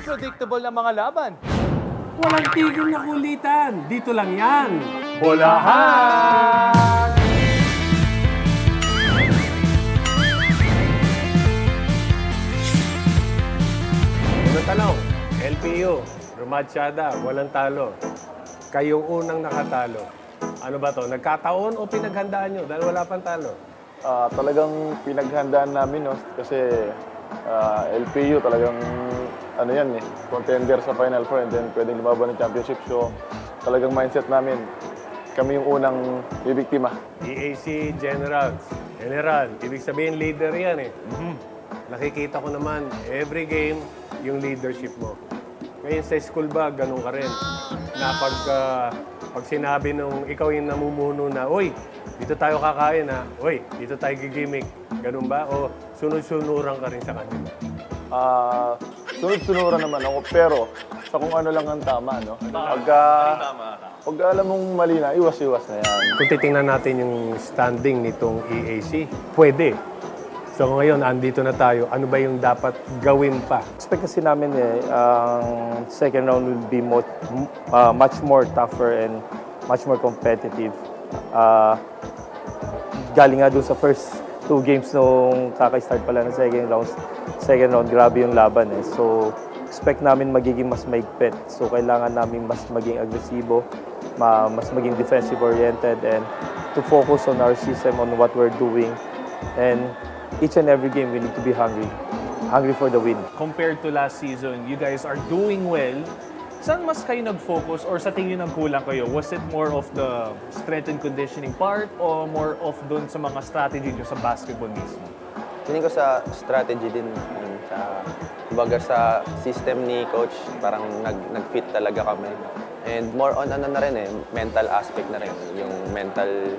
unpredictable na mga laban. Walang tigil na kulitan. Dito lang yan. Bolahan! Unang tanong, LPU, Rumatsyada, walang talo. Kayong unang nakatalo. Ano ba to? Nagkataon o pinaghandaan nyo dahil wala pang talo? Talagang pinaghandaan namin, no? Kasi LPU talagang ano yan eh, contender sa Final Four and then pwedeng lumaban ng championship. So talagang mindset namin, kami yung unang bibiktima. EAC Generals. General, ibig sabihin leader yan eh. Nakikita ko naman, every game, yung leadership mo. Ngayon sa school ba, ganun ka rin. Na pag sinabi nung ikaw yung namumuno na, "Uy, dito tayo kakain ha. Uy, dito tayo gigimik." Ganun ba? O sunod-sunuran ka rin sa kanila? Sunod-sunuran naman ako, pero sa kung ano lang ang tama, no? Pag alam mong mali na, iwas-iwas na yan. Kung titingnan natin yung standing nitong EAC, pwede. So ngayon, andito na tayo. Ano ba yung dapat gawin pa? Expect kasi namin ang second round will be much more tougher and much more competitive. Galing nga doon sa first 2 games nung kaka-start pala ng second round, grabe yung laban eh. So expect namin magiging mas maigpit. So kailangan namin mas maging agresibo, mas maging defensive oriented and to focus on our system, on what we're doing. And each and every game, we need to be hungry for the win. Compared to last season, you guys are doing well. Saan mas kayo nag-focus or sa tingin nagkulang kayo? Was it more of the strength and conditioning part or more of dun sa mga strategy nyo sa basketball mismo? Tingin ko sa strategy din, kumbaga sa system ni coach, parang nag-fit talaga kami. And more on ano na rin eh, mental aspect na rin, yung mental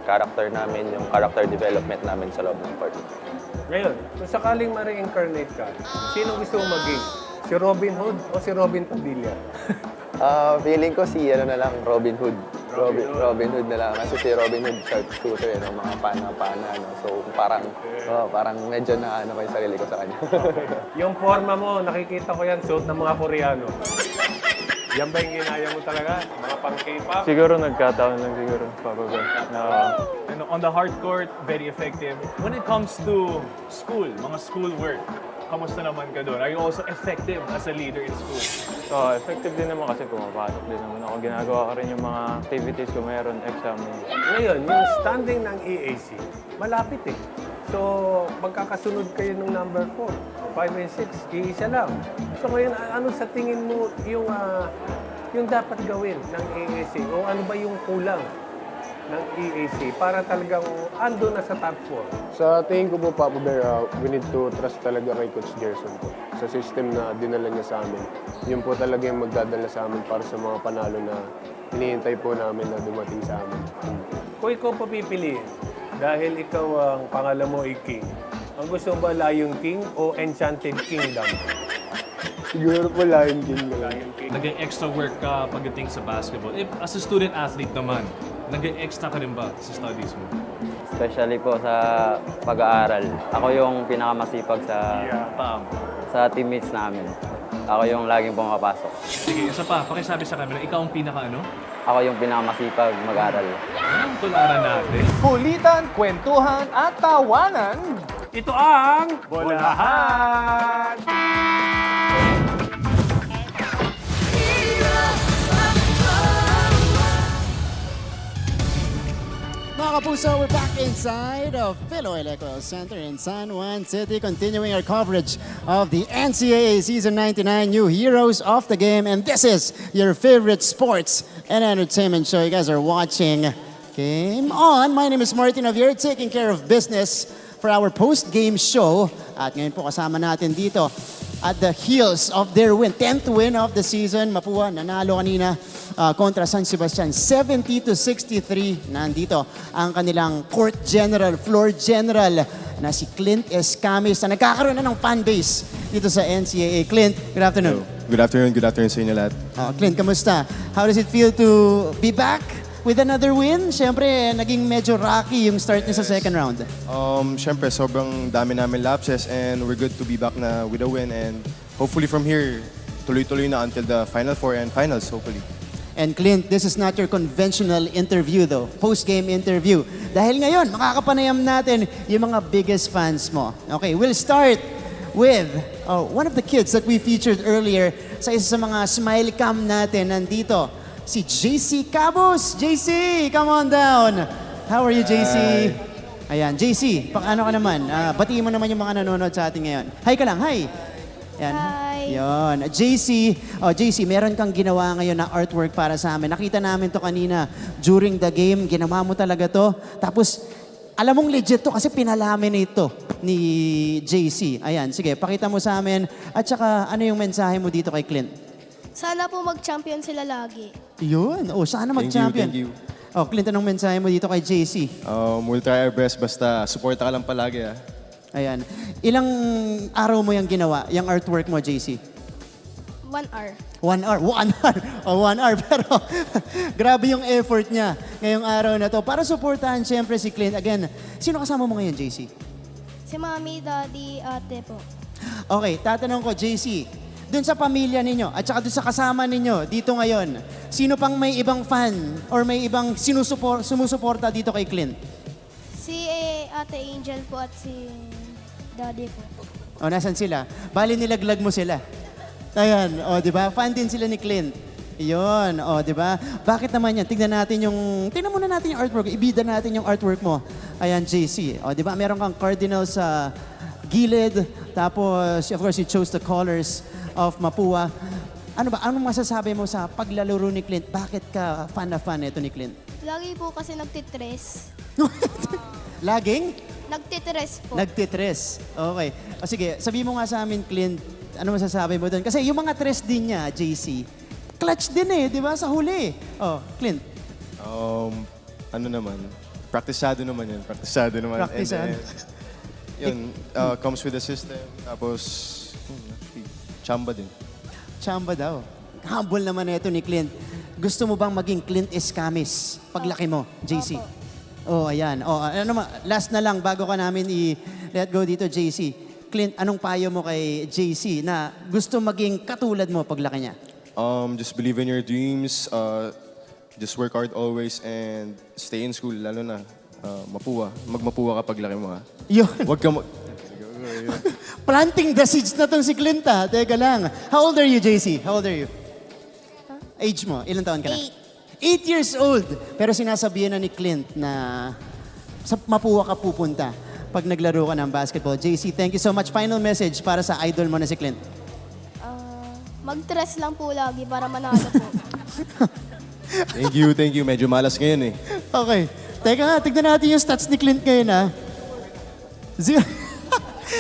character namin, yung character development namin sa loob ng court. Ngayon, kung sakaling ma-reincarnate ka, sino gusto mong maging? Si Robin Hood o si Robin Padilla? Feeling ko si ano na lang, Robin Hood. Robin Hood na lang. Kasi si Robin Hood sharpshooter, mga pana-pana. No? So parang medyo na ano ko yung sarili ko sa kanya. Yung forma mo, nakikita ko yan, suot ng mga Koreano. Yan ba yung ginaya mo talaga? Mga pang K-pop? Siguro nagkataon lang siguro, Papa. And on the hard court, very effective. When it comes to school, mga school work, kamusta naman ka doon? Are you also effective as a leader in school? Effective din naman kasi pumapasok din naman ako. Ginagawa ko rin yung mga activities ko mayroon, exam. Ngayon, yung standing ng EAC, malapit eh. So, magkakasunod kayo ng number 4, 5 and 6, iisa lang. So ngayon, ano sa tingin mo yung dapat gawin ng EAC? O ano ba yung kulang ng EAC para talagang ando na sa top 4? Sa tingin ko po, Papa Bear, we need to trust talaga kay Coach Gerson po. Sa system na dinala niya sa amin. Yun po talaga yung magdadala sa amin para sa mga panalo na hinihintay po namin na dumating sa amin. Kung ikaw papipiliin, dahil ikaw ang pangalan mo ay King, ang gusto mo ba Lion King o Enchanted Kingdom? Siguro po Lion King na lang. Nag-extra work ka pagdating sa basketball. As a student athlete naman, nag-extra ka rin ba sa studies mo? Especially po sa pag-aaral. Ako yung pinakamasipag sa teammates namin. Ako yung laging pumapasok. Sige, isa pa, pakisabi sa camera, ikaw ang pinaka-ano? Ako yung pinakamasipag mag-aaral. Anong tularan natin? Kulitan, kwentuhan at tawanan. Ito ang Bolahan! Mga kapuso, we're back inside of Philoy Electoral Center in San Juan City, continuing our coverage of the NCAA Season 99 New Heroes of the Game. And this is your favorite sports and entertainment show. You guys are watching Game On. My name is Martin Javier, taking care of business for our post-game show. At ngayon po kasama natin dito at the heels of their win, 10th win of the season. Mapua, nanalo kanina kontra San Sebastian, 70-63. Nandito ang kanilang court general, floor general na si Clint Escamis na nagkakaroon na ng fan base dito sa NCAA. Clint, good afternoon. Good afternoon sa inyo lahat. Clint, kamusta? How does it feel to be back with another win? Siyempre, naging medyo rocky yung start niya sa second round. Siyempre, sobrang dami namin lapses and we're good to be back na with a win and hopefully from here, tuloy-tuloy na until the Final Four and Finals, hopefully. And Clint, this is not your conventional interview though, post-game interview. Dahil ngayon, makakapanayam natin yung mga biggest fans mo. Okay, we'll start with one of the kids that we featured earlier sa isa sa mga smile cam natin. Nandito, si JC Cabos. JC, come on down. How are you, JC? Ayan, JC, paano ka naman? Batiin mo naman yung mga nanonood sa atin ngayon. Hi ka lang, hi. Ayan. Hi. Yon. JC, meron kang ginawa ngayon na artwork para sa amin. Nakita namin to kanina during the game. Ginawa mo talaga to. Tapos, alam mong legit to kasi pinalaminate to ni JC. Ayan, sige, pakita mo sa amin. At saka, ano yung mensahe mo dito kay Clint? Sana po mag-champion sila lagi. Yun. Sana mag-champion. Thank you. Clint, anong mensahe mo dito kay JC? We'll try our best, basta supporta ka lang palagi. Ayan. Ilang araw mo yung ginawa, yung artwork mo, JC? 1 hour. 1 hour. 1 hour. 1 hour. Pero grabe yung effort niya ngayong araw na to. Para supportahan siyempre si Clint. Again, sino kasama mo ngayon, JC? Si Mami, Daddy, Ate po. Okay, tatanong ko, JC, dun sa pamilya ninyo at saka dun sa kasama ninyo dito ngayon, sino pang may ibang fan or may ibang sumusuporta dito kay Clint? Si Ate Angel po at si Daddy po. Nasan sila? Bali nilaglag mo sila. Ayan, di ba? Fan din sila ni Clint. Iyon, di ba? Bakit naman yan? Tingnan muna natin yung artwork. Ibida natin yung artwork mo. Ayan, JC. Di ba? Meron kang cardinal sa gilid. Tapos, of course, you chose the colors of Mapua. Anong masasabi mo sa paglalaro ni Clint? Bakit ka fan na fan ito ni Clint? Lagi po kasi nagtitres. Laging? Nagtitres po. Nagtitres. Okay. Sige, sabi mo nga sa amin, Clint, ano masasabi mo doon? Kasi yung mga tres din niya, JC, clutch din di ba? Sa huli. Clint. Ano naman, praktisado naman yan. Praktisado naman. Praktisado. And then, yun, comes with the system. Tapos, chamba din. Chamba daw. Humble naman ito ni Clint. Gusto mo bang maging Clint Escamis paglaki mo, JC? Ayan. Last na lang bago ka namin i-let go dito, JC. Clint, anong payo mo kay JC na gusto maging katulad mo paglaki niya? Just believe in your dreams. Just work hard always and stay in school, lalo na Mapua. Magmapua ka paglaki mo, ha? Yun. Huwag ka Planting the seeds na tong si Clint, ha? Teka lang. How old are you, JC? How old are you? Age mo? Ilang taon ka na? 8 years old. Pero sinasabihan na ni Clint na sa Mapua ka pupunta pag naglaro ka ng basketball. JC, thank you so much. Final message para sa idol mo na si Clint. Mag-tres lang po lagi para manalo po. Thank you. Medyo malas ngayon Okay. Teka nga, tignan natin yung stats ni Clint ngayon, ha?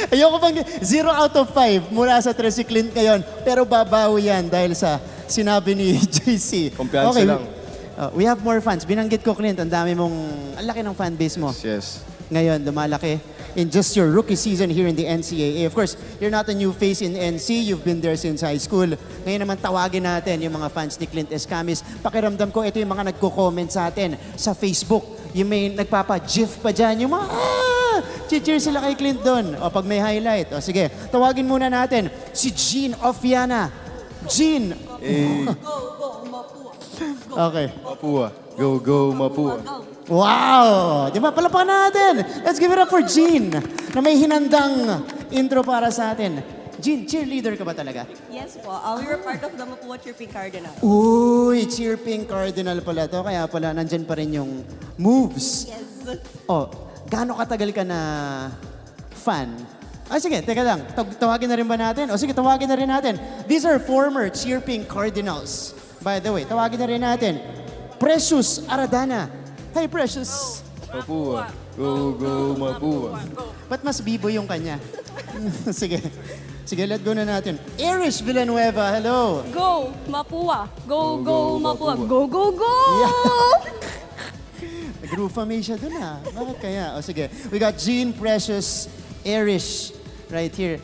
Ayoko pang 0 out of 5 mula sa 3 si Clint ngayon. Pero babawi yan dahil sa sinabi ni JC. Kumpiyansa lang. We have more fans. Binanggit ko, Clint, ang laki ng fan base mo. Yes. Ngayon, lumalaki in just your rookie season here in the NCAA. Of course, you're not a new face in NC. You've been there since high school. Ngayon naman, tawagin natin yung mga fans ni Clint Escamis. Pakiramdam ko, ito yung mga nagko-comment sa atin sa Facebook. Yung may nagpapa-gif pa dyan. Yung mga, cheer sila kay Clint doon. Pag may highlight. Sige, tawagin muna natin si Jean Ofiana. Jean. Go, Mapua. Okay. Mapua. Go, Mapua. Wow! Di ba? Palapakan natin. Let's give it up for Jean na may hinandang intro para sa atin. Jean, cheerleader ka ba talaga? Yes po. We were part of the Mapua Chirping Cardinals. Uy, Chirping Cardinal pala to. Kaya pala, nandyan pa rin yung moves. Yes. Gaano katagal ka na fan? Sige, teka lang. Tawagin na rin ba natin? Sige, tawagin na rin natin. These are former Chirping Cardinals. By the way, tawagin na rin natin. Precious Aradana. Hi, Precious. Mapua. Go, Mapua. Ba't mas bibo yung kanya? Sige, let go na natin. Irish Villanueva, hello. Go, Mapua. Go, Mapua. Go, go! Nag-groove siya dun Bakit kaya? Sige, we got Jean, Precious, Irish right here.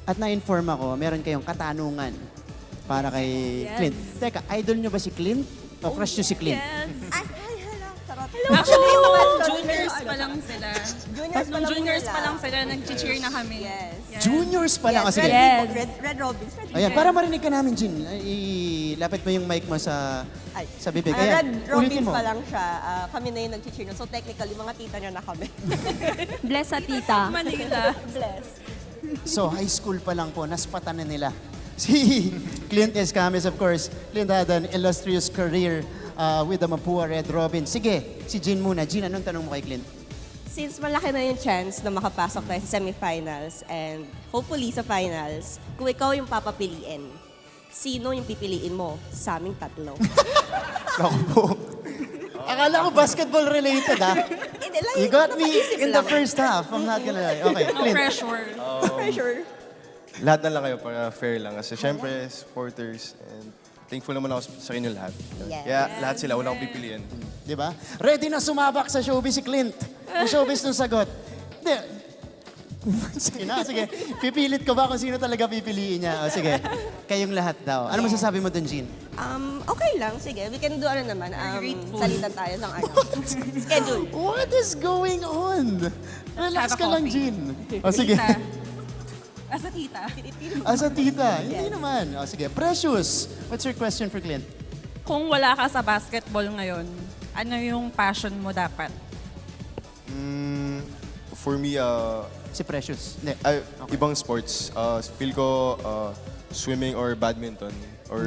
At na-inform ako, meron kayong katanungan para kay Clint. Teka, idol nyo ba si Clint? O crush nyo si Clint? Yes. Ay, hala. Charot. Actually, nung juniors pa lang sila. Nung Juniors pa lang sila, nag-cheer na kami. Yes. Yan. Juniors pa lang. Yes, Sige. Red Robins. Ayan, para marinig ka namin, Jean. Ilapit mo yung mic mo sa bibig. Ayan, Red ulitin Robins mo. pa lang siya. Kami na yung nag-cheer nun. So technically, mga tita niya na kami. Bless sa tita. Manila. Bless. So, high school pa lang po, naspatan na nila. Si Clint Escamis, of course. Clint had an illustrious career with the Mapua Red Robins. Sige, si Jean muna. Jean, anong tanong mo kay Clint? Since malaki na yung chance na makapasok tayo sa semifinals and hopefully sa finals, kung ikaw yung papapiliin, sino yung pipiliin mo sa aming tatlo? Ako po. Akala ko basketball related, ha? You got me in the first half. I'm not gonna lie. Okay, No Clint. pressure. Pressure. Lahat na lang kayo para fair lang. Kasi syempre, supporters, and thankful naman ako sa inyo lahat. Yes. Kaya lahat sila, wala akong pipiliin. Di ba? Ready na sumabak sa showbiz si Clint. Ang showbiz nung sagot. Hindi. Sige na, sige. Pipilit ko ba kung sino talaga pipiliin niya? O sige, kayong lahat daw. Ano masasabi mo dun, Jean? Okay lang. Sige, we can do ano naman. Salitan tayo ng ano. Schedule. What is going on? Relax have a ka lang, coffee. Jean. O sige. Tita. As a tita. As a tita. Hindi naman. O sige. Precious, what's your question for Clint? Kung wala ka sa basketball ngayon, ano yung passion mo dapat? For me, Si Precious. Hindi. ibang sports. Feel ko swimming or badminton. Or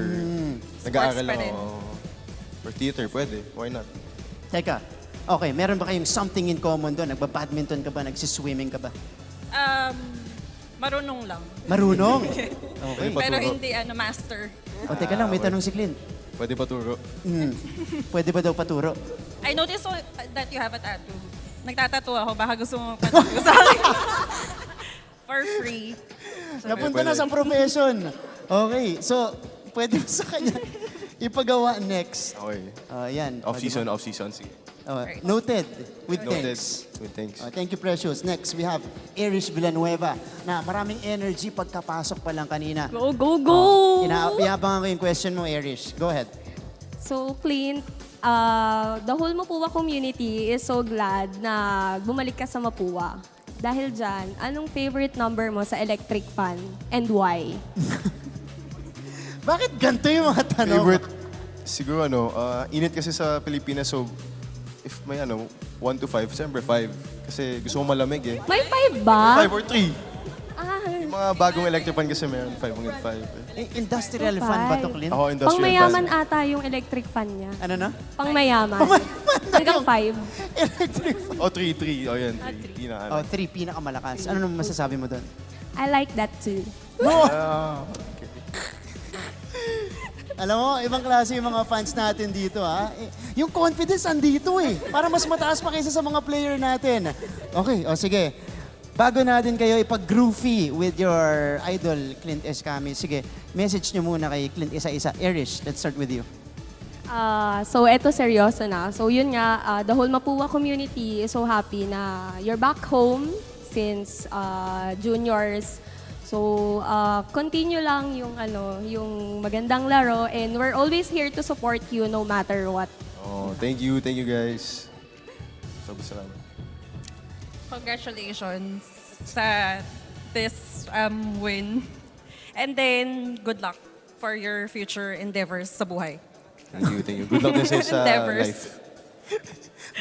nag-aaral Sports pa lang rin. ako. Or theater, pwede. Why not? Teka. Okay, meron ba kayong something in common doon? Nagba-badminton ka ba? Nagsiswimming ka ba? Marunong lang. Marunong? Okay. Pero hindi master. O teka lang, may tanong si Clint. Pwede pa turo. Pwede ba daw paturo? I noticed that you have a tattoo. Nagtatattoo ako, baka gusto mo paturo sa akin. For free. Napunta na sa profession. Okay, so pwede mo sa kanya ipagawa next. Okay. Yan. Off-season, off-season. Sige. Noted. With Noted. thanks. With thanks. Thank you, Precious. Next, we have Irish Villanueva na maraming energy pagkapasok pa lang kanina. Go, go, go! Inaabangan ko yung question mo, Irish. Go ahead. So, Clint, the whole Mapua community is so glad na bumalik ka sa Mapua. Dahil dyan, anong favorite number mo sa electric fan and why? Bakit ganito yung mga tanong? Favorite, siguro init kasi sa Pilipinas, so if may 1 to 5, siyempre 5. Kasi gusto ko malamig eh. May 5 ba? 5 or 3. Yung mga bagong electric fan kasi meron 5 hanggang 5. Industrial fan ba to, Clint? Ako, industrial Pangmayaman fan. ata yung electric fan niya. Ano na? Pangmayaman. Hanggang 5. Electric fan. O, 3. O, yan, 3. Pinaka. Oh, 3, pinakamalakas. Ano naman masasabi mo doon? I like that too. Okay. Alam mo, ibang klase yung mga fans natin dito, ha? Yung confidence andito eh. Para mas mataas pa kaysa sa mga player natin. Okay, o sige. Bago natin kayo ipag-groovy with your idol, Clint Escamis, sige, message nyo muna kay Clint isa-isa. Irish, let's start with you. So, eto seryoso na. So, yun nga, the whole Mapua community is so happy na you're back home since juniors. So, continue lang yung magandang laro and we're always here to support you no matter what. Oh, thank you guys. Sobrang salamat. Congratulations sa this win. And then, good luck for your future endeavors sa buhay. Thank you. Good luck din sa Endeavors. life.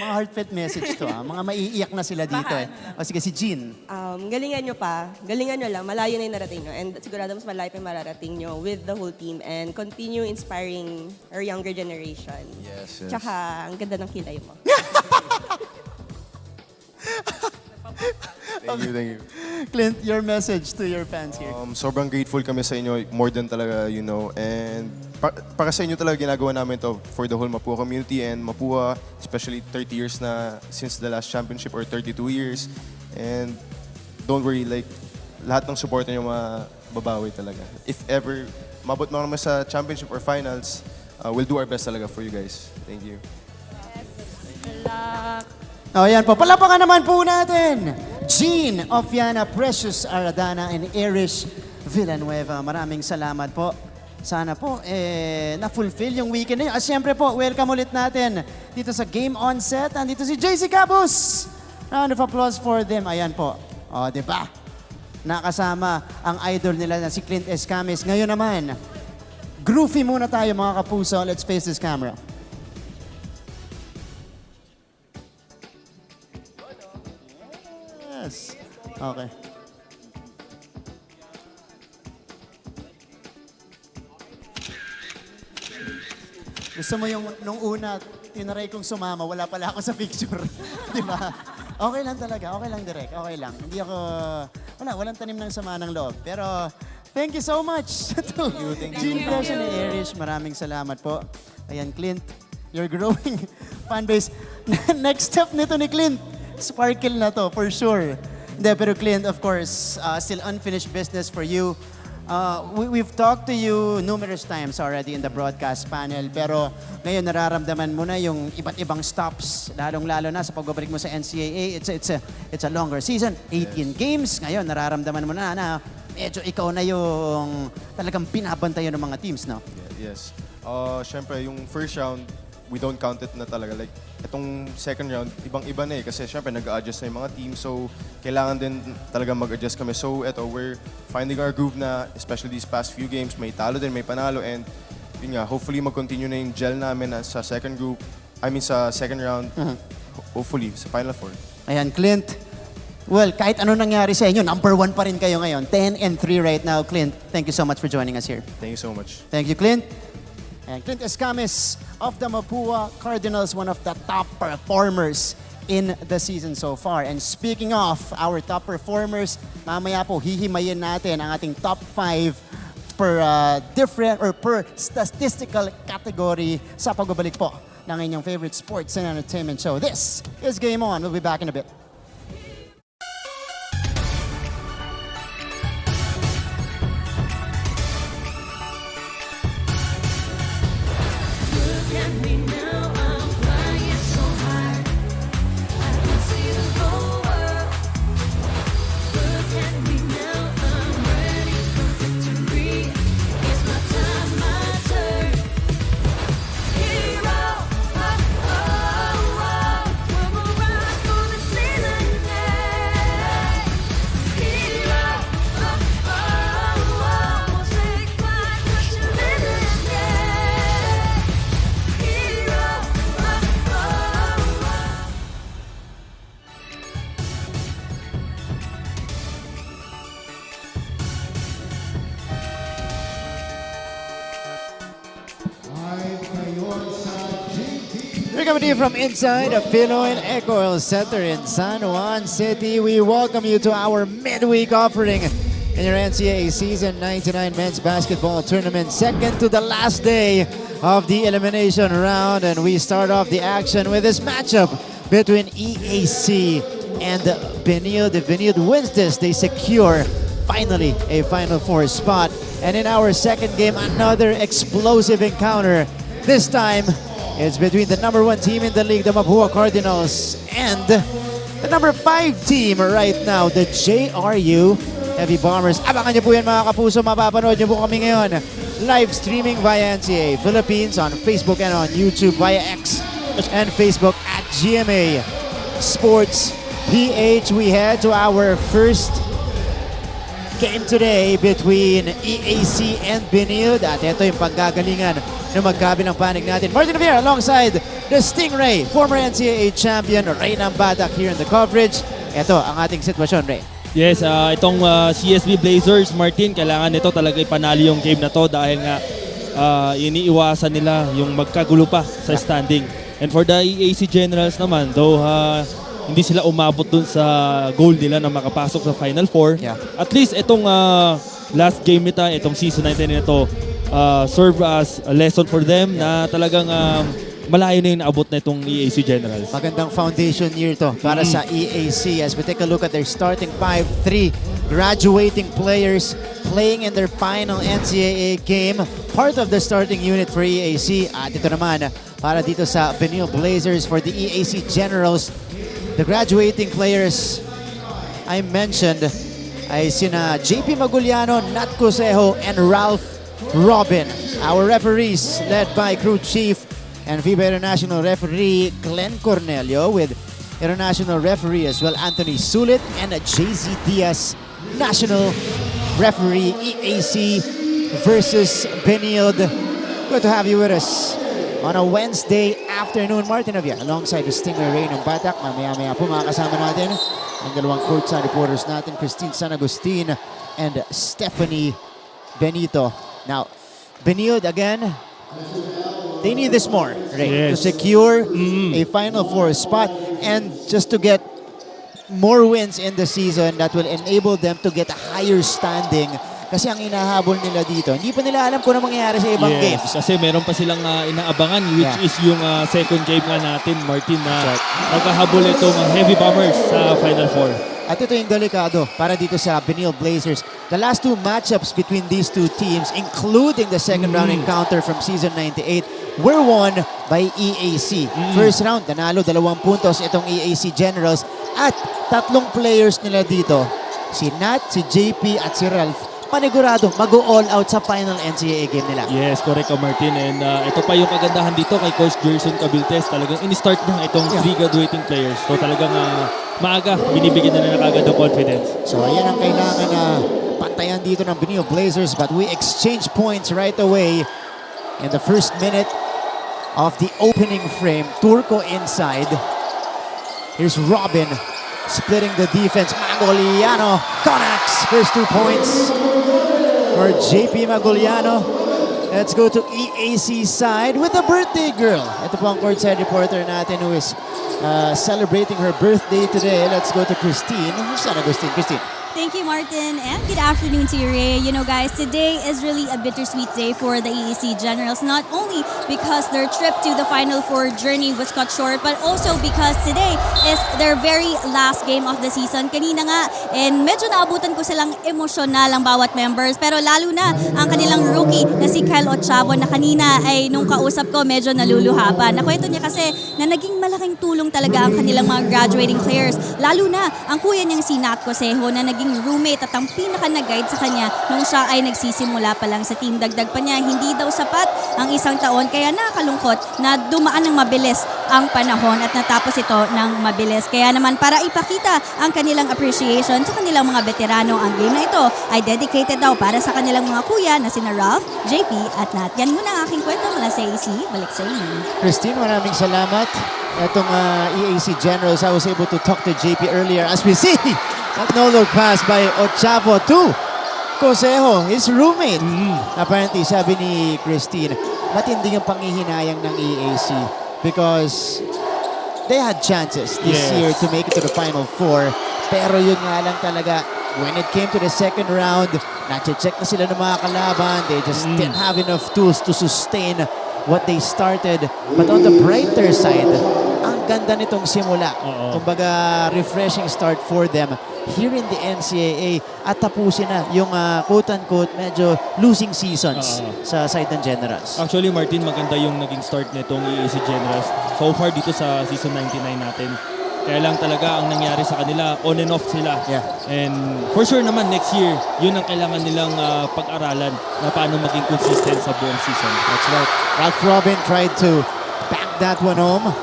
Mga heartfelt message to, ha? Mga maiiyak na sila dito, eh. O sige, si Jean. Galingan nyo pa. Galingan nyo lang. Malayo na yung narating nyo. And sigurado mas malayo pa yung mararating nyo with the whole team and continue inspiring our younger generation. Yes. Tsaka, ang ganda ng kilay mo. Thank you. Clint, your message to your fans here. Sobrang grateful kami sa inyo, more than talaga, and para sa inyo talaga ginagawa namin to for the whole Mapua community and Mapua, especially 30 years na since the last championship or 32 years. And don't worry, lahat ng support niyo mababawi talaga. If ever mabot mo naman sa championship or finals, we'll do our best talaga for you guys. Thank you. Good luck. O yan po, palapakan naman po natin. Jean Ofiana, Precious Aradana, and Irish Villanueva. Maraming salamat po. sana po na-fulfill yung weekend na yun. At syempre po, welcome ulit natin dito sa Game On Set. Nandito si JC Cabos. Round of applause for them. Ayan po. O, diba? Nakasama ang idol nila na si Clint Escamis. Ngayon naman, groovy muna tayo mga kapuso. Let's face this camera. Yes. Okay. Gusto mo yung nung una, tinaray kong sumama, wala pala ako sa picture. Di ba? Okay lang talaga. Okay lang, direct. Okay lang. Hindi ako, walang tanim ng sama ng loob. Pero, thank you so much to Gene Fresh and Irish. Maraming salamat po. Ayan, Clint, you're growing fanbase. Next step nito ni Clint, sparkle na to, for sure. Hindi, pero Clint, of course, still unfinished business for you. We've talked to you numerous times already in the broadcast panel, pero ngayon nararamdaman mo na yung iba't ibang stops, lalong-lalo na sa pagbabalik mo sa NCAA. It's a longer season, 18 games. Ngayon nararamdaman mo na medyo ikaw na yung talagang binabantayan ng mga teams, no? Yes. Siyempre, yung first round, we don't count it na talaga. Like, itong second round, ibang-iba na eh. Kasi syempre, nag-a-adjust na yung mga team. So, kailangan din talaga mag-adjust kami. So, we're finding our groove na, especially these past few games. May talo din, may panalo. And, yun nga, hopefully mag-continue na yung gel namin sa second group. Sa second round. Hopefully, sa Final Four. Ayan, Clint. Well, kahit ano nangyari sa inyo, number 1 pa rin kayo ngayon. 10-3 right now. Clint, thank you so much for joining us here. Thank you so much. Thank you, Clint. And Clint Escamis of the Mapua Cardinals, one of the top performers in the season so far. And speaking of our top performers, mamaya po hihimayin natin ang ating top 5 per different or per statistical category sa pagbabalik po ng inyong favorite sports and entertainment show. This is Game On. We'll be back in a bit. We're coming to you from inside the Pinoy Echo Center in San Juan City. We welcome you to our midweek offering in your NCAA Season 99 Men's Basketball Tournament. Second to the last day of the elimination round. And we start off the action with this matchup between EAC and Benilde. If Benilde wins this, they secure finally a Final Four spot. And in our second game, another explosive encounter. This time, it's between the number 1 team in the league, the Mapua Cardinals, and the number 5 team right now, the JRU Heavy Bombers. Abangan niyo po yan mga kapuso. Mapapanood niyo po kami ngayon live streaming via NCAA Philippines on Facebook and on YouTube via X and Facebook at GMA Sports PH. We head to our first game today between EAC and Benilde. At ito yung panggagalingan ng magkabilang panig natin. Martin Javier alongside the Stingray, former NCAA champion Ray Nambadak here in the coverage. Ito ang ating sitwasyon, Ray. Yes, itong CSB Blazers, Martin, kailangan nito talaga ipanalo yung game na to dahil nga iniiwasan nila yung magkagulo pa sa standing. And for the EAC Generals naman, though hindi sila umabot dun sa goal nila na makapasok sa Final Four. Yeah. At least itong last game nito, itong season 19 nito, serve as a lesson for them na talagang malayo na yung naabot na itong EAC Generals. Magandang foundation year to para sa EAC as we take a look at their starting 5-3 graduating players playing in their final NCAA game. Part of the starting unit for EAC. At ito naman para dito sa Benilde Blazers for the EAC Generals. The graduating players I mentioned ay sina JP Maguliano, Nat Cosejo, and Ralph Robin. Our referees, led by crew chief and FIBA International referee Glenn Cornelio, with international referee as well Anthony Sulit, and JZ Diaz, national referee EAC versus Benilde. Good to have you with us on a Wednesday afternoon. Martin Avia alongside the Stinger Ray ng Batak. Mamaya-maya po mga kasama natin ang dalawang courtside reporters natin, Christine San Agustin and Stephanie Benito. Now, Benilde again, they need this more, Ray, to secure a Final Four spot and just to get more wins in the season that will enable them to get a higher standing. Kasi ang inahabol nila dito, hindi pa nila alam kung ano mangyayari sa ibang games. Kasi meron pa silang inaabangan, which is yung second game nga natin, Martin, na nagkahabol itong Heavy Bombers sa Final Four. At ito yung delikado para dito sa Benilde Blazers. The last two matchups between these two teams, including the second round encounter from season 98, were won by EAC. First round, nanalo 2 puntos itong EAC Generals at 3 players nila dito, si Nat, si JP at si Ralph, panigurado mag-all out sa final NCAA game nila. Yes, correct Martin. And ito pa yung kagandahan dito kay Coach Gerson Cabiltes. Talagang in-start na itong 3 graduating players. So talagang maaga, binibigyan na nila agad ng confidence. So ayan ang kailangan na pantayan dito ng Benilde Blazers, but we exchange points right away in the first minute of the opening frame. Turco inside. Here's Robin splitting the defense. Magoliano connects. First 2 points for JP Magoliano. Let's go to EAC side with the birthday girl. Ito po ang courtside reporter natin who is celebrating her birthday today. Let's go to Christine San Agustin. Christine. Thank you, Martin, and good afternoon to you, Ray. You know, guys, today is really a bittersweet day for the EAC Generals, not only because their trip to the Final Four journey was cut short, but also because today is their very last game of the season. Kanina nga, and medyo naabutan ko silang emosyonal ang bawat members, pero lalo na ang kanilang rookie na si Kyle Ochavo na kanina ay nung kausap ko medyo naluluha pa. Nakwento niya kasi na naging malaking tulong talaga ang kanilang mga graduating players, lalo na ang kuya niyang si Nat Cosejo na naging roommate at ang pinaka-nag-guide sa kanya nung siya ay nagsisimula pa lang sa team. Dagdag pa niya, hindi daw sapat ang 1 taon kaya nakakalungkot na dumaan ng mabilis ang panahon at natapos ito ng mabilis. Kaya naman para ipakita ang kanilang appreciation sa kanilang mga veterano, ang game na ito ay dedicated daw para sa kanilang mga kuya na sina Ralph, JP at Nat. Yan muna ang aking kwento mula sa EAC. Balik sa inyo. Christine, maraming salamat. Itong EAC Generals, I was able to talk to JP earlier as we see that no-look pass by Ochavo to Cosejo, his roommate. Apparently, sabi ni Christine, matindi yung panghihinayang ng EAC because they had chances this year to make it to the Final Four. Pero yun nga lang talaga, when it came to the second round, na-check na sila ng mga kalaban. They just didn't have enough tools to sustain what they started. But on the brighter side, ang ganda nitong simula. Kumbaga, refreshing start for them here in the NCAA at tapusin na yung quote-unquote medyo losing seasons sa side ng Generals. Actually, Martin, maganda yung naging start nitong EAC Generals. So far dito sa season 99 natin. Kaya lang talaga ang nangyari sa kanila, on and off sila. And for sure naman, next year, yun ang kailangan nilang pag-aralan na paano maging consistent sa buong season. That's right. Ralph Robin tried to back that one home.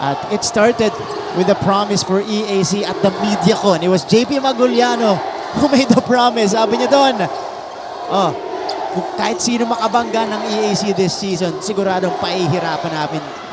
At it started with a promise for EAC at the MediaCon. It was JP Magoliano who made the promise. Sabi niya doon, kung kahit sino makabangga ng EAC this season, siguradong paihirapan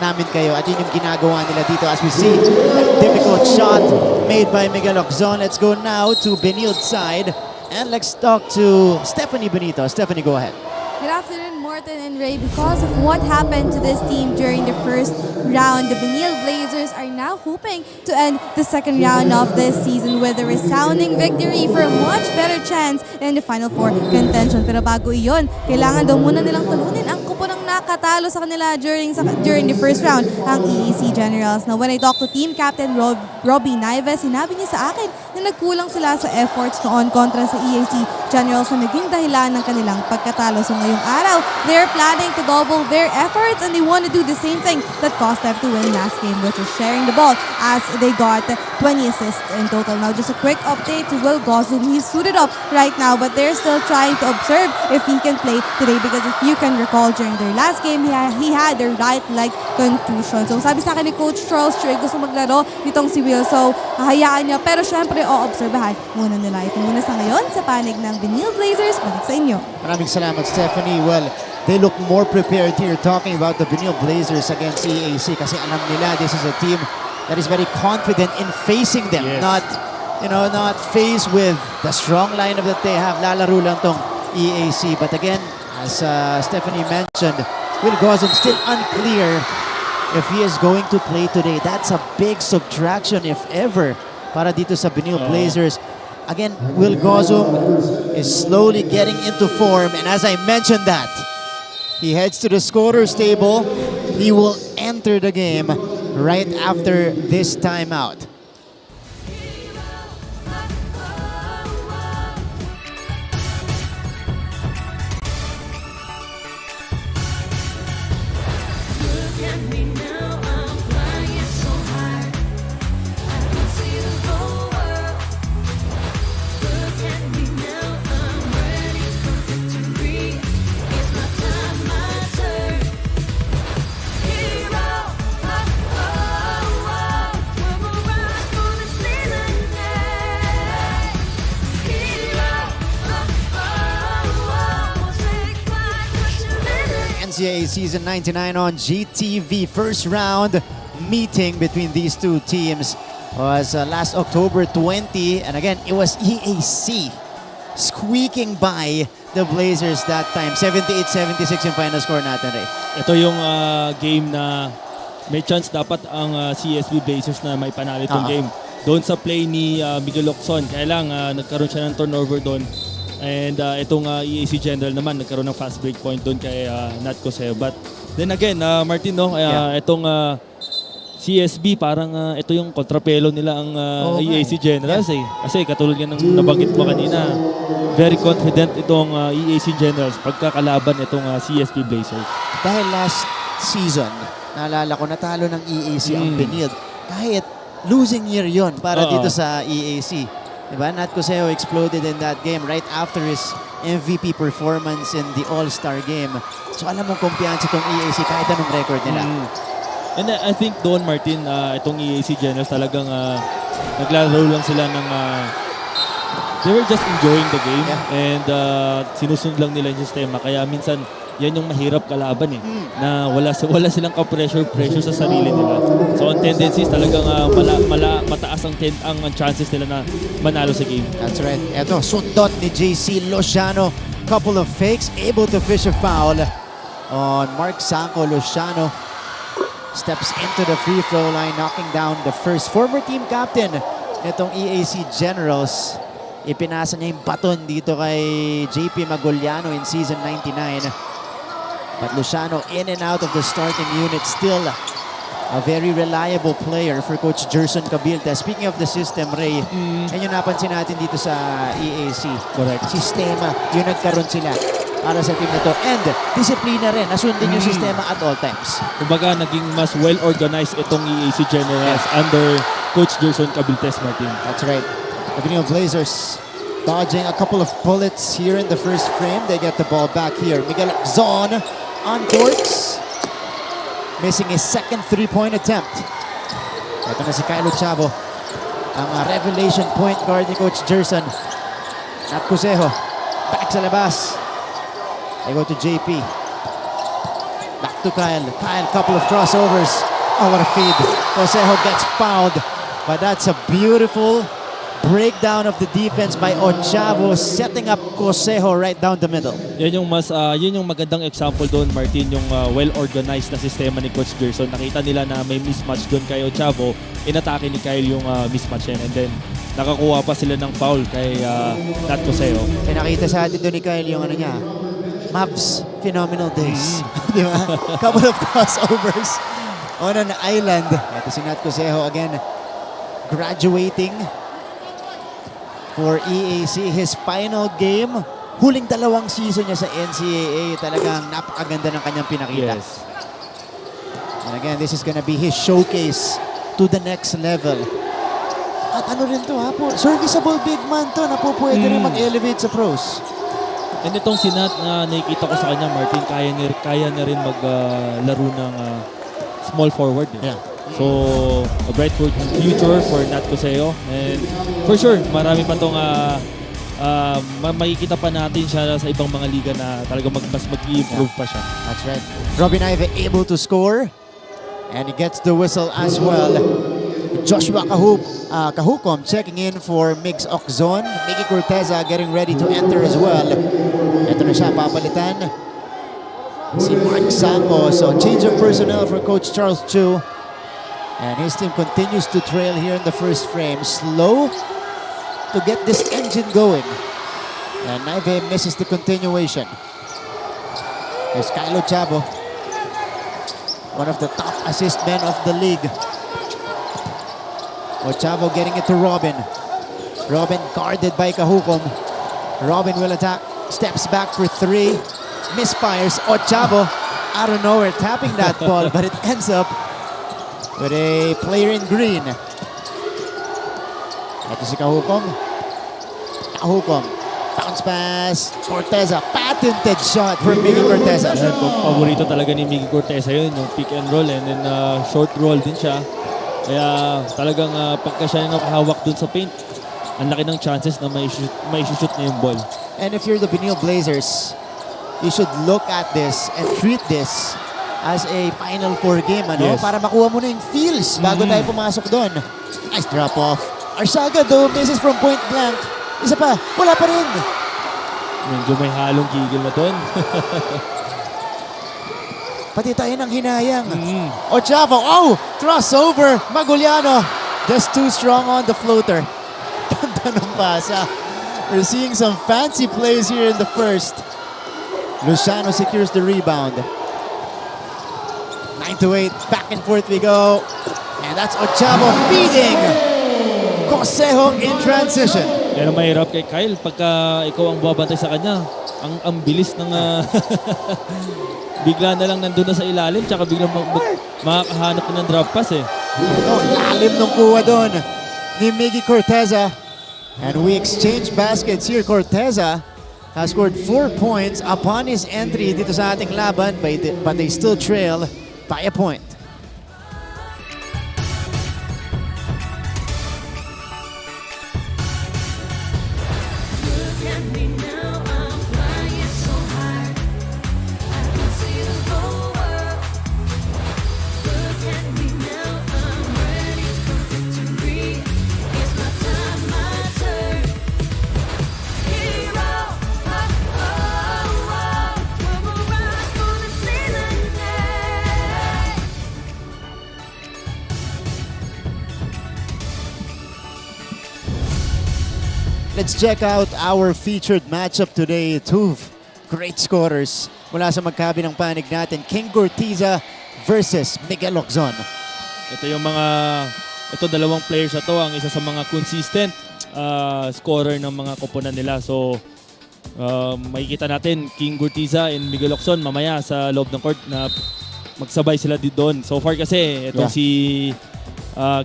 namin kayo. At yun yung ginagawa nila dito as we see a difficult shot made by Miguel Oczon. Let's go now to Benilde side and let's talk to Stephanie Benito. Stephanie, go ahead. Good afternoon, Morten and Ray. Because of what happened to this team during the first round, the Benilde Blazers are now hoping to end the second round of this season with a resounding victory for a much better chance in the Final Four contention. Pero bago iyon, kailangan daw muna nilang talunin ang kupo ng nakatalo sa kanila during the first round, ang EAC Generals. Now, when I talked to team captain Robbie Nieves, sinabi niya sa akin na na nagkulang sila sa efforts noon kontra sa EAC Generals na naging dahilan ng kanilang pagkatalo. So ngayong araw, they're planning to double their efforts and they want to do the same thing that cost them to win last game, which is sharing the ball, as they got 20 assists in total. Now, just a quick update to Will Gosling. He's suited up right now, but they're still trying to observe if he can play today, because if you can recall, during their last game, he had a right leg contusion. So sabi sa akin ni Coach Charles Chue, gusto maglaro nitong si Will. So hahayaan niya, pero syempre o-obserbahan muna nila. Ito muna sa ngayon sa panig ng Benilde Blazers. Balik sa inyo. Maraming salamat, Stephanie. Well, they look more prepared here talking about the Benilde Blazers against EAC kasi alam nila this is a team that is very confident in facing them. Yes. Not faced with the strong lineup that they have. Lalaro lang tong EAC. But again, as Stephanie mentioned, Will Gosum still unclear if he is going to play today. That's a big subtraction, if ever, para dito sa Benilde Blazers. Again, Will Gosum is slowly getting into form, and as I mentioned that, he heads to the scorer's table. He will enter the game right after this timeout. NCAA Season 99 on GTV. First round meeting between these two teams was last October 20. And again, it was EAC squeaking by the Blazers that time. 78-76 yung final score natin, Ray. Ito yung game na may chance dapat ang CSB Blazers na may panalo itong game. Doon sa play ni Miguel Locson, kaya lang nagkaroon siya ng turnover doon. And itong EAC General naman, nagkaroon ng fast break point doon kay Nat Coseo. But then again, Martin, no, itong CSB, parang ito yung kontrapelo nila ang EAC Generals. Kasi katulad nga ng nabanggit mo kanina, very confident itong EAC Generals pagkakalaban itong CSB Blazers. Dahil last season, naalala ko, natalo ng EAC ang Benilde. Kahit losing year yon para dito sa EAC. Diba? Nat Coseo exploded in that game right after his MVP performance in the All-Star game. So alam mong kumpiyansa itong EAC kahit anong record nila. And I think doon, Martin, itong EAC Generals talagang naglalaro lang sila ng they were just enjoying the game and sinusunod lang nila yung sistema. Kaya minsan, yan yung mahirap kalaban na wala silang ka-pressure sa sarili nila. So ang tendencies talagang mataas ang chances nila na manalo sa game. That's right. Eto, sundot ni JC Luciano. Couple of fakes, able to fish a foul on Mark Sanco. Luciano steps into the free throw line, knocking down the first. Former team captain nitong EAC Generals. Ipinasa niya yung baton dito kay JP Maguliano in season 99. But Luciano in and out of the starting unit, still a very reliable player for Coach Gerson Cabilda. Speaking of the system, Ray, yan yung napansin natin dito sa EAC. Correct. Sistema, yung nagkaroon sila para sa team na to. And disiplina rin, nasundin yung sistema at all times. Kumbaga, naging mas well-organized itong EAC Generals under Coach Gerson Cabildes, Martin. That's right. The Benilde Blazers dodging a couple of bullets here in the first frame. They get the ball back here. Miguel Zon on courts, missing his second three-point attempt. Ito na si Kyle Chavo, ang revelation point guard ni Coach Gerson. Nat Coseo, back sa labas. They go to JP. Back to Kyle. Kyle, couple of crossovers. Oh, what a feed. Coseo gets fouled, but that's a beautiful breakdown of the defense by Ochavo, setting up Coseo right down the middle. Yan yung magandang example doon, Martin, yung well-organized na sistema ni Coach Gerson. Nakita nila na may mismatch doon kay Ochavo, inatake ni Kyle yung mismatch yan, and then nakakuha pa sila ng foul kay Nat Coseo. Nakita sa atin doon ni Kyle yung ano niya, Mavs phenomenal days. Di ba? Couple of crossovers on an island. Ito si Nat Coseo again, graduating for EAC. His final game, huling dalawang season niya sa NCAA. Talagang napakaganda ng kanyang pinakita. Yes. And again, this is gonna be his showcase to the next level. At ano rin to ha, serviceable big man to na po pwede rin mag-elevate sa pros. And itong sinat na nakikita ko sa kanya, Martin, kaya na rin maglaro ng small forward. Yeah. So, a bright future for Nat Coseo. And for sure, marami pa itong makikita pa natin siya sa ibang mga liga na talagang mas mag-i-improve pa siya. That's right. Robin Ive able to score. And he gets the whistle as well. Joshua Kahukom checking in for Migs Oczon. Miggy Corteza getting ready to enter as well. Ito na siya, papalitan. Si Mark Sanko. So change of personnel for Coach Charles Chu. And his team continues to trail here in the first frame. Slow to get this engine going. And Naive misses the continuation. Here's Kylo Chavo, one of the top assist men of the league. Ochavo getting it to Robin. Robin guarded by Kahukom. Robin will attack. Steps back for three. Misfires. Ochavo out of nowhere tapping that ball, but it ends up with a player in green. Ito si Kahukom. Kahukom. Bounce pass. Corteza. Patented shot for Miggy Corteza. Paborito talaga ni Miggy Corteza yun, yung pick and roll, and then short roll din siya. Kaya talagang pagka siya yung nakahawak dun sa paint, ang laki ng chances na may shoot na yung ball. And if you're the Benilde Blazers, you should look at this and treat this as a Final Four game, ano? Yes. Para makuha mo na yung feels bago tayo pumasok doon. Nice drop off. Arsaga though, misses from point blank. Isa pa, wala pa rin. Medyo may halong gigil na doon. Pati tayo ng hinayang. Ochavo, oh! Crossover, Maguliano. Just too strong on the floater. Ganda ng pasa. We're seeing some fancy plays here in the first. Luciano secures the rebound. 9-8, back and forth we go. And that's Ochavo feeding Cosejo in transition. Yan ang mahirap kay Kyle pagka ikaw ang babantay sa kanya. Ang bilis ng bigla na lang nandun na sa ilalim tsaka biglang makakahanap na ng drop pass eh. Lalim nung kuha doon ni Miggy Corteza. And we exchange baskets here. Corteza has scored 4 points upon his entry dito sa ating laban, but they still trail by a point. Let's check out our featured matchup today. Two great scorers mula sa magkabinang panig natin. King Corteza versus Miguel Oczon. Ito dalawang players na to, ang isa sa mga consistent scorer ng mga koponan nila. So makikita natin King Corteza and Miguel Oczon mamaya sa loob ng court na magsabay sila doon. So far kasi itong si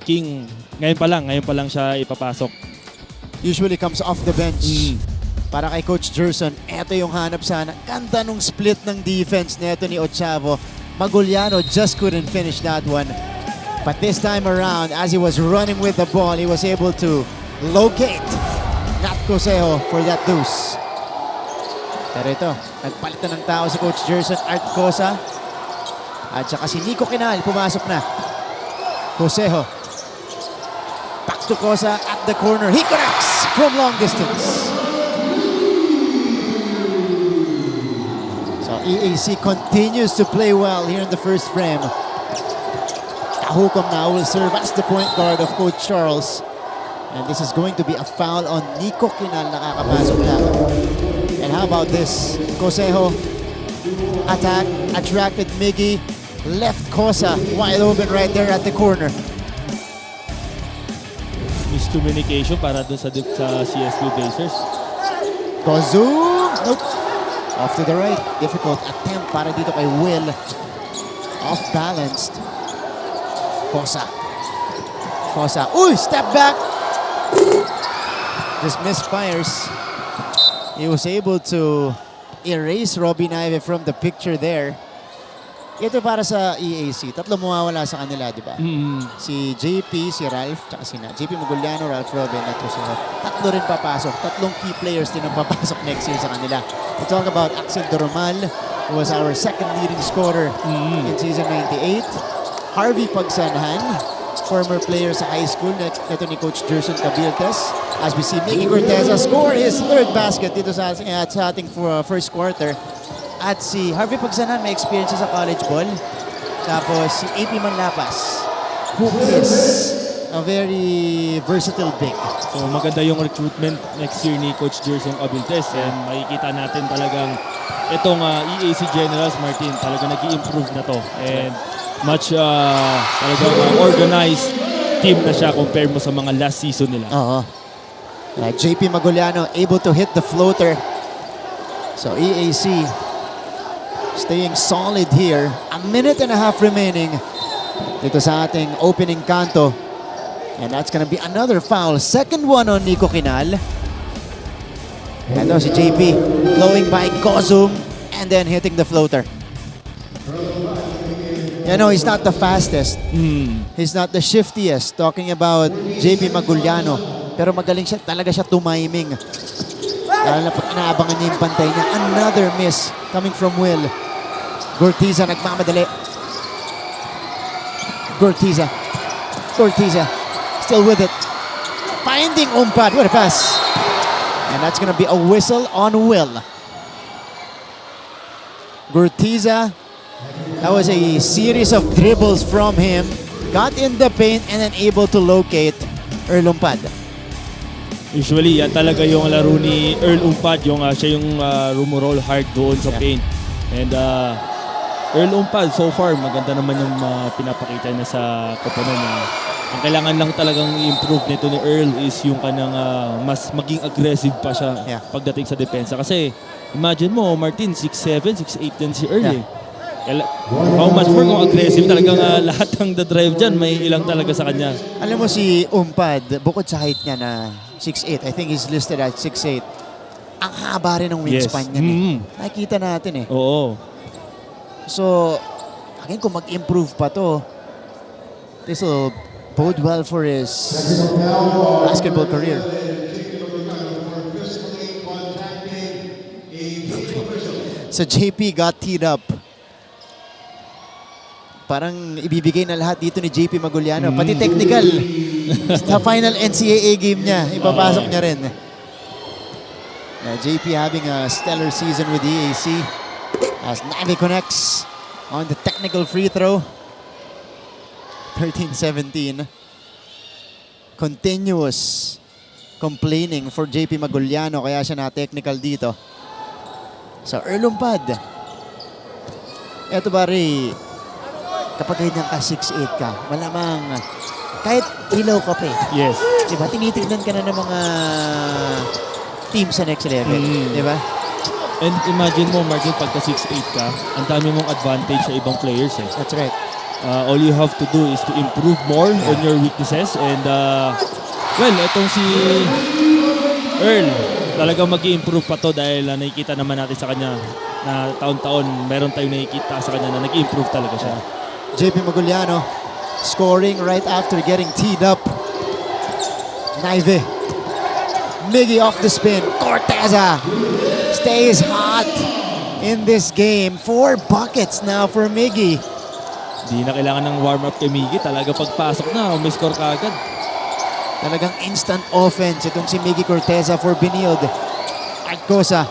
King ngayon pa lang siya ipapasok. Usually comes off the bench. Para kay Coach Gerson, eto yung hanap sana. Ganda nung split ng defense neto ni Ochavo. Maguliano just couldn't finish that one. But this time around, as he was running with the ball, he was able to locate Nat Coseo for that deuce. Pero ito, nagpalitan ng tao si Coach Gerson. Art Cosa at saka si Nico Kinal pumasok na. Coseo. Back to Cosa at the corner. He connects from long distance. So EAC continues to play well here in the first frame. Kahukom now will serve as the point guard of Coach Charles. And this is going to be a foul on Nico Kinal. Nakakapasok na. And how about this? Cosejo attack, attracted Miggy. Left Cosa wide open right there at the corner. miscommunication para dun sa CSB Blazers. Kozum! Nope. Off to the right. Difficult attempt para dito kay Will. Off-balanced. Kosa. Uy! Step back! Just misfires. He was able to erase Robbie Naive from the picture there. Ito para sa EAC. Tatlo mawawala sa kanila, di ba? Si JP, si Ralph, tsaka si JP Maguliano, Ralph Robin, at Rosero. Tatlo rin papasok. Tatlong key players din ang papasok next year sa kanila. We talk about Axel Doromal, who was our second leading scorer in season 98. Harvey Pagsanhan, former player sa high school, neto ni Coach Gerson Cabiltes. As we see Mickey Corteza score his third basket dito sa ating first quarter. At si Harvey Pagsanan may experience sa college ball. Tapos si AP Manlapas, who is a very versatile big. So maganda yung recruitment next year ni Coach Gerson Cabiltes. And makikita natin talagang itong EAC Generals, Martin, talaga nag-i-improve na to. And much talagang organized team na siya compare mo sa mga last season nila. Oo. JP Maguliano able to hit the floater. So EAC staying solid here. A minute and a half remaining dito sa ating opening kanto. And that's gonna be another foul. Second one on Nico Kinal. Ito si JP blowing by Kozum and then hitting the floater. You know, he's not the fastest. He's not the shiftiest. Talking about JP Maguliano. Pero magaling siya, talaga siya tumiming. Lalo na pag inaabangan niya yung pantay niya. Another miss coming from Will. Gortiza nagmamadali. Gortiza. Still with it. Finding Umpad. What a pass. And that's gonna be a whistle on Will. Gortiza. That was a series of dribbles from him. Got in the paint and then able to locate Earl Umpad. Usually, yan talaga yung laro ni Earl Umpad. Siya yung rumoroll hard doon sa paint. And Earl Umpad, so far, maganda naman yung pinapakita niya sa koponan niya. Ang kailangan lang talagang i-improve nito ni Earl is yung kanang mas maging aggressive pa siya pagdating sa depensa. Kasi, imagine mo, Martin, 6'7", 6'8" din si Earl How much more kung aggressive talagang lahat ng drive dyan, may ilang talaga sa kanya. Alam mo si Umpad, bukod sa height niya na 6'8", I think he's listed at 6'8", ang haba rin ng wingspan niya. Nakikita natin eh. Oo. So, again, kung mag-improve pa to, this will bode well for his basketball career. So, JP got teed up. Parang ibibigay na lahat dito ni JP Maguliano. Pati technical. Sa final NCAA game niya, ipapasok niya rin. JP having a stellar season with EAC. As Naive connects on the technical free throw. 13-17. Continuous complaining for JP Maguliano, kaya siya na-technical dito. So, Earl Umpad. Eto ba rin, kapag ganyan ka, 6'8" ka, malamang kahit ilaw ka pa eh. Yes. Diba? Tinitignan ka na ng mga team sa next level. Diba? And imagine mo, Martin, pagka 6'8" ka, ang dami mong advantage sa ibang players eh. That's right. All you have to do is to improve more on your weaknesses. And, well, itong si Earl, talagang mag-i-improve pa to dahil nakikita naman natin sa kanya na taon-taon meron tayong nakikita sa kanya na nag-i-improve talaga siya. JP Maguliano scoring right after getting teed up. Naive. Miggy off the spin. Corteza stays hot in this game. 4 buckets now for Miggy. Di na kailangan ng warm-up kay Miggy. Talaga pagpasok na, may score ka agad. Talagang instant offense itong si Miggy Corteza for Benilde. Arcosa.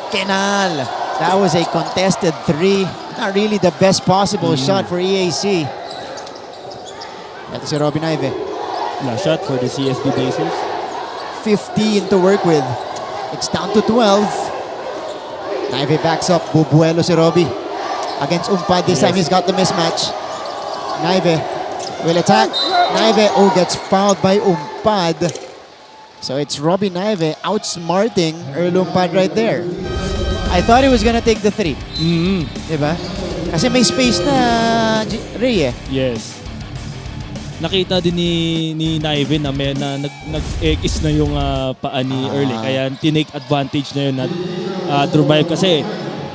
Kenal. That was a contested 3. Not really the best possible shot for EAC. Ito si Robin Naive. Last shot for the CSB Blazers. 15 to work with. It's down to 12. Naive backs up. Bubuelo si Robbie. Against Umpad. This time he's got the mismatch. Naive will attack. Naive, gets fouled by Umpad. So it's Robbie Naive outsmarting Earl Umpad right there. I thought he was gonna take the 3. Diba? Kasi may space na Ray eh. Yes. Nakita din ni Naive na may nag-X na yung paa ni Earl. Kaya tinake advantage na yun na drive kasi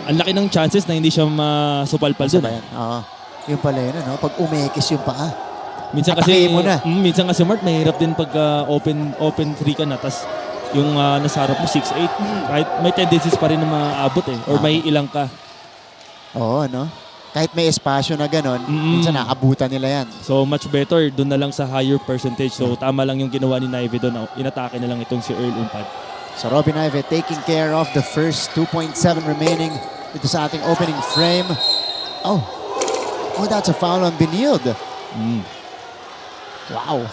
ang laki ng chances na hindi siya masupalpal doon. Oo. Yung pala yun, ano? Pag umekis yung paa. Minsan kasi, minsan kasi Mart, mahirap din pag open 3 ka na, tas yung nasa harap mo 6'8", right? May tendencies pa rin na maabot eh, or may ilang ka. Oo, no? Kahit may espasyo na gano'n, minsan naabutan nila yan. So much better, doon na lang sa higher percentage. So tama lang yung ginawa ni Naive doon, inatake na lang itong si Earl Umpad. So Robbie Naive taking care of the first 2.7 remaining dito sa ating opening frame. Oh, that's a foul on Benilde. Wow.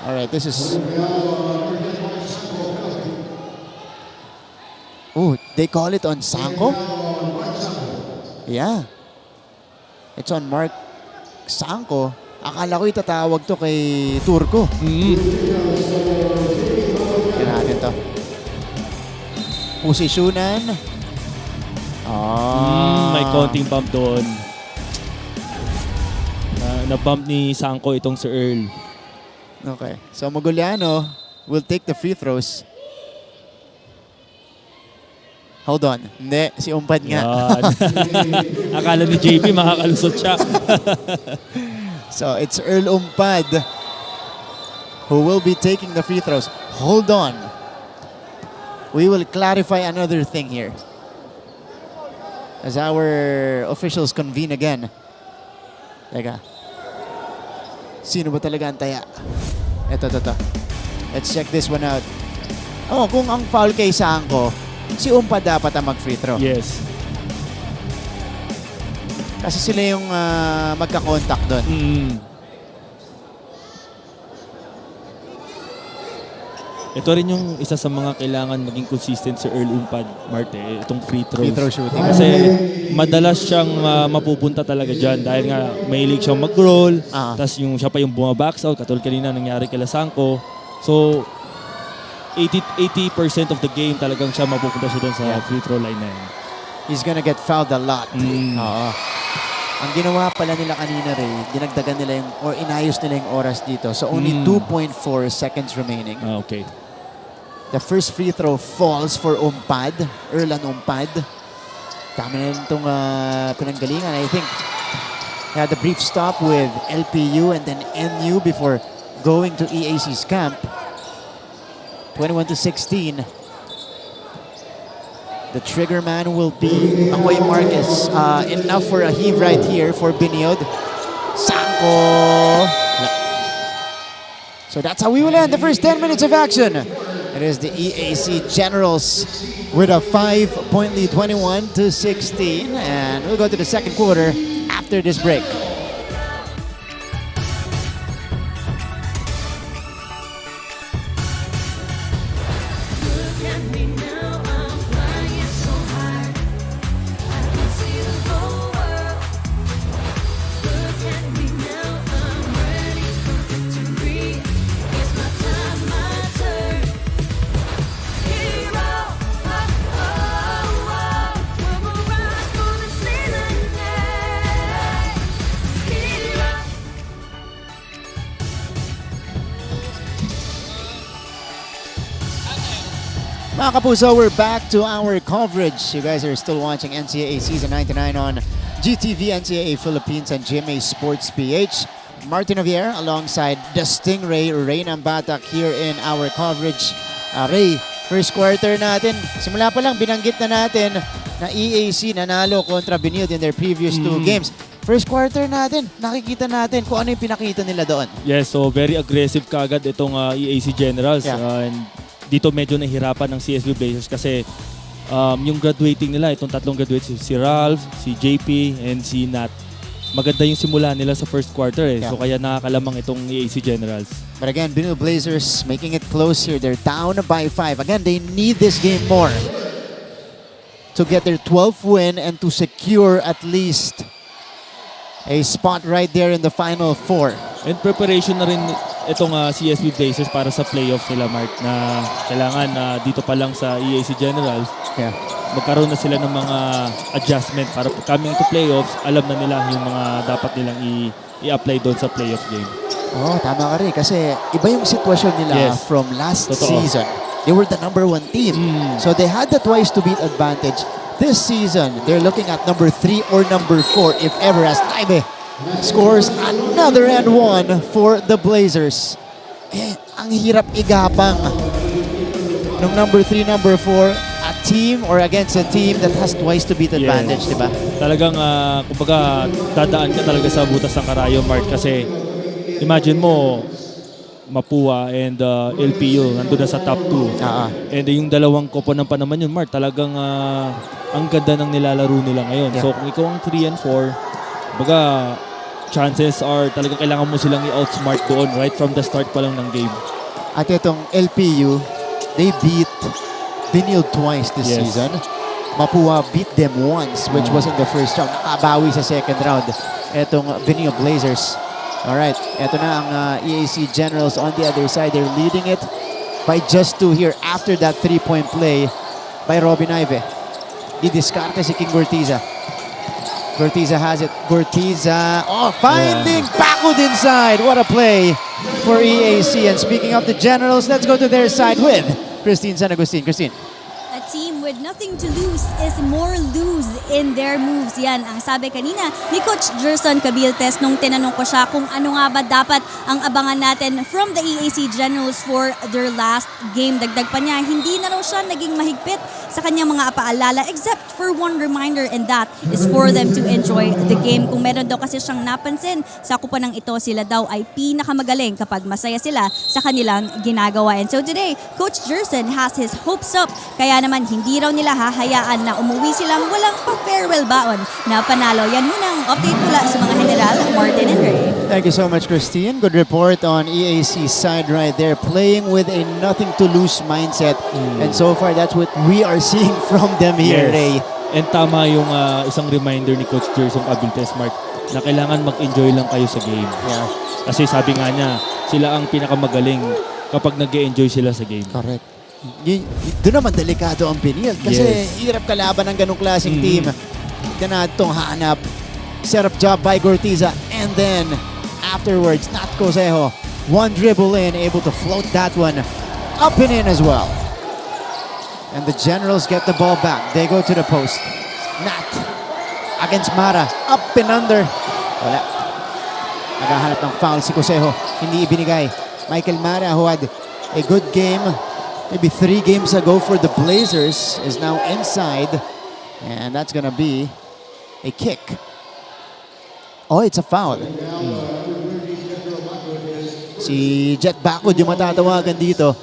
All right, this is... Oh, they call it on Sanko? Yeah. It's on Mark Sanko. Akala ko itatawag to kay Turco. Tignan natin to. Posisyonan. May konting bump doon. Na-bump ni Sanko itong si Earl. Okay. So Moguliano will take the free throws. Hold on. Hindi, si Umpad nga. Akala ni JP makakalusot siya. So it's Earl Umpad who will be taking the free throws. Hold on. We will clarify another thing here as our officials convene again. Teka. Sino ba talaga ang taya? Ito. Let's check this one out. Oh, kung ang foul kay Sanko, si Umpad dapat ang mag-free throw. Yes. Kasi sila yung magka-contact doon. Ito rin yung isa sa mga kailangan maging consistent si Earl Umpad, Marte, itong free throws. Free throw shooting. Kasi madalas siyang mapupunta talaga dyan dahil nga mahilig siyang mag-roll, tapos siya pa yung bumabacks out, katulad kanina nangyari kay Sanko. So, 80% of the game talagang siya mapupunta siya doon sa free throw line na yun. He's gonna get fouled a lot. Oo. Ang ginawa pala nila kanina, Ray, dinagdagan nila yung, or inayos nila yung oras dito. So only 2.4 seconds remaining. Okay. The first free throw falls for Umpad, Erlan Umpad. Dami na itong pinanggalingan. I think he had a brief stop with LPU and then NU before going to EAC's camp. 21-16. The trigger man will be Akoy Marquez. Enough for a heave right here for Benilde. Sanko. So that's how we will end the first 10 minutes of action. It is the EAC Generals with a 5-point lead, 21-16. And we'll go to the second quarter after this break. Mga kapuso, we're back to our coverage. You guys are still watching NCAA Season 99 on GTV, NCAA Philippines, and GMA Sports PH. Martin Javier alongside the Stingray, Ray Nambatak here in our coverage. Ray, first quarter natin. Simula pa lang, binanggit na natin na EAC nanalo kontra Benilde in their previous two games. First quarter natin, nakikita natin kung ano yung pinakita nila doon. Yes, so very aggressive kagad itong EAC Generals. And dito medyo nahirapan ng CSB Blazers kasi yung graduating nila, itong tatlong graduates, si Ralph, si JP, and si Nat. Maganda yung simula nila sa first quarter eh. So kaya nakakalamang itong EAC Generals. But again, Benilde Blazers making it close here. They're down by 5. Again, they need this game more to get their 12th win and to secure at least a spot right there in the Final Four. And preparation na rin itong CSB Blazers para sa playoffs nila, Mark, na kailangan dito pa lang sa EAC Generals, magkaroon na sila ng mga adjustment para coming to playoffs, alam na nila yung mga dapat nilang i-apply doon sa playoff game. Oh, tama ka rin. Kasi iba yung sitwasyon nila from last season. They were the number 1 team. So they had the twice to beat advantage. This season, they're looking at number 3 or number 4 if ever, as Taibe scores another and 1 for the Blazers. Ang hirap igapang ng number 3, number 4 a team or against a team that has twice to beat advantage, di ba? Talagang, kumbaga, dadaan ka talaga sa butas ng karayo, Mark, kasi imagine mo, Mapua and LPU nandun na sa top 2. And yung dalawang koponan pa naman yun, Mark, talagang ang ganda ng nilalaro nila ngayon. So kung ikaw ang 3 and 4, baga chances are talagang kailangan mo silang i-outsmart doon right from the start pa lang ng game. At itong LPU, they beat Benilde twice this season. Mapua beat them once, which was in the first round. Nakabawi sa second round. Itong Benilde Blazers. Alright, eto na ang EAC Generals on the other side. They're leading it by just 2 here after that 3-point play by Robin Ive. Didiskarte si King Gortiza. Gortiza has it. Gortiza, finding Backward inside. What a play for EAC. And speaking of the Generals, let's go to their side with Christine San Agustin. Christine. A team with nothing to lose is more lose in their moves. Yan ang sabi kanina ni Coach Gerson Cabiltes nung tinanong ko siya kung ano nga ba dapat ang abangan natin from the EAC Generals for their last game. Dagdag pa niya, hindi na raw siya naging mahigpit sa kanyang mga paalala except for one reminder, and that is for them to enjoy the game. Kung meron daw kasi siyang napansin sa kuponang ito, sila daw ay pinakamagaling kapag masaya sila sa kanilang ginagawa. And so today, Coach Gerson has his hopes up. Kaya naman hindi raw nila hahayaan na umuwi silang walang pa-farewell baon na panalo. Yan muna ang update mula sa mga General, Martin and Ray. Thank you so much, Christine. Good report on EAC's side right there. Playing with a nothing-to-lose mindset. And so far, that's what we are seeing from them here, Ray. And tama yung isang reminder ni Coach Gerson Cabiltes, Mark, na kailangan mag-enjoy lang kayo sa game. Kasi sabi nga niya, sila ang pinakamagaling kapag nag-enjoy sila sa game. Correct. Doon naman delikado ang Benilde kasi hirap kalaban ng ganong klaseng team. Ganatong hanap. Set up job by Gortiza, and then afterwards, Nat Cosejo, one dribble in, able to float that one up and in as well. And the Generals get the ball back. They go to the post. Nat against Mara, up and under. Wala. Naghahanap ng foul si Cosejo. Hindi ibinigay. Michael Mara, who had a good game maybe 3 games ago for the Blazers, is now inside. And that's gonna be a kick. Oh, it's a foul. Si Jet Backward yung matatawagan dito.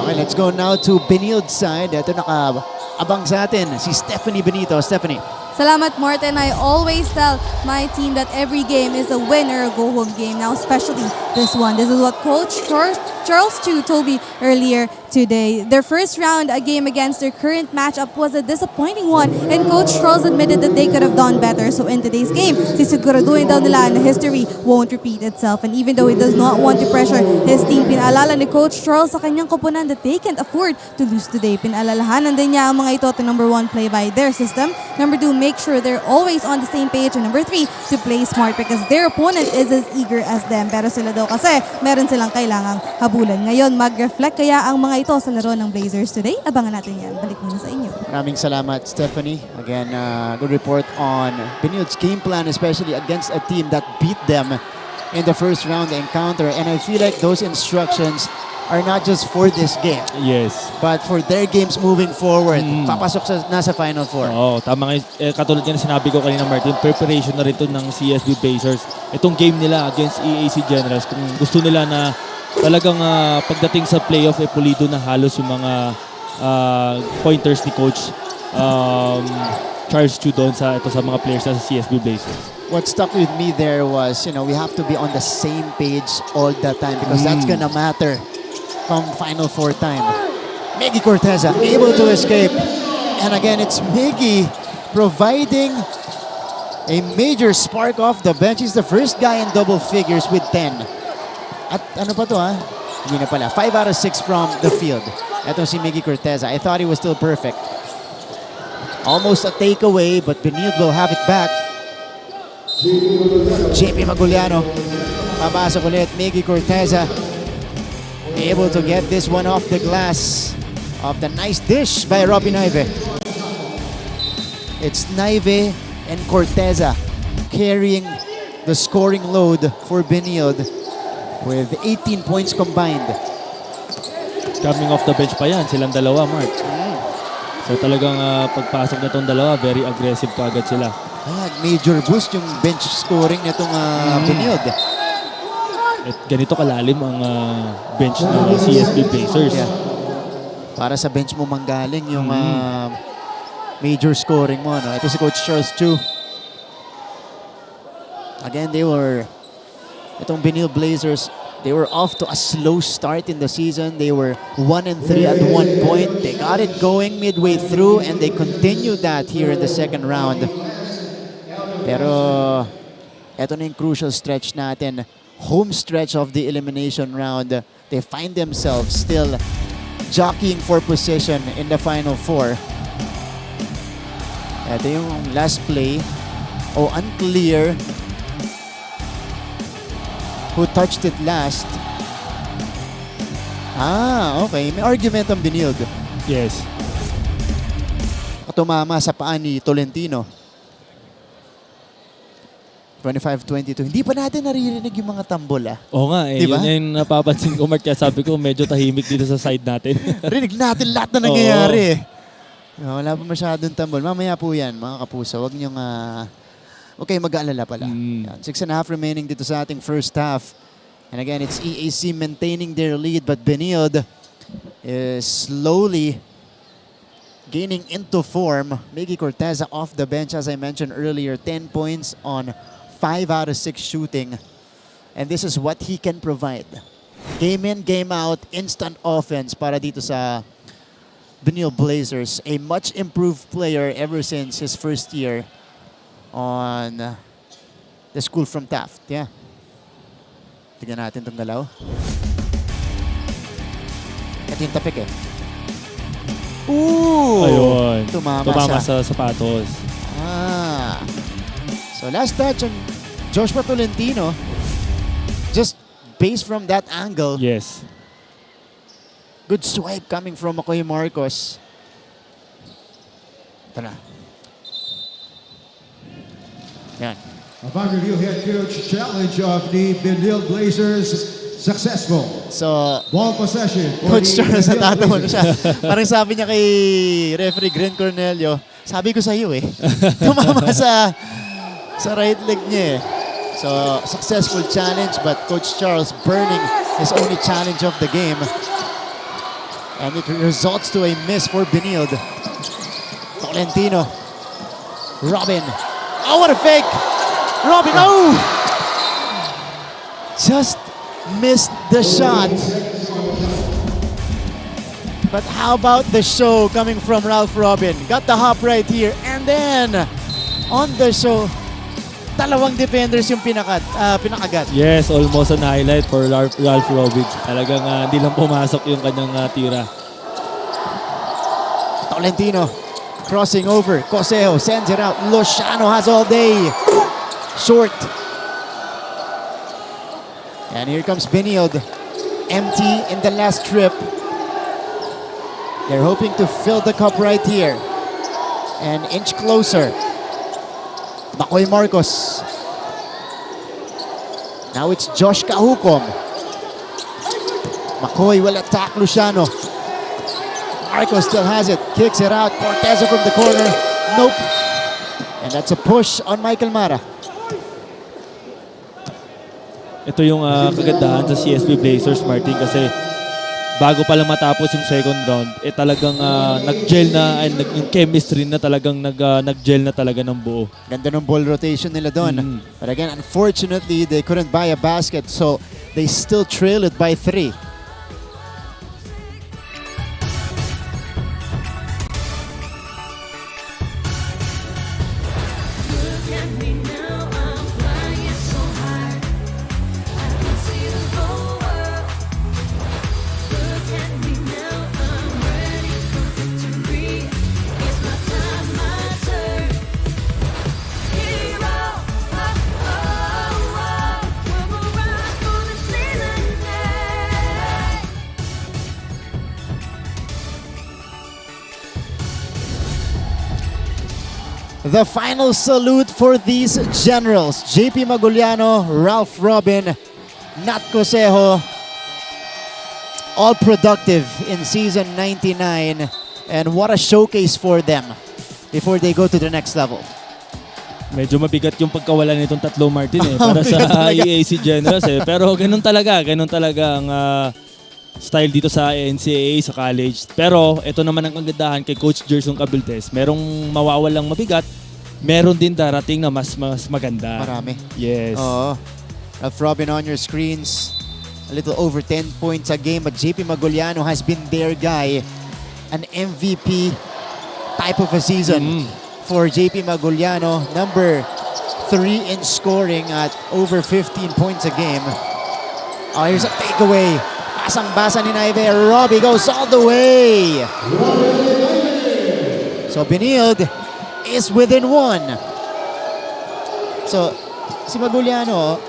Okay, let's go now to Benilde's side. Ito naka-abang sa atin, si Stephanie Benito. Stephanie. Salamat, Martin. I always tell my team that every game is a win or a go-home game. Now, especially this one. This is what Coach Charles Chu told me earlier today. Their first round, a game against their current matchup, was a disappointing one. And Coach Charles admitted that they could have done better. So in today's game, sisiguraduhin daw nila na history won't repeat itself. And even though he does not want to pressure his team, pinaalala ni Coach Charles sa kanyang koponan that they can't afford to lose today. Pinaalalahanan din niya ang mga ito to number 1, play by their system. Number 2, make sure they're always on the same page. And number 3, to play smart because their opponent is as eager as them. Pero sila daw kasi meron silang kailangang habulan. Ngayon, mag-reflect kaya ang mga ito sa laro ng Blazers today? Abangan natin yan. Balik muna sa inyo. Maraming salamat, Stephanie. Again, good report on Benilde's game plan, especially against a team that beat them in the first round encounter. And I feel like those instructions are not just for this game. Yes. But for their games moving forward. Papasok nasa Final Four. Oo, tama nga. Katulad nga na sinabi ko kanina, Martin, preparation na rin ito ng CSB Blazers. Itong game nila against EAC Generals, kung gusto nila na talagang pagdating sa playoff, pulido na halos yung mga pointers ni Coach Charles Chu doon sa mga players sa CSB Blazers. What stuck with me there was, we have to be on the same page all the time because that's gonna matter come Final Four time. Miggy Corteza able to escape. And again, it's Miggy providing A major spark off the bench. He's the first guy in double figures with 10. At ano pa to ha? Hindi na pala. 5 out of 6 from the field. Ito si Miggy Corteza. I thought he was still perfect. Almost a takeaway, but Benilde will have it back. JP Maguliano. Papasok ulit. Miggy Corteza. Able to get this one off the glass. Of the nice dish by Robbie Naive. It's Naive and Corteza carrying the scoring load for Benilde with 18 points combined. Coming off the bench pa yan, silang dalawa, Mark. So talagang pagpasok na itong dalawa, very aggressive kaagad sila. Major boost yung bench scoring nitong Benilde. At ganito kalalim ang bench ng CSB Blazers. Yeah. Para sa bench mo manggaling yung major scoring mo. No? Ito si Coach Charles Chu. Again, itong Benilde Blazers, they were off to a slow start in the season. They were 1-3 at one point. They got it going midway through and they continued that here in the second round. Pero ito na yung crucial stretch natin. Home stretch of the elimination round. They find themselves still jockeying for position in the Final Four. Ito yung last play. Unclear who touched it last. Okay. May argument ang Benilde. Yes. Tumama sa paa ni Tolentino. 25-22. Hindi pa natin naririnig yung mga tambol Oo nga Diba? Yun yung napapansin ko, Mark. Kaya sabi ko, medyo tahimik dito sa side natin. Rinig natin lahat na nangyayari. Wala pa masyadong tambol. Mamaya po yan, mga kapuso. Huwag niyong... Okay, mag-aalala pala. 6.5 remaining dito sa ating first half. And again, it's EAC maintaining their lead, but Benilde is slowly gaining into form. Miggy Corteza off the bench, as I mentioned earlier. 10 points on 5 out of 6 shooting. And this is what he can provide. Game in, game out, instant offense para dito sa Benilde Blazers. A much improved player ever since his first year on the school from Taft. Yeah. Tignan natin itong galaw. Ito yung tapik Ooh! Ayun. Tumama sa sapatos. So last touch on Joshua Tolentino. Just based from that angle. Yes. Good swipe coming from Makoy Marcos. Ito na. Yan. Upon review, head coach challenge of the Benilde Blazers successful. So, ball possession. Coach Charles, natatawa na siya. Parang sabi niya kay referee Gren Cornelio, sabi ko sa iyo tumama sa right leg niya So, successful challenge, but Coach Charles burning his only challenge of the game. And it results to a miss for Benilde. Tolentino. Robin. Oh, what a fake! Robin, just missed the shot. But how about the show coming from Ralph Robin? Got the hop right here. And then, on the show, dalawang defenders yung pinakagat. Yes, almost an highlight for Ralph Robin. Talagang hindi lang pumasok yung kanyang tira. Tolentino crossing over. Coseo sends it out. Lociano has all day. Short. And here comes Benilde. Empty in the last trip. They're hoping to fill the cup right here. An inch closer. Makoy Marcos. Now it's Josh Kahukom. Makoy will attack Luciano. Marcos still has it. Kicks it out. Corteza from the corner. Nope. And that's a push on Michael Mara. Ito yung kagandahan sa CSB Blazers, Martin, kasi bago pa lang matapos yung second round, talagang nag-gel na, yung chemistry na talagang nag-gel na talaga ng buo. Ganda ng ball rotation nila doon. But again, unfortunately, they couldn't buy a basket, so they still trail it by 3. Look at me the final salute for these Generals. JP Maguliano, Ralph Robin, Nat Cosejo, all productive in season 99. And what a showcase for them before they go to the next level. Medyo mabigat yung pagkawala nitong tatlo, Martin, para sa EAC Generals. Pero ganun talaga ang style dito sa NCAA, sa college. Pero ito naman ang kagandahan kay Coach Gerson Cabiltes. Merong mawawalang mabigat, meron din darating na mas maganda. Marami. Yes. Oo. Ralph Robin on your screens. A little over 10 points a game, but JP Maguliano has been their guy. An MVP type of a season for JP Maguliano. Number 3 in scoring at over 15 points a game. Oh, here's a takeaway. Basang-basa ni Naive. Robbie goes all the way. So Benilde is within 1. So si Maguliano,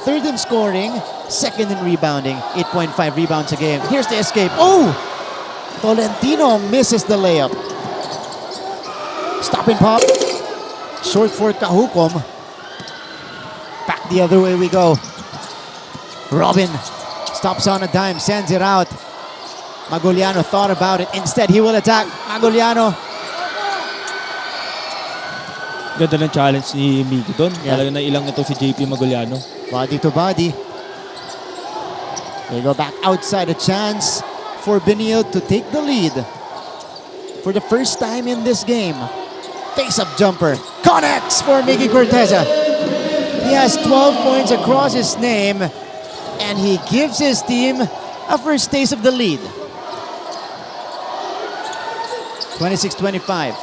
third in scoring, second in rebounding, 8.5 rebounds a game. Here's the escape. Oh! Tolentino misses the layup. Stop and pop. Short for Kahukom. Back the other way we go. Robin stops on a dime, sends it out. Maguliano thought about it. Instead, he will attack. Maguliano. Ganda ng challenge ni Miggy doon. Talaga na ilang ito si JP Maguliano. Body to body. They go back outside, a chance for Benilde to take the lead. For the first time in this game. Face-up jumper. Connects for Miggy Corteza. He has 12 points across his name. And he gives his team a first taste of the lead. 26-25.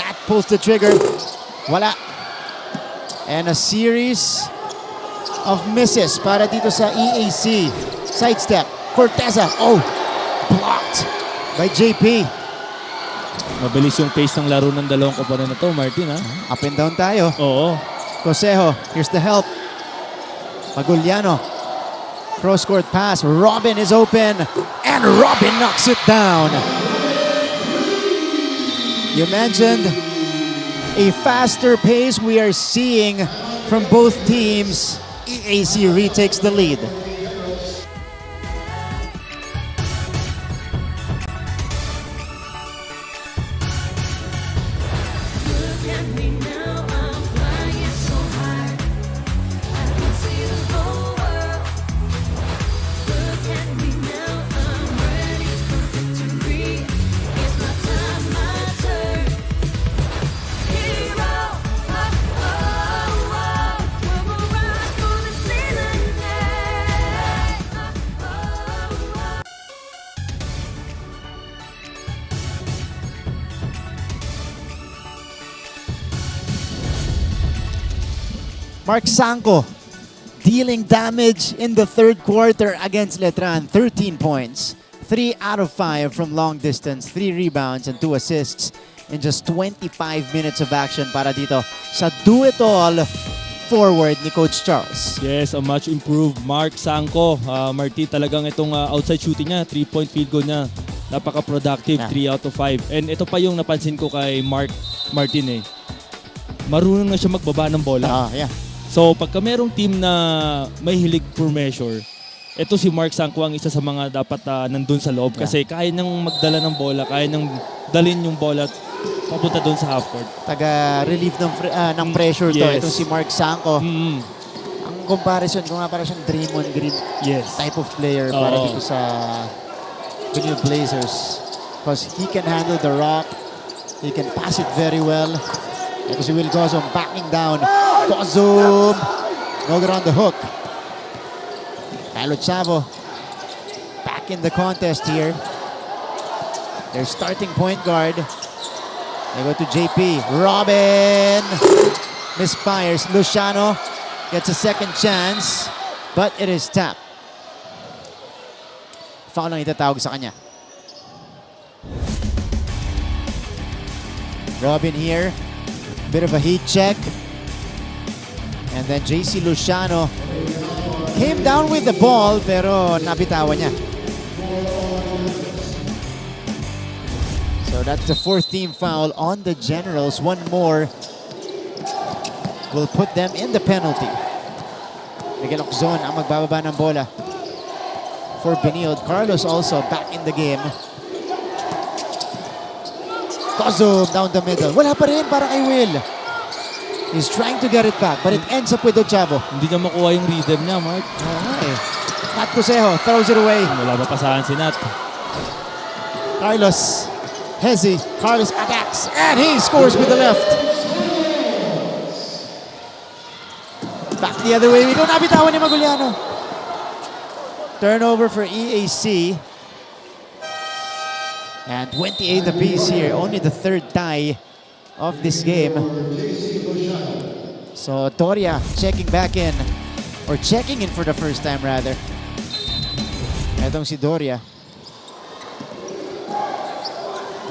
Nat pulls the trigger. Wala. And a series of misses para dito sa EAC. Sidestep. Corteza. Oh! Blocked by JP. Mabilis yung pace ng laro ng dalawang kapanan na to, Martin, ha? Up and down tayo. Oo. Cosejo. Here's the help. Maguliano. Cross-court pass. Robin is open. And Robin knocks it down. You mentioned a faster pace we are seeing from both teams. EAC retakes the lead. Mark Sanko dealing damage in the third quarter against Letran. 13 points, 3 out of 5 from long distance, 3 rebounds and 2 assists in just 25 minutes of action para dito sa do-it-all forward ni Coach Charles. Yes, a much improved Mark Sanko. Martin, talagang itong outside shooting niya, 3-point field goal niya. Napaka-productive, 3 out of 5. And ito pa yung napansin ko kay Martin. Marunong na siya magbaba ng bola. Yeah. So pagka merong team na may hilig for measure, ito si Mark Sanko ang isa sa mga dapat nandun sa loob kasi kaya nang magdala ng bola, kaya nang dalhin yung bola papunta doon sa half court. Taga-relieve ng pressure to. Yes. Ito si Mark Sanko. Ang comparison, kung nga para siyang Draymond Green type of player para dito sa Benilde Blazers. Because he can handle the rock, he can pass it very well. Ito si Will Gozum backing down. Gozum! No good on the hook. Kylo Chavo back in the contest here. Their starting point guard. They go to JP. Robin! Misfires. Luciano gets a second chance, but it is tapped. Foul ang itatawag sa kanya. Robin here. Bit of a heat check. And then JC Luciano came down with the ball pero nabitawan niya. So So that's the 4th team foul on the Generals. One more will put them in the penalty. Miguel Oczon ang magbababa ng bola for Benilde. Carlos also back in the game. Kozum down the middle. Wala pa rin para kay Will. He's trying to get it back, but it ends up with Ochavo. Hindi niya makuha yung rhythm niya, Mark. Nat Cusejo throws it away. Wala ba pasahan si Nat? Carlos. Hezi. Carlos attacks. And he scores with the left. Back the other way we go. Nabitawan ni Maguliano. Turnover for EAC. And 28 apiece here. Only the 3rd tie of this game. So Doria checking back in. Or checking in for the first time rather. Etong si Doria.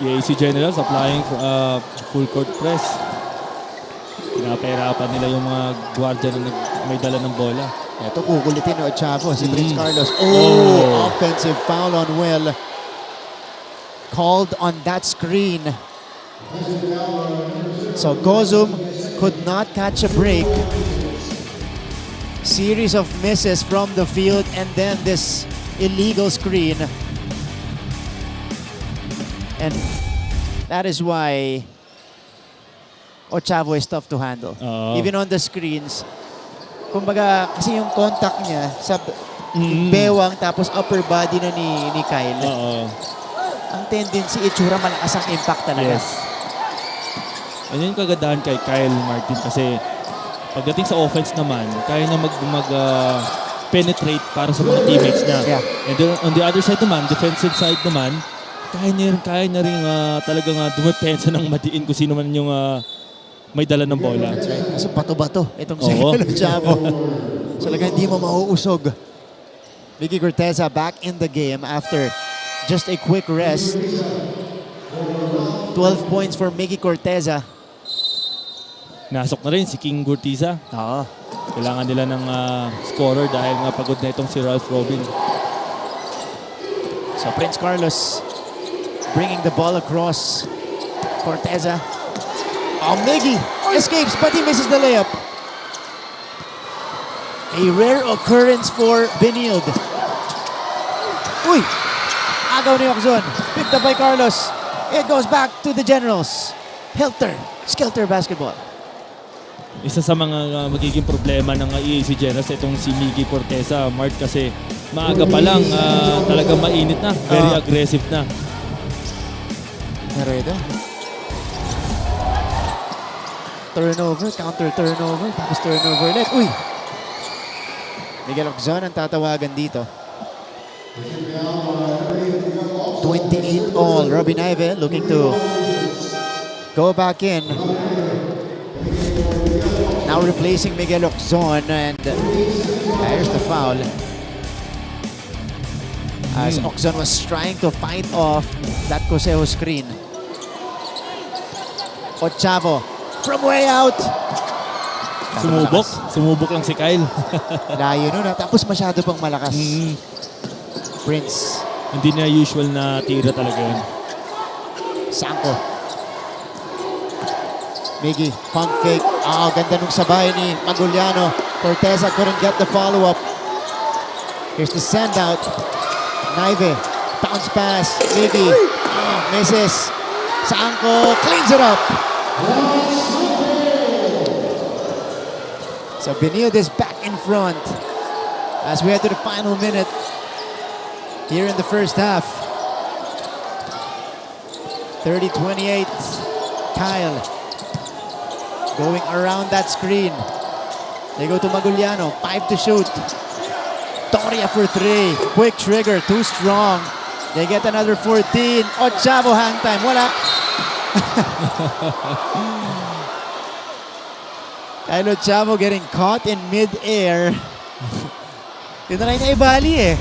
EAC Generals applying full court press. Pinapahirapan nila yung mga gwardiya na may dala ng bola. Ito kukulitin ni Ochavo, si Prince Carlos. Oh, offensive foul on Will. Called on that screen. So Gozum could not catch a break. Series of misses from the field and then this illegal screen. And that is why Ochavo is tough to handle. Even on the screens. Kumbaga, kasi yung contact niya sa bewang tapos upper body na ni Kyle. Ang tendency, itsura malakas ang impact talaga. Yes. And yung kagandahan kay Kyle Martin kasi pagdating sa offense naman, kaya na penetrate para sa mga teammates niya. Yeah. And then, on the other side naman, defensive side naman, kaya na rin talagang dumepensa ng madiin kung sino man yung may dala ng bola. That's right. Kasi bato-bato itong si Ochavo. So talaga hindi mo mauusog. Vicky Corteza back in the game after just a quick rest. 12 points for Mickey Corteza. Nasok na rin si King Gurtiza. Kailangan nila ng scorer dahil nga pagod na itong si Ralph Robin. So Prince Carlos bringing the ball across. Corteza. Oh, Miggy escapes, but he misses the layup. A rare occurrence for Benilde. Uy! Agaw ni Oczon. Picked up by Carlos. It goes back to the Generals. Skelter basketball. Isa sa mga magiging problema ng EAC Generals itong si Miggy Corteza, Mark, kasi maaga pa lang talagang mainit na, very aggressive na. Pero ito. Turnover, counter turnover, tapos turnover ulit. Uy! Miguel Oczon ang tatawagan dito. 28 all. Robin Ive looking to go back in. Now replacing Miguel Oczon, and there's the foul. As Oczon was trying to fight off that Cosejo screen. Ochavo from way out. Sumubok lang si Kyle. Layo nun, tapos masyado pang malakas. Prince. Hindi na usual na tira talaga yun. Sanko. Miggy, pump fake. Ganda nung sabay ni Maguliano. Corteza couldn't get the follow-up. Here's the send out. Naive, bounce pass. Miggy, misses. Sanko cleans it up. So Benilde is back in front as we head to the final minute here in the first half. 30-28. Kyle going around that screen. They go to Maguliano. 5 to shoot. Doria for 3. Quick trigger. Too strong. They get another 14. Ochavo hang time. Wala. Kyle Ochavo getting caught in mid-air. Yun na lang na ibali eh.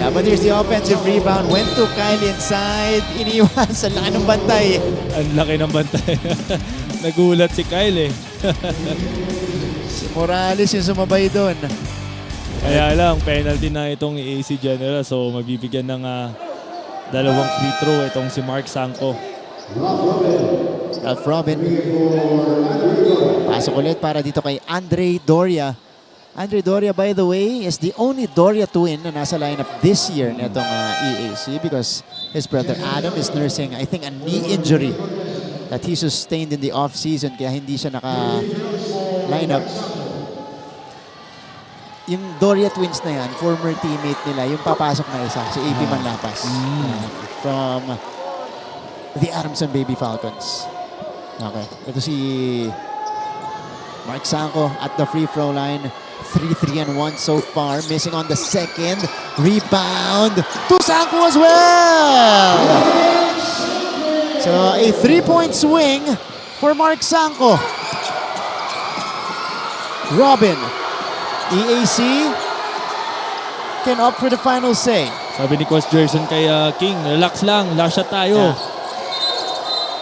Yeah, but here's the offensive rebound. Went to Kyle inside. Iniwan sa laki ng bantay. Ang laki ng bantay. Nagulat si Kyle eh. Si Morales yung sumabay doon. Kaya lang, penalty na itong EAC Generals. So, mabibigyan ng Dalawang free throw itong si Mark Sanko. Ralph Robin. Pasok ulit para dito kay Andre Doria. Andre Doria, by the way, is the only Doria twin na nasa lineup this year netong EAC because his brother Adam is nursing, I think, a knee injury that he sustained in the off-season kaya hindi siya naka-lineup. Yung Doria twins na yan, former teammate nila, yung papasok na isa, si AP Manlapas. From the Adamson Baby Falcons. Okay. Ito si Mark Sanko at the free throw line. 3-3-1 so far. Missing on the second. Rebound to Sanko as well! So a 3-point swing for Mark Sanko. Robin. EAC can opt for the final say. Sabi ni Coach Jerson kay King, relax lang, last shot tayo.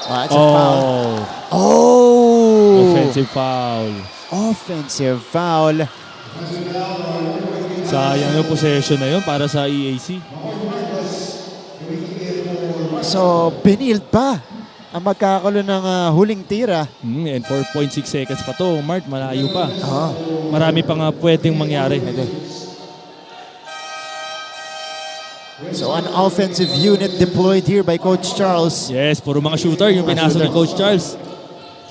That's a foul. Oh! Offensive foul. Offensive foul. Sayang yung possession na yun para sa EAC. So, Benilde pa ang magkakaroon ng huling tira. And 4.6 seconds pa to. Mart, malayo pa. Marami pa nga pwedeng mangyari. So, an offensive unit deployed here by Coach Charles. Yes, puro mga shooter yung pinasok ni Coach Charles.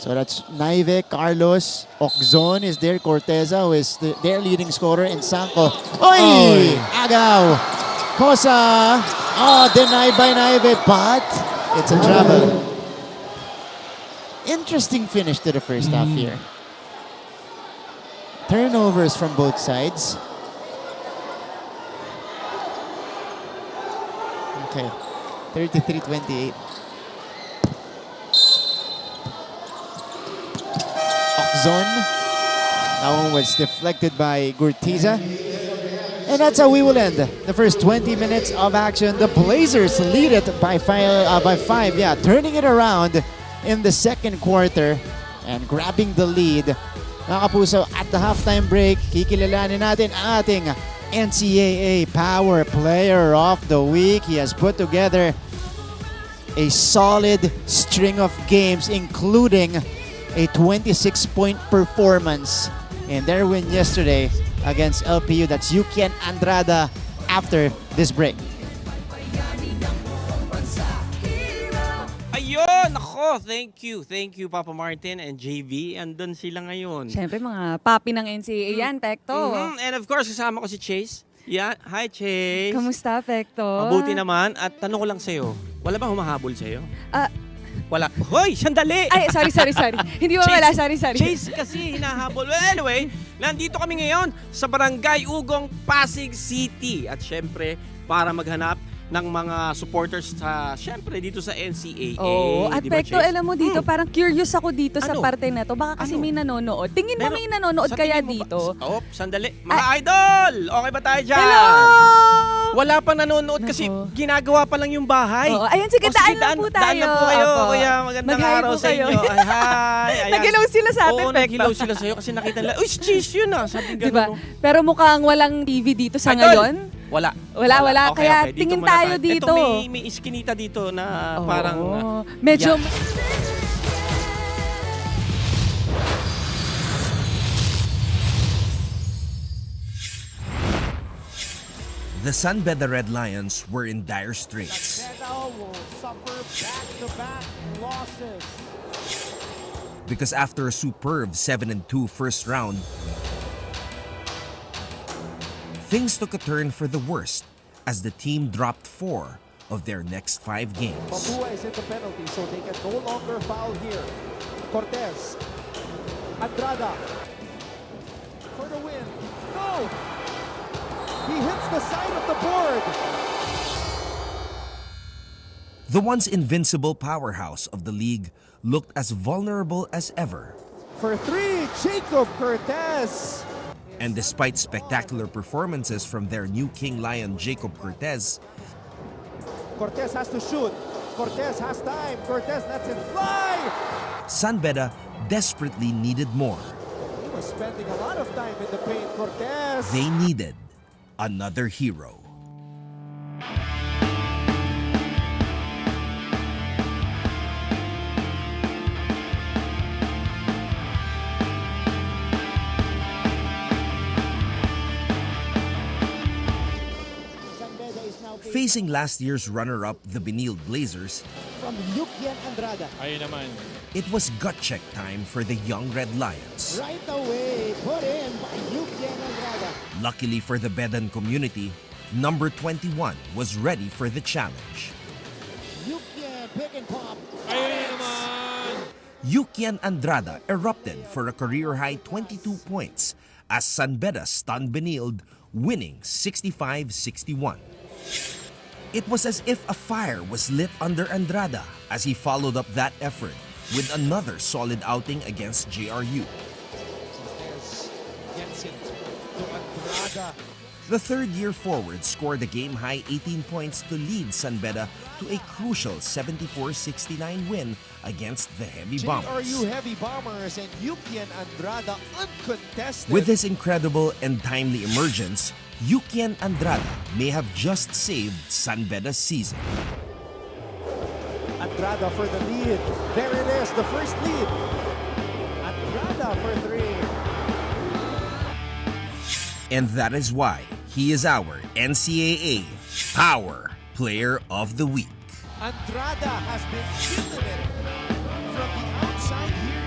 So, that's Naive, Carlos, Okzon is there, Corteza, who is their leading scorer, and Sanko. Oy! Agaw! Kosa! Oh, denied by Naive, but it's a travel. Interesting finish to the first half here. Turnovers from both sides. Okay, 33-28. Okzon. That one was deflected by Gurtiza. And that's how we will end the first 20 minutes of action. The Blazers lead it by five, turning it around in the second quarter and grabbing the lead. Mga kapuso, at the halftime break, kikilalanin natin ang ating NCAA Power Player of the Week. He has put together a solid string of games, including a 26-point performance in their win yesterday against LPU. That's Yukian Andrada after this break. Ayun! Ako, thank you. Thank you, Papa Martin and JV. Andun sila ngayon. Siyempre, mga papi ng NCAA yan, Pekto. And of course, kasama ko si Chase. Yeah. Hi, Chase. Kamusta, Pekto? Mabuti naman. At tanong ko lang sa'yo, wala bang humahabol sa'yo? Wala. Hoy, sandali! Ay, sorry. Hindi mo wala, sorry. Chase kasi hinahabol. Well, anyway, nandito kami ngayon sa Barangay Ugong, Pasig City. At syempre, para maghanap ng mga supporters sa, syempre, dito sa NCAA. Oo, at diba, Pekto, alam mo dito, parang curious ako dito sa Ano? parte na to. Baka kasi may nanonood. Tingin mo may nanonood Sa kaya tingin mo dito? Sandali. Mga idol! Okay ba tayo dyan? Hello! Wala pa nanonood kasi ginagawa pa lang yung bahay. Oo, ayun, sige, daan lang po tayo. Daan lang po kayo. Opo. Kuya, magandang Mag-hi araw po sa kayo. inyo. Ay, hi! Ayan. Nag-hello sila sa atin, Oo, Pekto. nag-hello sila sa'yo kasi nakita nila, uy, si Cheese yun ah. Sabi ganun. Diba? No? Pero mukhang walang TV dito sa Idol! ngayon. Wala. Okay, kaya Dito tingin muna tayo dito. Ito, may iskinita dito na parang... medyo... The Sunbeda Red Lions were in dire straits. Will suffer back-to-back losses. Because after a superb 7-2 first round, things took a turn for the worst as the team dropped 4 of their next 5 games. Papua is in the penalty, so they can no longer foul here. Cortez. Andrada. For the win. No! He hits the side of the board. The once invincible powerhouse of the league looked as vulnerable as ever. For 3, Jacob Cortez. And despite spectacular performances from their new King Lion Jacob Cortez, Cortez has to shoot. Cortez has time. Cortez lets it fly. Sunbeda desperately needed more. He was spending a lot of time in the paint. Cortez. They needed another hero. Facing last year's runner-up, the Benilde Blazers, From Yukian Andrada. Ayun naman. it was gut check time for the young Red Lions. Right away, put in by Yukian Andrada. Luckily for the Bedan community, number 21 was ready for the challenge. Yukian pick and pop. Ayun naman. Yukian Andrada erupted for a career-high 22 points as San Beda stunned Benilde, winning 65-61. It was as if a fire was lit under Andrada as he followed up that effort with another solid outing against JRU. Gets it to Andrada. The third-year forward scored a game-high 18 points to lead San Beda to a crucial 74-69 win against the Heavy Bombers. JRU Heavy Bombers and Yukian Andrada uncontested. With his incredible and timely emergence, Yukian Andrada may have just saved San Beda's season. Andrada for the lead. There it is, the first lead. Andrada for three. And that is why he is our NCAA Power Player of the Week. Andrada has been killing it from the outside here.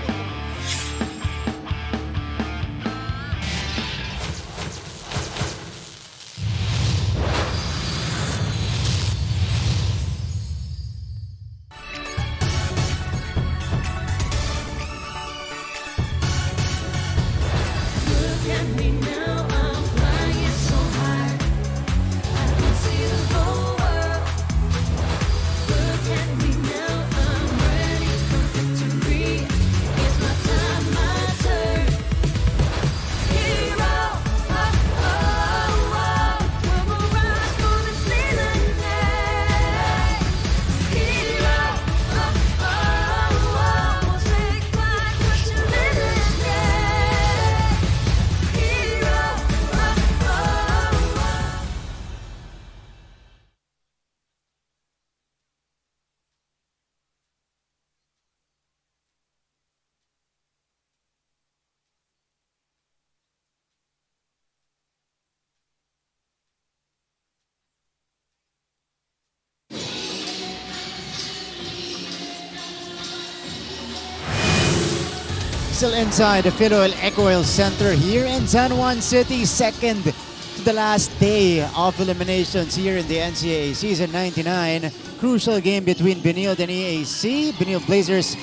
Still inside the Philoel Ecoil Center here in San Juan City, second to the last day of eliminations here in the NCAA Season 99. Crucial game between Benilde and EAC. Benilde Blazers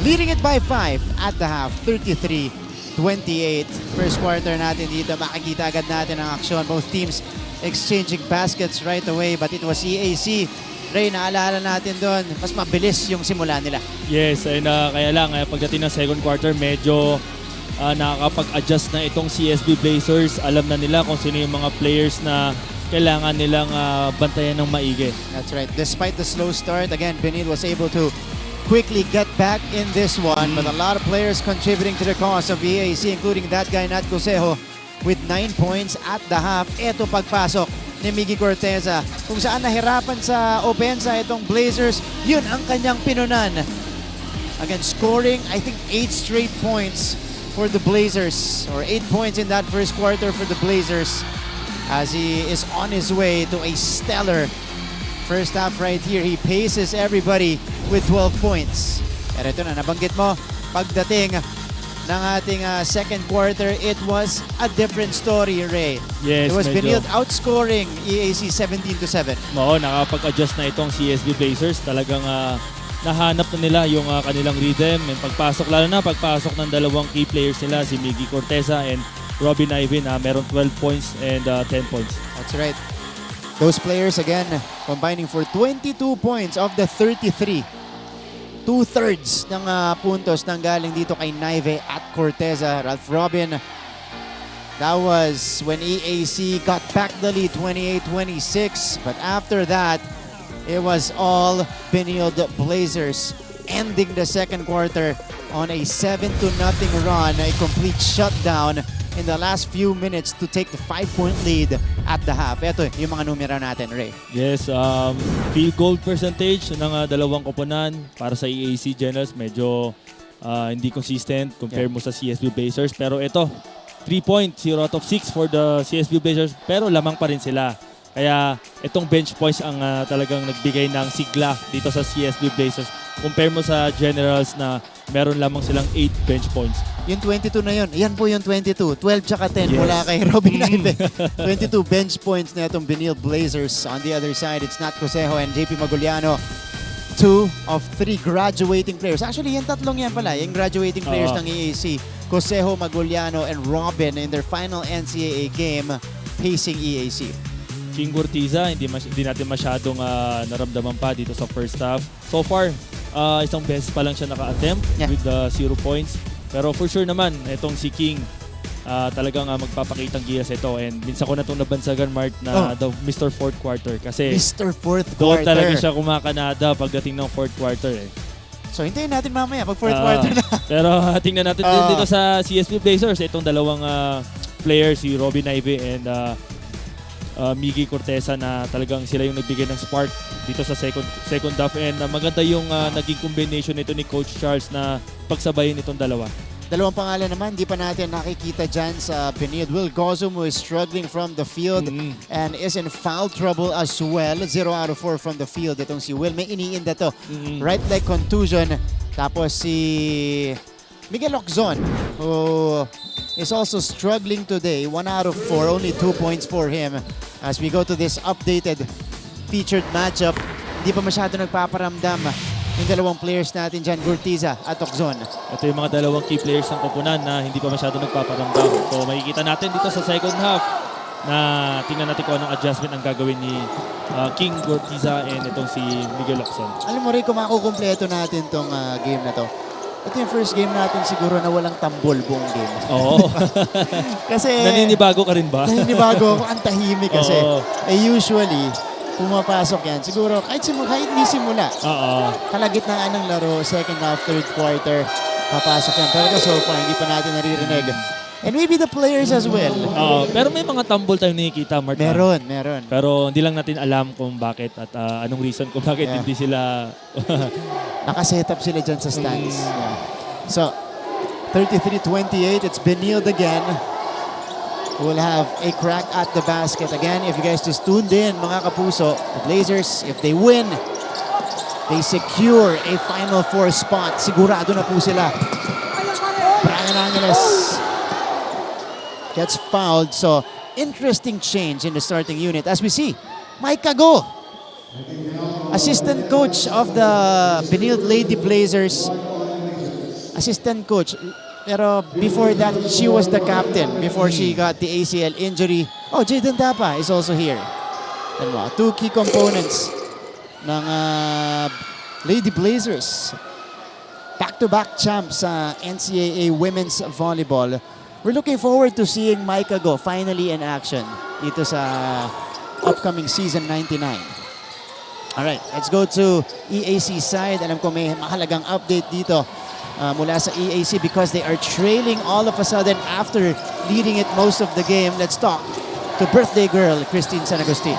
leading it by 5 at the half, 33-28. First quarter natin dito, makikita agad natin ang aksyon. Both teams exchanging baskets right away, but it was EAC. Ray, naalala natin doon, mas mabilis yung simula nila. Yes, and kaya lang, pagdating ng second quarter, medyo nakakapag-adjust na itong CSB Blazers. Alam na nila kung sino yung mga players na kailangan nilang bantayan ng maigi. That's right. Despite the slow start, again, Benilde was able to quickly get back in this one, but a lot of players contributing to the cause of EAC, including that guy, Nat Cosejo, with 9 points at the half. Eto pagpasok ni Miggy Corteza. Kung saan nahirapan sa opensa itong Blazers, yun ang kanyang pinunan. Again, scoring, I think, 8 straight points for the Blazers, or 8 points in that first quarter for the Blazers, as he is on his way to a stellar first half right here. He paces everybody with 12 points. Pero ito na, nabanggit mo, pagdating ng ating second quarter, it was a different story, Ray. Yes, it was medyo Benilde outscoring EAC 17-7. Oo, nakapag-adjust na itong CSB Blazers. Talagang nahanap na nila yung kanilang rhythm. And pagpasok, lalo na pagpasok ng dalawang key players nila, si Miggy Corteza and Robin Ivan, meron 12 points and 10 points. That's right. Those players, again, combining for 22 points of the 33. 2/3 ng puntos nang galing dito kay Naive at Corteza. Ralph Robin, that was when EAC got back the lead 28-26. But after that, it was all Benilde Blazers, ending the second quarter on a 7-0 run, a complete shutdown in the last few minutes to take the 5-point lead at the half. Ito yung mga numero natin, Ray. Yes, field goal percentage ng dalawang koponan para sa EAC Generals, medyo hindi consistent compare mo sa CSB Blazers. Pero ito, 3 points, 0 out of 6 for the CSB Blazers, pero lamang pa rin sila. Kaya itong bench points ang talagang nagbigay ng sigla dito sa CSB Blazers. Compare mo sa Generals na meron lamang silang 8 bench points. Yung 22 na yun, yan po yung 22. 12 tsaka 10 Yes. mula kay Robin Naive. 22 bench points na itong Benilde Blazers. On the other side, it's Nat Cosejo and JP Maguliano. 2 of 3 graduating players. Actually, yung tatlong yan pala, yung graduating players ng EAC. Cosejo, Maguliano, and Robin in their final NCAA game facing EAC. King Gurtiza, hindi natin masyadong naramdaman pa dito sa first half. So far, isang beses pa lang siya naka-attempt with 0 points. Pero for sure naman, itong si King, talagang magpapakitang gilas ito. And minsan ko na itong nabansagan, Mart, na the Mr. Fourth Quarter. Kasi Mr. Fourth doon Quarter. talaga siya kumakanada pagdating ng fourth quarter. So, hintayin natin mamaya pag fourth quarter na. Pero tingnan natin dito sa CSB Blazers, itong dalawang players, si Robin Naive and Miggy Corteza, na talagang sila yung nagbigay ng spark dito sa second half. And maganda yung naging combination nito ni Coach Charles na pagsabayin itong dalawa. Dalawang pangalan naman, di pa natin nakikita dyan sa Benilde. Will Gozum, who is struggling from the field and is in foul trouble as well. 0 out of 4 from the field. Itong si Will, may iniinda to. Right leg contusion. Tapos si Miguel Loczon, who is also struggling today. 1 out of 4, only 2 points for him. As we go to this updated featured matchup, di pa masyado nagpaparamdam yung dalawang players natin dyan, Gurtiza at Loczon. Ito yung mga dalawang key players ng koponan na hindi pa masyado nagpaparamdam. So makikita natin dito sa second half na tingnan natin kung anong adjustment ang gagawin ni King Gurtiza and itong si Miguel Loczon. Alam mo rin, kung makukumpleto natin tong game na to, ito yung first game natin siguro na walang tambol buong game. Oo. Kasi naninibago ka rin ba? Naninibago ako. Ang tahimik kasi. Usually, pumapasok yan. Siguro, kahit hindi simula. Kalagitnaan ng laro, second half, third quarter, papasok yan. Pero so far, hindi pa natin naririnig. And maybe the players as well. Pero may mga tambol tayong nakikita, Mark. Meron. Pero hindi lang natin alam kung bakit at anong reason kung bakit hindi sila... Nakaset up sila dyan sa stands. So, 33-28, it's Benilde again. We'll have a crack at the basket. Again, if you guys just tuned in, mga kapuso, the Blazers, if they win, they secure a Final Four spot. Sigurado na po sila. Brian Angeles gets fouled. So, interesting change in the starting unit. As we see, Mike Cago, assistant coach of the Benilde Lady Blazers. Assistant coach. Pero before that, she was the captain before she got the ACL injury. Oh, Jaden Tapa is also here. And wow, 2 key components ng Lady Blazers. Back-to-back champs sa NCAA Women's Volleyball. We're looking forward to seeing Micah go finally in action dito sa upcoming season 99. Alright, let's go to EAC side. Alam ko may mahalagang update dito mula sa EAC because they are trailing all of a sudden after leading it most of the game. Let's talk to birthday girl, Christine San Agustin.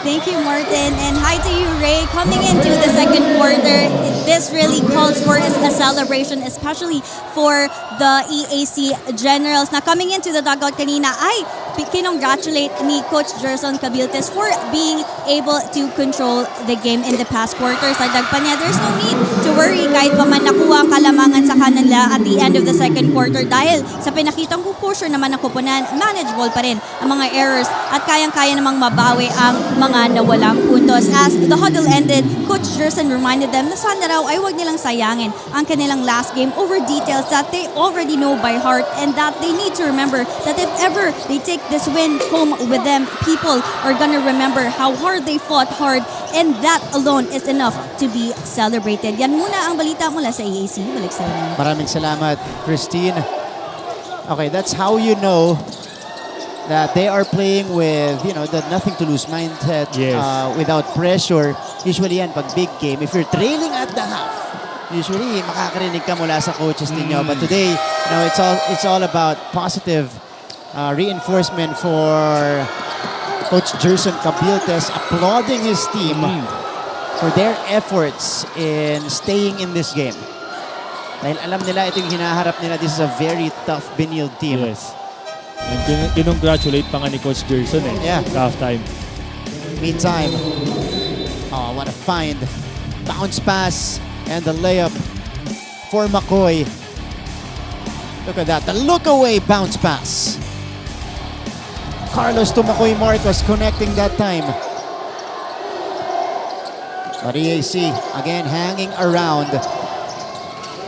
Thank you, Martin. And hi to you, Ray. Coming into the second quarter, this really calls for a celebration, especially for the EAC Generals. Na coming into the dugout kanina, ay kinongratulate ni Coach Gerson Cabiltes for being able to control the game in the past quarters. Dagdag pa niya, there's no need to worry kahit pa man nakuha ang kalamangan sa kanila at the end of the second quarter dahil sa pinakitang pusher naman ng kupunan, manageable pa rin ang mga errors at kayang-kaya namang mabawi ang mga nawalang puntos. As the huddle ended, Coach Gerson reminded them na sana raw ay huwag nilang sayangin ang kanilang last game over details that they already know by heart and that they need to remember that if ever they take this win home with them, people are gonna remember how hard they fought hard and that alone is enough to be celebrated. Yan muna ang balita mula sa EAC. Balik sa inyo. Maraming salamat, Christine. Okay, that's how you know that they are playing with, you know, the nothing to lose mindset, without pressure. Usually yan, pag big game, if you're trailing at the half, usually makakarinig ka mula sa coaches ninyo. But today, you know, it's all about positive reinforcement for Coach Gerson Cabiltes, applauding his team for their efforts in staying in this game. Dahil alam nila ito yung hinaharap nila, this is a very tough Benilde team. Yes. And kinongratulate pa nga ni Coach Gerson sa halftime. Meantime, oh, what a find. Bounce pass and the layup for McCoy. Look at that, the look away bounce pass. Carlos to McCoy Marcos connecting that time. But EAC again hanging around.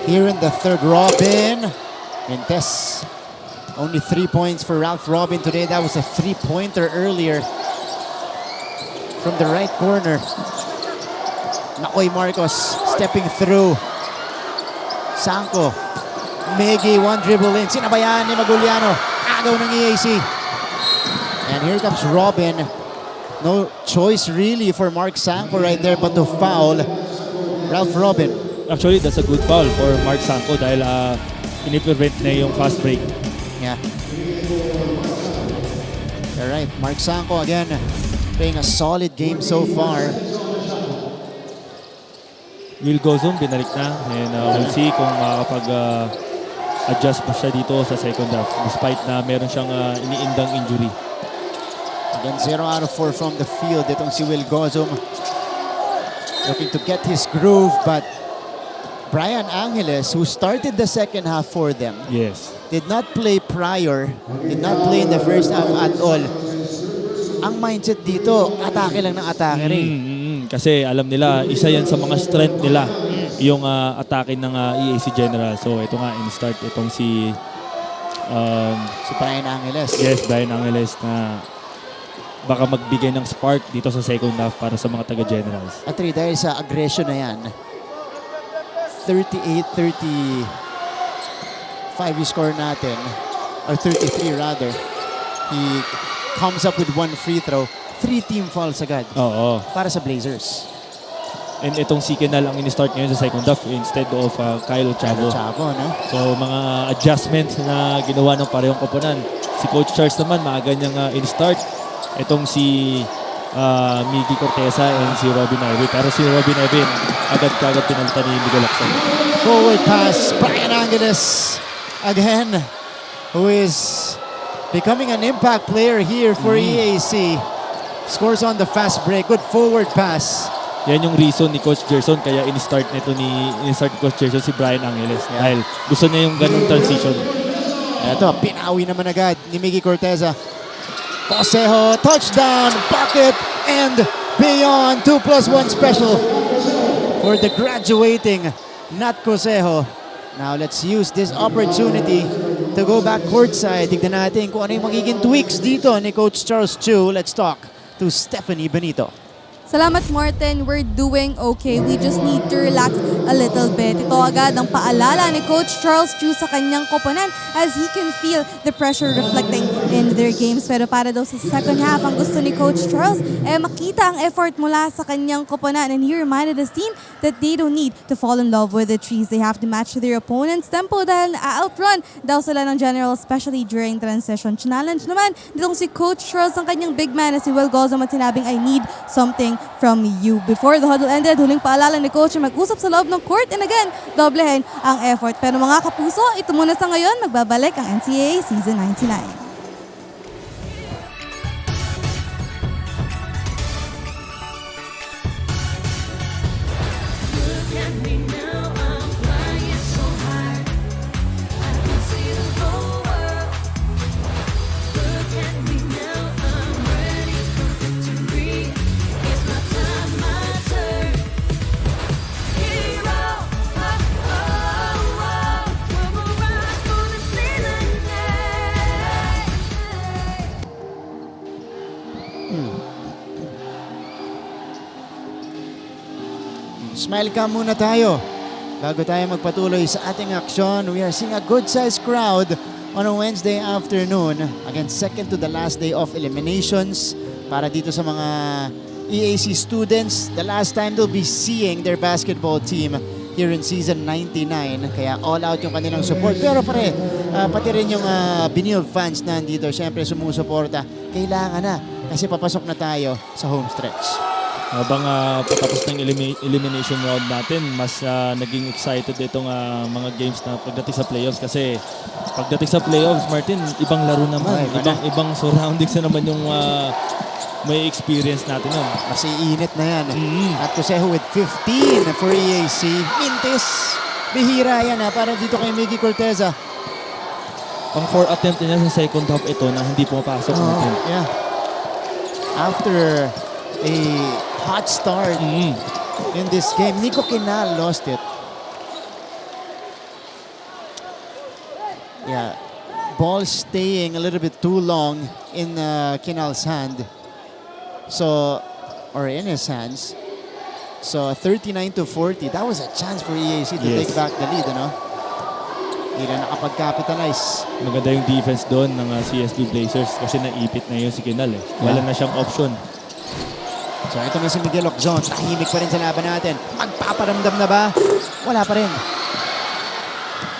Here in the third, Robin. Mintes. Only 3 points for Ralph Robin today. That was a three-pointer earlier from the right corner. McCoy Marcos stepping through. Sanko. Miggy, one dribble in. Sinabayan ni Maguliano. Agaw ng EAC. And here comes Robin. No choice really for Mark Sanko right there but to foul Ralph Robin. Actually, that's a good foul for Mark Sanko dahil piniprevent na yung fast break. Yeah. You're right. Mark Sanko again playing a solid game so far. Will Gozum binalik na and we'll see kung makakapag-adjust pa siya dito sa second half despite na meron siyang iniindang injury. Again, 0 out of 4 from the field. Itong si Will Gozum looking to get his groove, but Brian Angeles, who started the second half for them, yes, did not play prior, did not play in the first half at all. Ang mindset dito, atake lang ng atake rin. Kasi alam nila, isa yan sa mga strength nila, yung atake ng EAC Generals. So ito nga, in-start itong si Brian Angeles. Yes, Brian Angeles na baka magbigay ng spark dito sa second half para sa mga taga-Generals. At dahil sa aggression na yan, 38-35 yung score natin, or 33 rather. He comes up with one free throw, 3 team fouls agad. Oo. Para sa Blazers. And itong si Kenal ang in-start ngayon sa second half instead of Kyle Chavo. No? So mga adjustments na ginawa ng parehong koponan. Si Coach Charles naman, maaga niyang in-start. Itong si Miggy Corteza and si Robin Ivy. Pero si Robin Ivy, agad-agad pinalitan ni Miguel Lacson. Forward pass, Brian Angeles again, who is becoming an impact player here for EAC. Scores on the fast break. Good forward pass. Yan yung reason ni Coach Gerson kaya in-start ni Coach Gerson si Brian Angeles. Dahil gusto niya yung ganung transition. Ito, pinawi naman agad ni Miggy Corteza. Cosejo, touchdown, bucket, and beyond. 2+1 special for the graduating Nat Cosejo. Now let's use this opportunity to go back courtside. Tignan natin kung ano yung magiging tweaks dito ni Coach Charles Chu. Let's talk to Stephanie Benito. Salamat, Martin. We're doing okay. We just need to relax a little bit. Ito agad ang paalala ni Coach Charles Chu sa kanyang koponan as he can feel the pressure reflecting in their games. Pero para daw sa second half, ang gusto ni Coach Charles makita ang effort mula sa kanyang koponan. And he reminded his team that they don't need to fall in love with the trees. They have to match their opponent's tempo dahil na-outrun daw sila ng General, especially during transition. Challenge naman ditong si Coach Charles ang kanyang big man na si Will Gozum at sinabing, I need something from you. Before the huddle ended, huling paalala ni Coach na mag-usap sa loob ng court and again, doblehin ang effort. Pero mga kapuso, ito muna sa ngayon, magbabalik ang NCAA Season 99. Smile cam muna tayo. Bago tayo magpatuloy sa ating aksyon, we are seeing a good-sized crowd on a Wednesday afternoon. Again, second to the last day of eliminations para dito sa mga EAC students. The last time they'll be seeing their basketball team here in Season 99. Kaya all out yung kanilang support. Pero pati rin yung Benilde fans na nandito, syempre sumusuporta. Kailangan na kasi papasok na tayo sa home stretch. Habang patapos ng elimination round natin, mas naging excited itong mga games na pagdating sa playoffs. Kasi pagdating sa playoffs, Martin, ibang laro naman. Ibang surroundings na naman yung may experience natin nun. Kasi init na yan. At Cosejo with 15 for EAC. Mintis. Bihira yan para dito kay Miggy Corteza. Pang 4 attempt niya sa second half ito na hindi pumapasok. Yeah. After a hot start in this game, Nico Kinal lost it. Yeah. Ball staying a little bit too long in Kinal's hand. So, or in his hands. So 39-40. That was a chance for EAC to take back the lead, Hindi na nakapag-capitalize. Maganda yung defense doon ng CSB Blazers kasi naipit na yun si Kinal Wala na siyang option. So ito na si Miguel Oczon. Tahimik pa rin sa laban natin. Magpaparamdam na ba? Wala pa rin.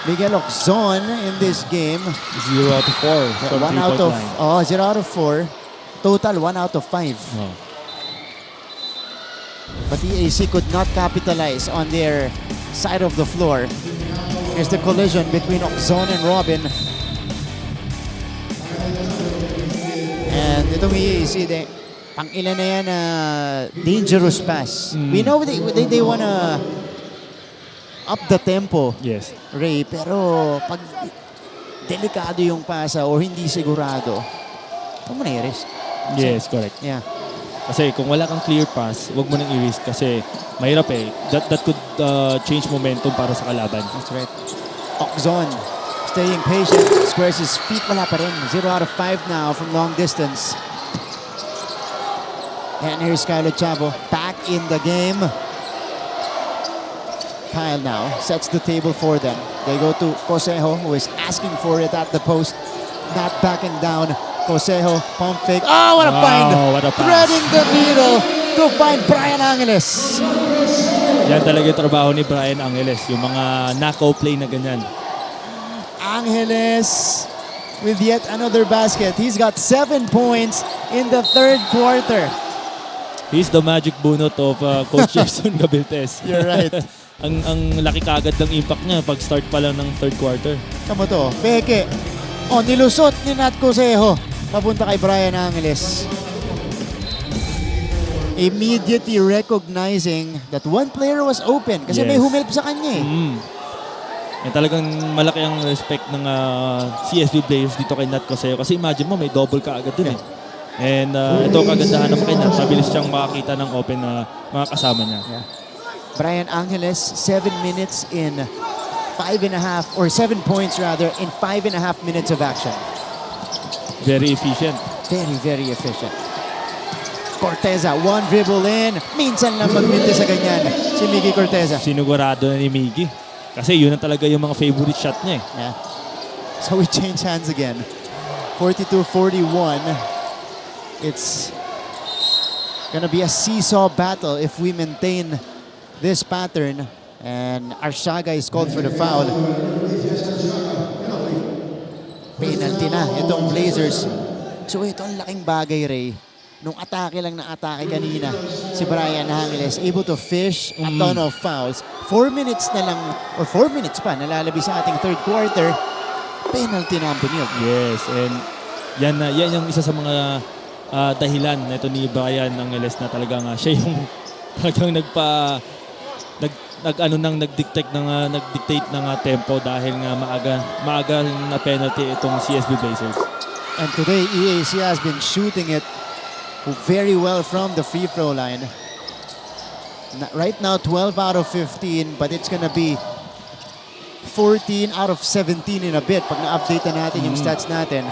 Miguel Oczon in this game. 0 out of 4 from 3-point line. 0 out of 4. Total 1 out of 5. But EAC could not capitalize on their side of the floor. Here's the collision between Oczon and Robin. And itong EAC, pang-ilan na yan dangerous pass. We know they wanna up the tempo, yes, Ray, pero pag delikado yung pasa o hindi sigurado, huwag mo na i-risk. Yes, correct. Yeah. Kasi kung wala kang clear pass, huwag mo nang i-risk kasi mahirap That could change momentum para sa kalaban. That's right. Oczon staying patient, squares his feet, wala pa rin. 0 out of 5 now from long distance. And here's Kylo Chavo back in the game. Kyle now sets the table for them. They go to Cosejo, who is asking for it at the post, not backing down. Cosejo, pump fake. Oh, what a find! What a pass. Threading the needle to find Brian Angeles. Yan talaga yung trabaho ni Brian Angeles, yung mga knockout play na ganyan. Angeles with yet another basket. He's got 7 points in the third quarter. He's the magic bunot of Coach Jason Gabiltes. You're right. ang laki kagad ng impact niya pag start pa lang ng third quarter. Tama to, peke. Nilusot ni Nat Cosejo. Papunta kay Brian Angeles. Immediately recognizing that one player was open kasi may humilp sa kanya Yan talagang malaki ang respect ng CSB Blazers dito kay Nat Cosejo kasi imagine mo may double ka agad dun And ito kagandahan naman kay Nat, mabilis siyang makakita ng open na mga kasama niya. Brian Angeles, 7 minutes in 5.5 or 7 points rather in 5.5 minutes of action. Very efficient. Very, very efficient. Corteza, one dribble in. Minsan lang magminti sa ganyan si Miggy Corteza. Sinugurado na ni Miggy. Kasi yun na talaga yung mga favorite shot niya Yeah. So we change hands again. 42-41. It's gonna be a seesaw battle if we maintain this pattern. And Arshaga is called for the foul. Penalty na itong Blazers. So ito ang laking bagay, Ray. Nung atake lang na atake kanina, si Brian Angeles able to fish a ton of fouls. 4 minutes na lang, or 4 minutes pa, nalalabi sa ating third quarter. Penalty na ang Benilde. Yes, and yan yung isa sa mga dahilan na ito ni Brian Angeles na talagang siya yung talagang nag-dictate ng tempo dahil nga maaga na penalty itong CSB Blazers. And today EAC has been shooting it very well from the free throw line. Right now 12 out of 15, but it's gonna be 14 out of 17 in a bit pag na-update na natin yung stats natin.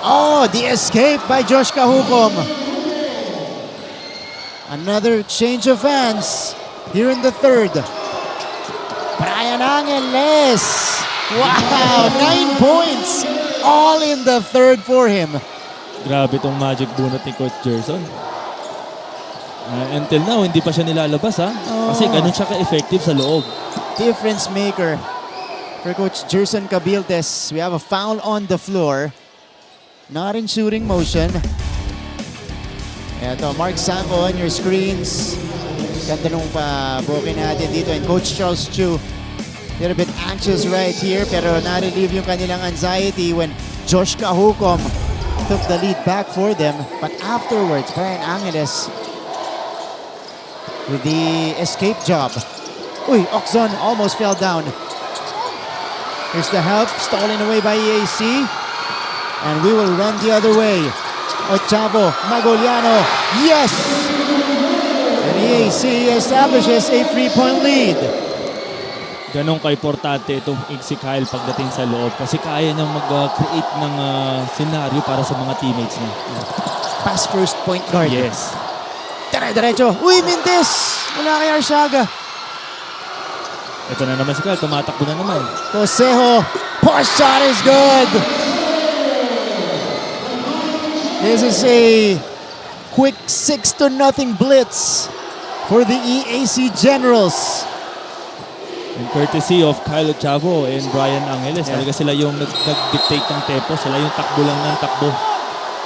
Oh, the escape by Josh Kahukom. Another change of hands here in the third. Brian Angeles. Wow, 9 points. All in the third for him. Grabe itong magic bunot ni Coach Gerson. Until now, hindi pa siya nilalabas kasi ganun siya ka-effective sa loob. Difference maker for Coach Gerson Gabiltes. We have a foul on the floor. Not in shooting motion. Ito, Mark Sampo on your screens. Ganda nung pa-booking natin dito. And Coach Charles Chu, they're a bit anxious right here, pero na-relieve yung kanilang anxiety when Josh Kahukom took the lead back for them. But afterwards, Brian Angeles with the escape job. Uy, Oxon almost fell down. Here's the help, stolen away by EAC. And we will run the other way. Ochavo, Magoliano, yes! And EAC establishes a 3-point lead. Ganun ka-importante itong si Kyle pagdating sa loob kasi kaya niyang mag-create ng senaryo para sa mga teammates niya. Pass first point guard. Yes. Dire-diretso. Uy, Mintis! Mula kay Arsiaga. Ito na naman si Kyle, tumatakbo na naman. Josejo, post shot is good. This is a quick 6-0 blitz for the EAC Generals. And courtesy of Kyle Ochavo and Brian Angeles. Talaga sila yung nag-dictate ng tempo. Sila yung takbo lang ng takbo.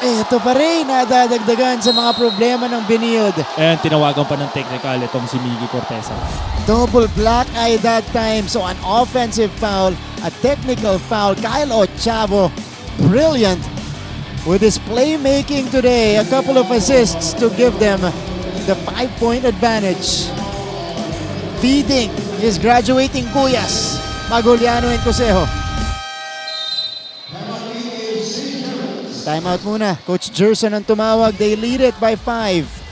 Ito pa rin, nadadagdagan sa mga problema ng Benilde. And tinawagan pa ng technical itong si Miggy Corteza. Double black eye that time. So an offensive foul, a technical foul. Kyle Ochavo, brilliant with his playmaking today. A couple of assists to give them the 5-point advantage. Feeding his graduating kuyas, Magoliano and Josejo. Timeout muna. Coach Gerson ang tumawag. They lead it by 5.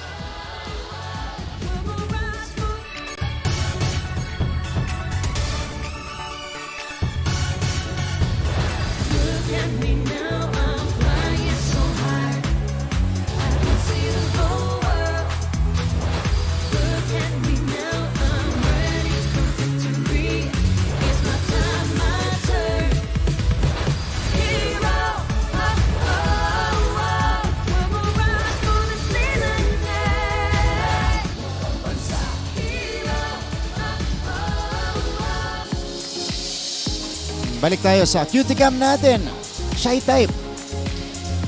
Balik tayo sa cutie cam natin. Shy type.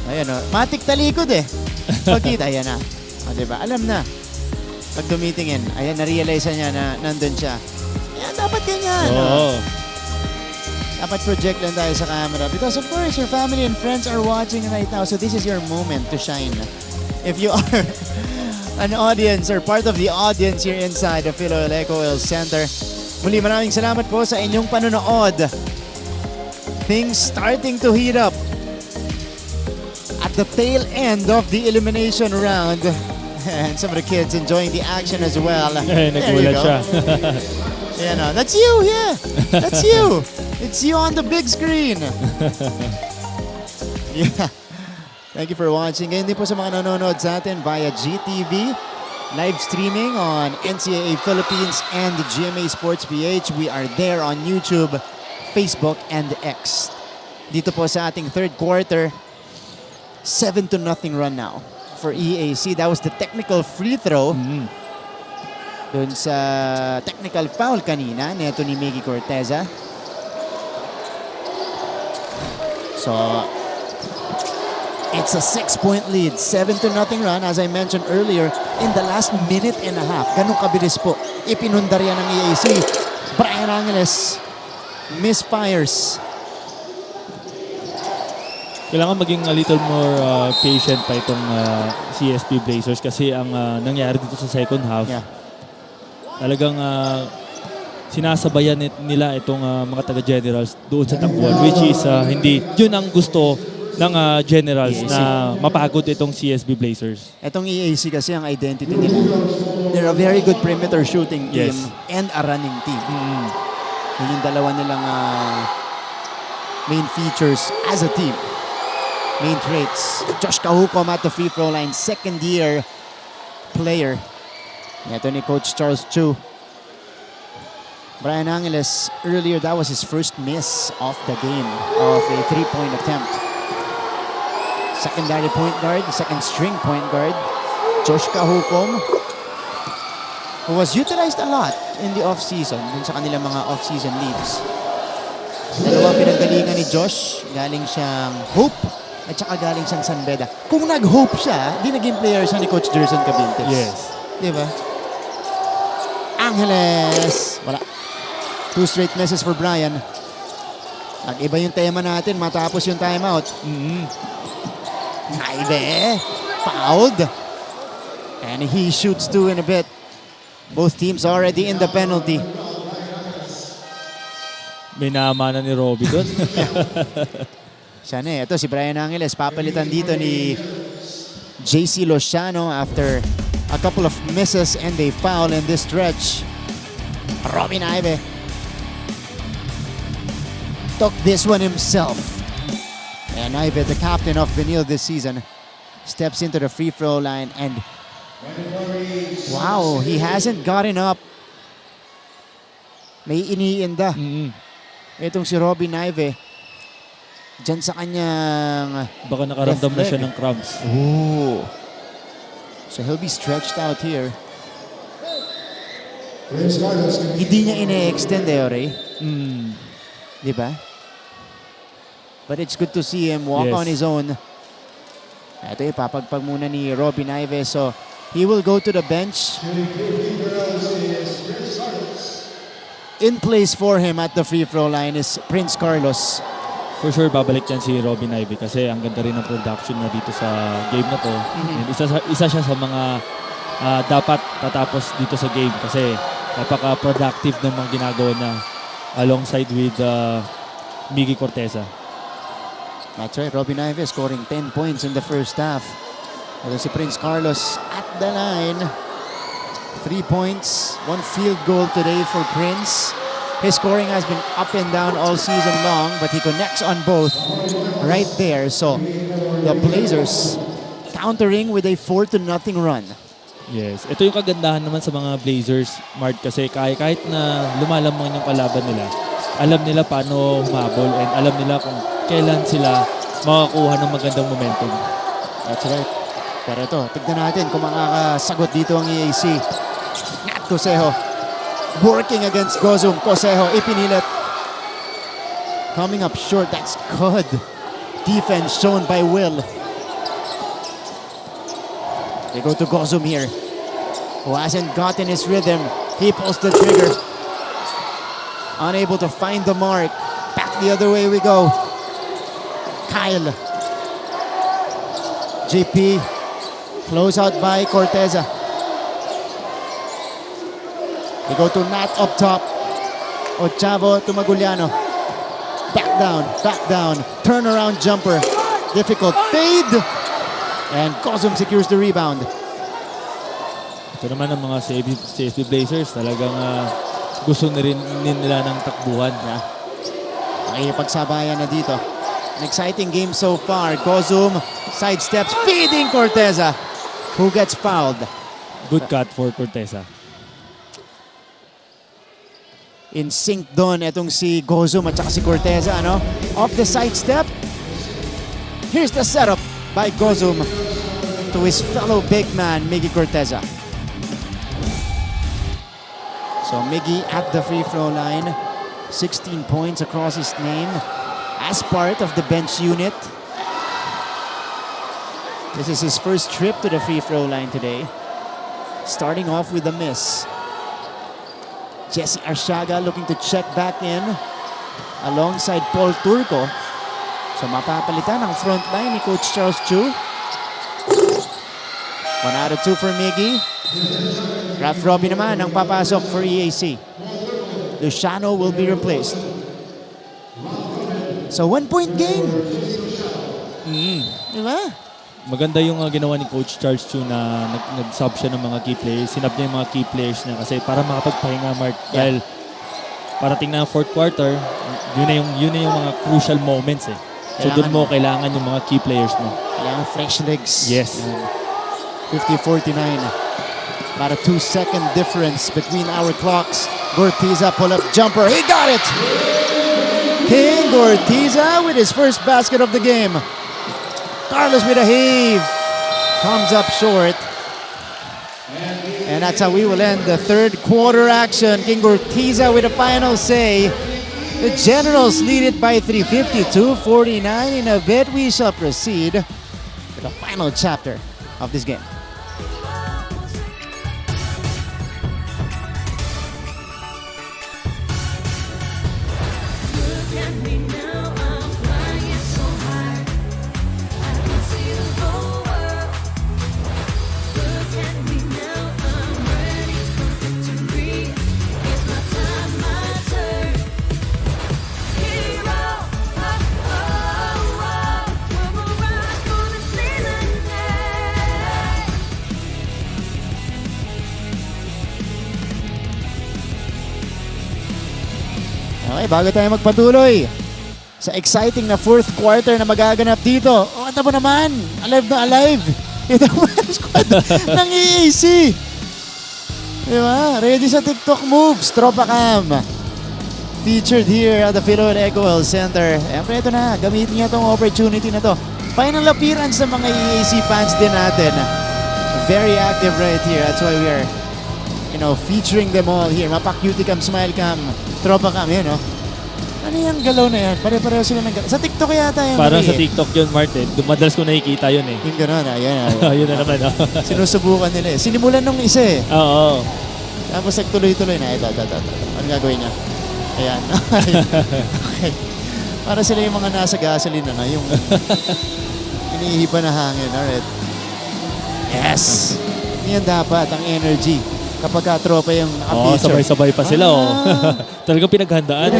Ayan o. Matik talikod eh. Pagkita, ayan na. O, diba? Alam na. Pag tumitingin, ayan, na-realize niya na nandun siya. Ayan, dapat ganyan. Oo. Dapat project lang tayo sa camera. Because of course, your family and friends are watching right now. So this is your moment to shine. If you are an audience or part of the audience here inside the Philoel Ecoel Center, muli maraming salamat po sa inyong panonood. Things starting to heat up at the tail end of the elimination round. And some of the kids enjoying the action as well. Eh, nagulat siya. Yeah, no, that's you, yeah. That's you. It's you on the big screen. Yeah. Thank you for watching. Ngayon din po sa mga nanonood sa atin via GTV. Live streaming on NCAA Philippines and GMA Sports PH. We are there on YouTube, Facebook, and X. Dito po sa ating third quarter, 7-0 run now for EAC. That was the technical free throw. Dun sa technical foul kanina, neto ni Miggy Corteza. So, it's a 6-point lead. 7-0 run, as I mentioned earlier, in the last minute and a half. Ganun kabilis po. Ipinundar yan ng EAC. Brian Angeles misfires. Kailangan maging a little more patient pa itong CSB Blazers kasi ang nangyari dito sa second half, talagang sinasabayan nila itong mga taga-Generals doon sa takbuhan, which is hindi yun ang gusto ng Generals EAC na mapagod itong CSB Blazers. Itong EAC kasi ang identity nila. They're a very good perimeter shooting team and a running team. Yun yung dalawa nilang main features as a team. Main traits. Josh Kahukom at the free throw line. Second-year player. Ito ni Coach Charles Chu. Brian Angeles, earlier, that was his first miss of the game of a three-point attempt. Secondary point guard, second-string point guard, Josh Kahukom, who was utilized a lot in the off-season, dun sa kanilang mga off-season leagues. Dalawang pinanggalingan ni Josh, galing siyang Hope at saka galing siyang San Beda. Kung nag-Hope siya, di naging player siya ni Coach Gerson Cabintes. Yes. Diba? Angeles. Wala. 2 straight misses for Brian. Nag-iba yung tema natin matapos yung timeout. Naive, fouled. And he shoots 2 in a bit. Both teams already in the penalty. May naamana ni Robbie doon. Siya na ito si Brian Angeles. Papalitan dito ni JC Lociano after a couple of misses and a foul in this stretch. Robin Ive took this one himself. And Ive, the captain of Benilde this season, steps into the free throw line and wow, he hasn't gotten up. May iniinda. Itong si Robin Ive. Diyan sa kanyang baka nakaramdam na siya ng cramps. Ooh. So he'll be stretched out here. Hindi niya ine-extend Ray. Di ba? But it's good to see him walk on his own. Ito ipapagpag muna ni Robin Ive. So he will go to the bench. In place for him at the free throw line is Prince Carlos. For sure, babalik yan si Robin Ivey kasi ang ganda rin ng production na dito sa game na to. And isa siya sa mga dapat tatapos dito sa game kasi napaka-productive ng mga ginagawa na alongside with Miggy Corteza. That's right, Robin Ivey scoring 10 points in the first half. Ito si Prince Carlos at the line. 3 points, 1 field goal today for Prince. His scoring has been up and down all season long, but he connects on both right there. So the Blazers countering with a 4-0 run. Yes, ito yung kagandahan naman sa mga Blazers, Mart, kasi kahit na lumalamang yung kalaban nila, alam nila paano humabol and alam nila kung kailan sila makakuha ng magandang momentum. That's right. Pero ito, tignan natin kung makakasagot dito ang EAC. Nat Cosejo working against Gozum. Cosejo ipinilit. Coming up short. That's good defense shown by Will. They go to Gozum here, who hasn't gotten his rhythm. He pulls the trigger. Unable to find the mark. Back the other way we go. Kyle. JP. Close out by Corteza. They go to Nat up top. Ochavo to Maguliano. Back down. Turnaround jumper. Difficult fade. And Gozum secures the rebound. Ito naman ang mga CSB Blazers. Talagang gusto na rin nila ng takbuhan. Nakikipagsabayan na dito. An exciting game so far. Gozum sidesteps, feeding Corteza, who gets fouled. Good cut for Corteza. In sync doon itong si Gozum at saka si Corteza, ano? Off the sidestep. Here's the setup by Gozum to his fellow big man, Miggy Corteza. So Miggy at the free throw line. 16 points across his name as part of the bench unit. This is his first trip to the free throw line today. Starting off with a miss. Jesse Arciaga looking to check back in alongside Paul Turco. So mapapalitan ang front line ni Coach Charles Chu. 1 out of 2 for Miggy. Ralph Robbie naman ang papasok for EAC. Luciano will be replaced. So 1-point game. Diba? Maganda yung ginawa ni Coach Charles Chu na nag-sub siya ng mga key players. Sinab niya yung mga key players niya kasi para makapagpahinga, Mark. Dahil parating na 4th quarter, yun na yung mga crucial moments eh. So doon mo kailangan yung mga key players mo. Kailangan fresh legs. Yes. 50-49. About a 2-second difference between our clocks. Gortiza pull-up jumper. He got it! King Gortiza with his first basket of the game. Carlos with a heave. Comes up short. And that's how we will end the 3rd quarter action. King Gortiza with a final say. The Generals lead it by 3, 52-49. In a bit, we shall proceed to the final chapter of this game. Look at me now, I'm flying so high. I can see the Okay, bago tayo magpatuloy sa exciting na fourth quarter na magaganap dito. O, ito mo naman, alive na alive. Ito mo yung squad ng EAC. Diba? Ready sa TikTok moves. Tropa Cam. Featured here at the Philoel Equal Center. Siyempre, ito na. Gamitin niya itong opportunity na to. Final appearance sa mga EAC fans din natin. Very active right here. That's why we are, featuring them all here. Mapa-cutie cam, smile cam, tropa cam, yun, no? Ano yung galaw na yan? Pare-pareho sila ng galaw. Sa TikTok yata yung Parang sa TikTok yun, Martin. Madalas ko nakikita yun eh. Yung gano'n, ayan. Yun na naman, oh. Sinusubukan nila eh. Sinimulan nung isa eh. Oo. Tapos nagtuloy-tuloy na. Ito. Ano gagawin niya? Ayan. Okay. Para sila yung mga nasa gasoline na yung inihipa na hangin. Alright. Yes! Yan dapat, ang energy. Kapag tropa yung naka-feature. Sabay-sabay pa sila, Talagang pinaghandaan.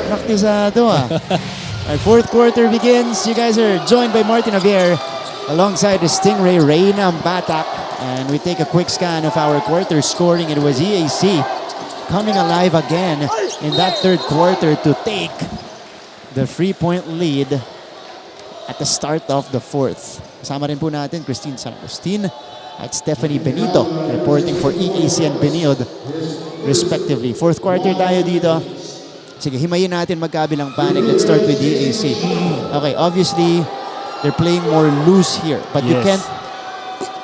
Praktisado, Our fourth quarter begins. You guys are joined by Martin Javier alongside the Stingray, Reyna Batak. And we take a quick scan of our quarter scoring. It was EAC coming alive again in that third quarter to take the 3-point lead at the start of the fourth. Kasama rin po natin Christine San Agustin at Stephanie Benito reporting for EAC and Benilde respectively. Fourth quarter tayo dito. Sige, himayin natin magkabilang panig. Let's start with EAC. Okay, obviously, they're playing more loose here. But you can't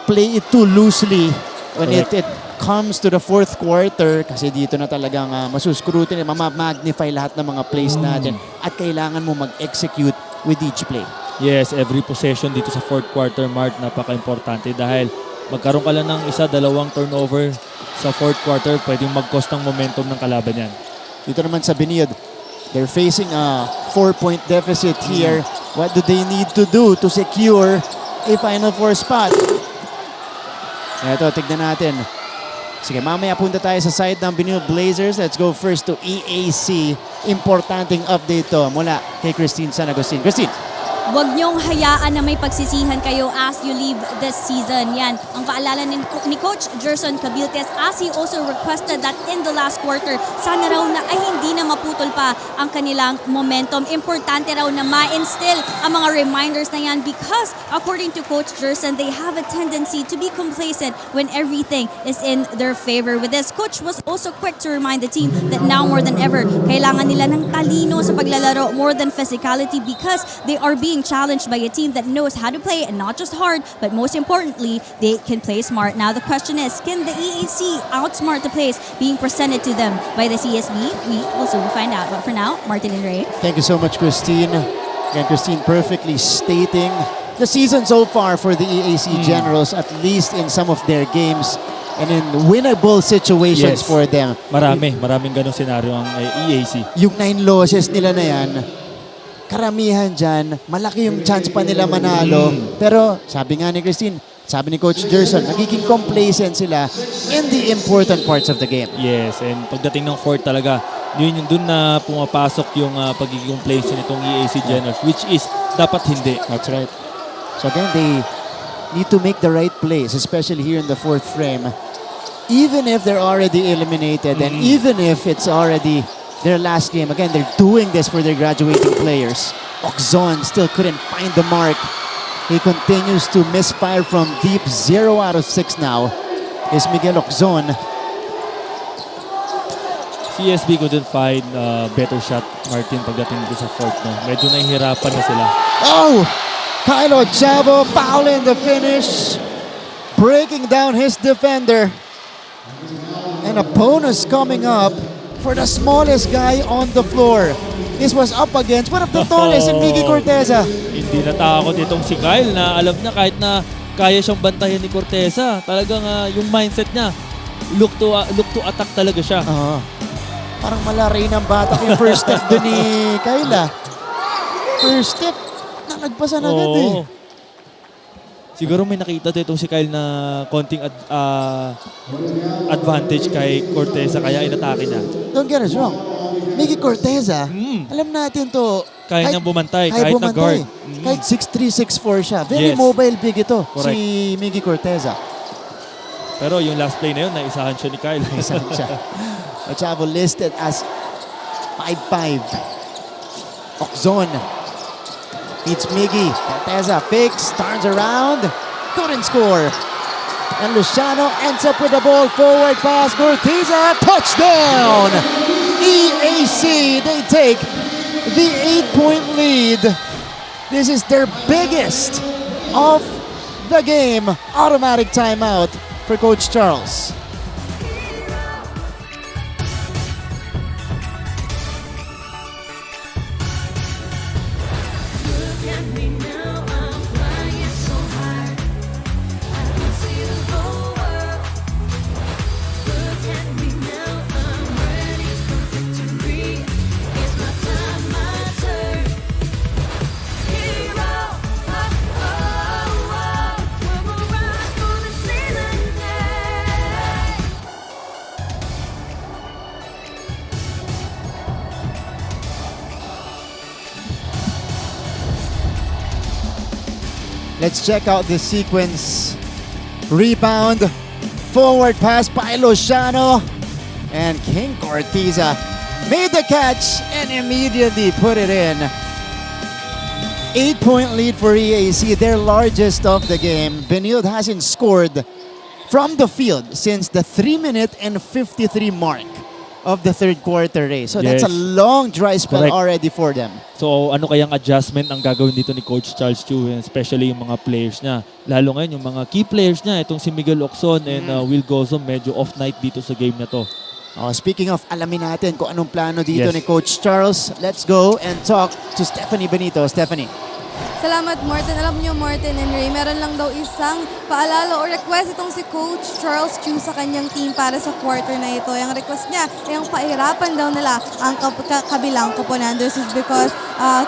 play it too loosely when it comes to the fourth quarter kasi dito na talagang masuscrutin, magnify lahat ng mga plays natin at kailangan mo mag-execute with each play. Yes, every possession dito sa fourth quarter, Mark, napaka-importante dahil magkaroon ka lang ng isa, dalawang turnover sa fourth quarter, pwedeng mag-cost ng momentum ng kalaban yan. Dito naman sa Benilde, they're facing a 4-point deficit here. What do they need to do to secure a Final Four spot? Ito, tignan natin. Sige, mamaya punta tayo sa side ng Benilde Blazers. Let's go first to EAC. Importanteng update to mula kay Christine San Agustin. Christine! Huwag niyong hayaan na may pagsisihan kayo as you leave this season. Yan, ang paalala ni Coach Gerson Cabiltes as he also requested that in the last quarter, sana raw na ay hindi na maputol pa ang kanilang momentum. Importante raw na ma-instill ang mga reminders na yan because according to Coach Gerson, they have a tendency to be complacent when everything is in their favor. With this, Coach was also quick to remind the team that now more than ever, kailangan nila ng talino sa paglalaro more than physicality because they are being challenged by a team that knows how to play and not just hard, but most importantly, they can play smart. Now the question is, can the EAC outsmart the plays being presented to them by the CSB? We will soon find out. But for now, Martin and Ray. Thank you so much, Christine. And Christine perfectly stating the season so far for the EAC Generals, at least in some of their games and in winnable situations for them. Maraming ganong senaryo ang EAC. Yung 9 losses nila na yan, karamihan dyan, malaki yung chance pa nila manalo. Pero sabi nga ni Christine, sabi ni Coach Gerson, nagiging complacent sila in the important parts of the game. Yes, and pagdating ng fourth talaga, yun yung dun na pumapasok yung pagiging complacent itong EAC Generals, which is dapat hindi. That's right. So again, they need to make the right plays, especially here in the fourth frame. Even if they're already eliminated and even if it's already their last game. Again, they're doing this for their graduating players. Oxon still couldn't find the mark. He continues to misfire from deep. 0 out of 6 now is Miguel Oxon. CSB couldn't find a better shot, Martin, pagdating dito sa fourth. No? Medyo nahihirapan na sila. Oh! Kylo Chavo fouling the finish. Breaking down his defender. And a bonus coming up for the smallest guy on the floor. This was up against one of the tallest in Miggy Corteza. Hindi natakot itong si Kyle na alam na kahit na kaya siyang bantayan ni Corteza. Talagang yung mindset niya, look to attack talaga siya. Parang malaray ng batak yung first step doon ni Kyle. First step, nalagpasan agad eh. Siguro may nakita itong si Kyle na konting advantage kay Corteza kaya inatake niya. Don't get us wrong. Miggy Corteza, alam natin to. Kaya niyang bumantay kahit na guard. Kahit 6'3", 6'4" siya. Very mobile big ito. Correct. Si Miggy Corteza. Pero yung last play na yun, naisahan siya ni Kyle. Naisahan siya. Chavo listed as 5-5. Oczon beats Miggy. Corteza fakes, turns around, couldn't score. And Luciano ends up with the ball, forward pass, Corteza, touchdown! EAC, they take the 8-point lead. This is their biggest of the game. Automatic timeout for Coach Charles. Let's check out this sequence. Rebound, forward pass by Luciano, and King Corteza made the catch and immediately put it in. 8-point lead for EAC, their largest of the game. Benilde hasn't scored from the field since the 3-minute and 53 mark of the third quarter race. So that's a long dry spell already for them. So ano kayang adjustment ang gagawin dito ni Coach Charles Chu, especially yung mga players niya. Lalo ngayon yung mga key players niya, itong si Miguel Oczon and Will Gozom, medyo off night dito sa game na to. Speaking of, alamin natin kung anong plano dito ni Coach Charles. Let's go and talk to Stephanie Benito. Stephanie. Salamat, Martin. Alam niyo, Martin and Ray, meron lang daw isang paalala o request itong si Coach Charles Chu sa kanyang team para sa quarter na ito. Yung request niya, yung pahirapan daw nila ang kabilang koponan. This is because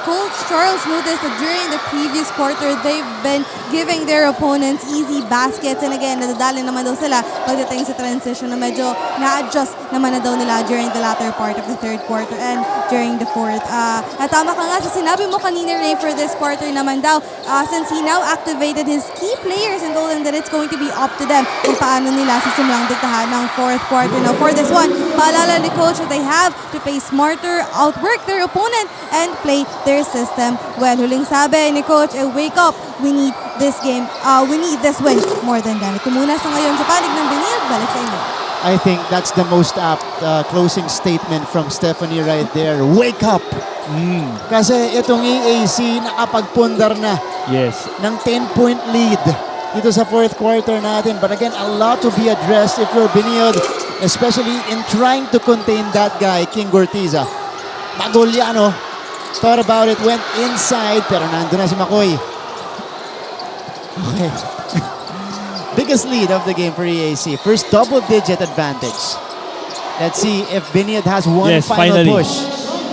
Coach Charles noticed that during the previous quarter, they've been giving their opponents easy baskets. And again, nadadali naman daw sila pagdating sa transition na medyo na-adjust naman na daw nila during the latter part of the third quarter and during the fourth. At tama ka nga sa sinabi mo kanina, Ray, for this quarter naman daw, since he now activated his key players and told them that it's going to be up to them kung paano nila sisimulang diktahan ng fourth quarter. Now for this one, paalala ni Coach that they have to play smarter, outwork their opponent, and play their system well. Huling sabi ni Coach, wake up, we need this game, we need this win more than that. Ito muna sa ngayon sa panig ng Benilde, balik sa inyo. I think that's the most apt closing statement from Stephanie right there. Wake up! Kasi itong EAC nakapagpundar na ng 10-point lead dito sa fourth quarter natin. But again, a lot to be addressed if you're Benilde, especially in trying to contain that guy, King Corteza. Maguliano thought about it, went inside, pero nandun na si Makoy. Okay. Biggest lead of the game for EAC. First double-digit advantage. Let's see if Benilde has one final push.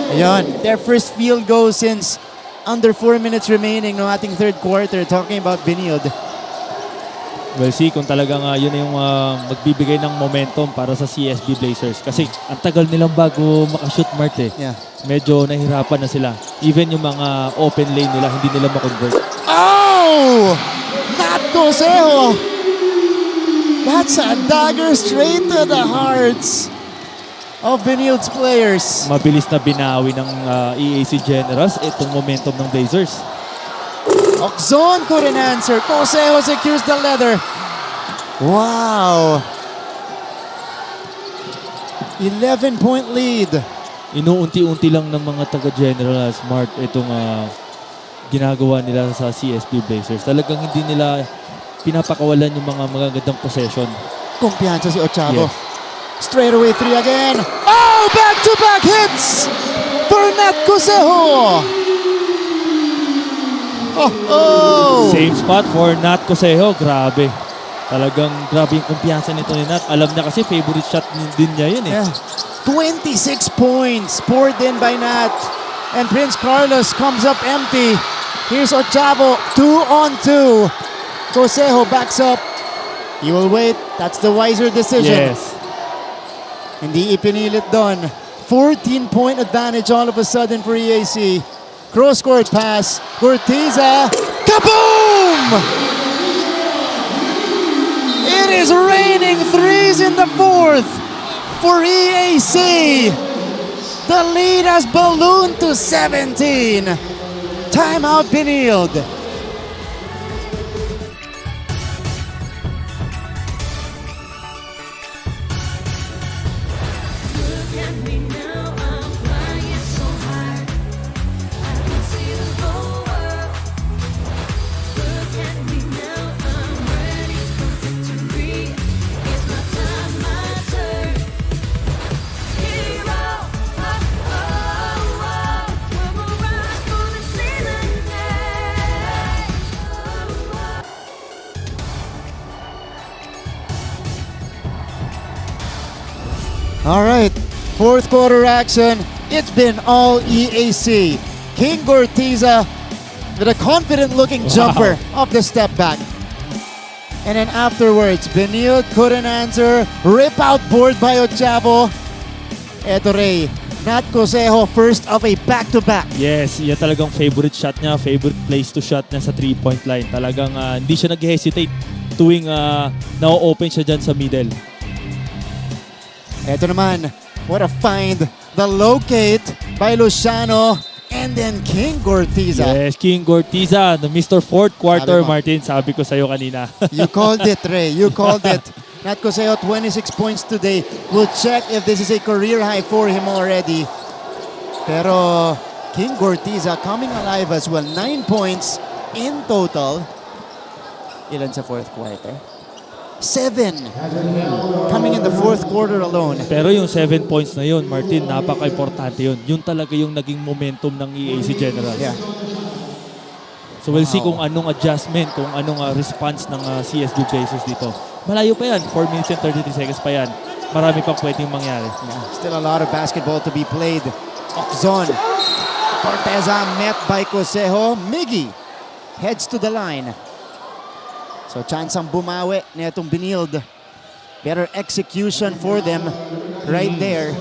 Ayun, their first field goal since under 4 minutes remaining no ating third quarter. Talking about Benilde. We'll see kung talagang yun yung magbibigay ng momentum para sa CSB Blazers. Kasi ang tagal nilang bago makashoot, Mart eh. Medyo nahirapan na sila. Even yung mga open lane nila, hindi nila makonvert. Oh! Not Cosejo! That's a dagger straight to the hearts of Benilde's players. Mabilis na binawi ng EAC Generals itong momentum ng Blazers. Oczon couldn't answer. Cosejo secures the leather. Wow. 11-point lead. Inuunti-unti lang ng mga taga-General Smart itong ginagawa nila sa CSB Blazers. Talagang hindi nila pinapakawalan yung mga magagandang possession. Kumpiyansa si Ochavo. Straight away 3 again. Oh! Back-to-back hits for Nat Cosejo. Oh! Same spot for Nat Cosejo. Grabe. Talagang grabe yung kumpiyansa nito ni Nat. Alam niya kasi favorite shot din niya yun eh. 26 points poured in by Nat. And Prince Carlos comes up empty. Here's Ochavo. 2-on-2. Cosejo backs up. He will wait. That's the wiser decision. Hindi ipinilit doon. 14-point advantage all of a sudden for EAC. Cross-court pass. Corteza. Kaboom! It is raining threes in the fourth for EAC. The lead has ballooned to 17. Timeout, Benilde. All right, fourth quarter action. It's been all EAC. King Gortiza with a confident-looking jumper off the step back. And then afterwards, Benilde couldn't answer. Rip out board by Ochavo. Eto Ray, Nat Cosejo first of a back-to-back. Yes, yan talagang favorite shot niya, favorite place to shot niya sa 3-point line. Talagang hindi siya nag-hesitate tuwing na-open siya dyan sa middle. Eto naman, what a find. The locate by Luciano and then King Gortiza. Yes, King Gortiza, the Mr. Fourth Quarter, Sabi mo. Martin. Sabi ko sa'yo kanina. You called it, Ray. You called it. Nat Coseo, 26 points today. We'll check if this is a career high for him already. Pero King Gortiza coming alive as well. 9 points in total. Ilan sa fourth quarter? 7 coming in the fourth quarter alone. Pero yung 7 points na yun, Martin, napaka-importante yun. Yun talaga yung naging momentum ng EAC Generals. Yeah. So we'll see kung anong adjustment, kung anong response ng CSB Blazers dito. Malayo pa yan, 4 minutes and 33 seconds pa yan. Marami pang pwedeng mangyari. Yeah. Still a lot of basketball to be played. Oxon. Corteza met by Cosejo. Miggy heads to the line. So chance ang bumawi netong Benilde. Better execution for them right there.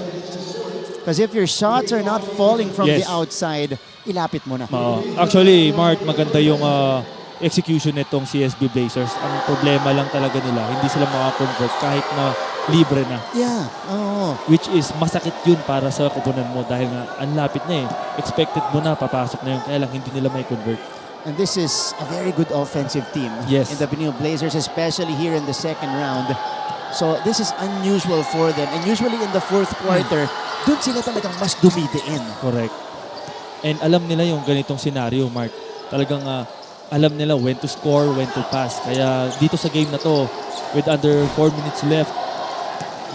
Because if your shots are not falling from the outside, ilapit mo na. Actually, Mark, maganda yung execution nitong CSB Blazers. Ang problema lang talaga nila, hindi sila makakonvert kahit na libre na. Yeah. Oh. Which is masakit yun para sa kupunan mo dahil nga ang lapit na eh. Expected mo na, papasok na yun. Kaya lang hindi nila may convert. And this is a very good offensive team Yes. in the Benilde Blazers, especially here in the second round. So this is unusual for them. And usually in the fourth quarter, dun sila talagang mas dumidiin. Correct. And alam nila yung ganitong scenario, Mark. Talagang alam nila when to score, when to pass. Kaya dito sa game na to, with under 4 minutes left,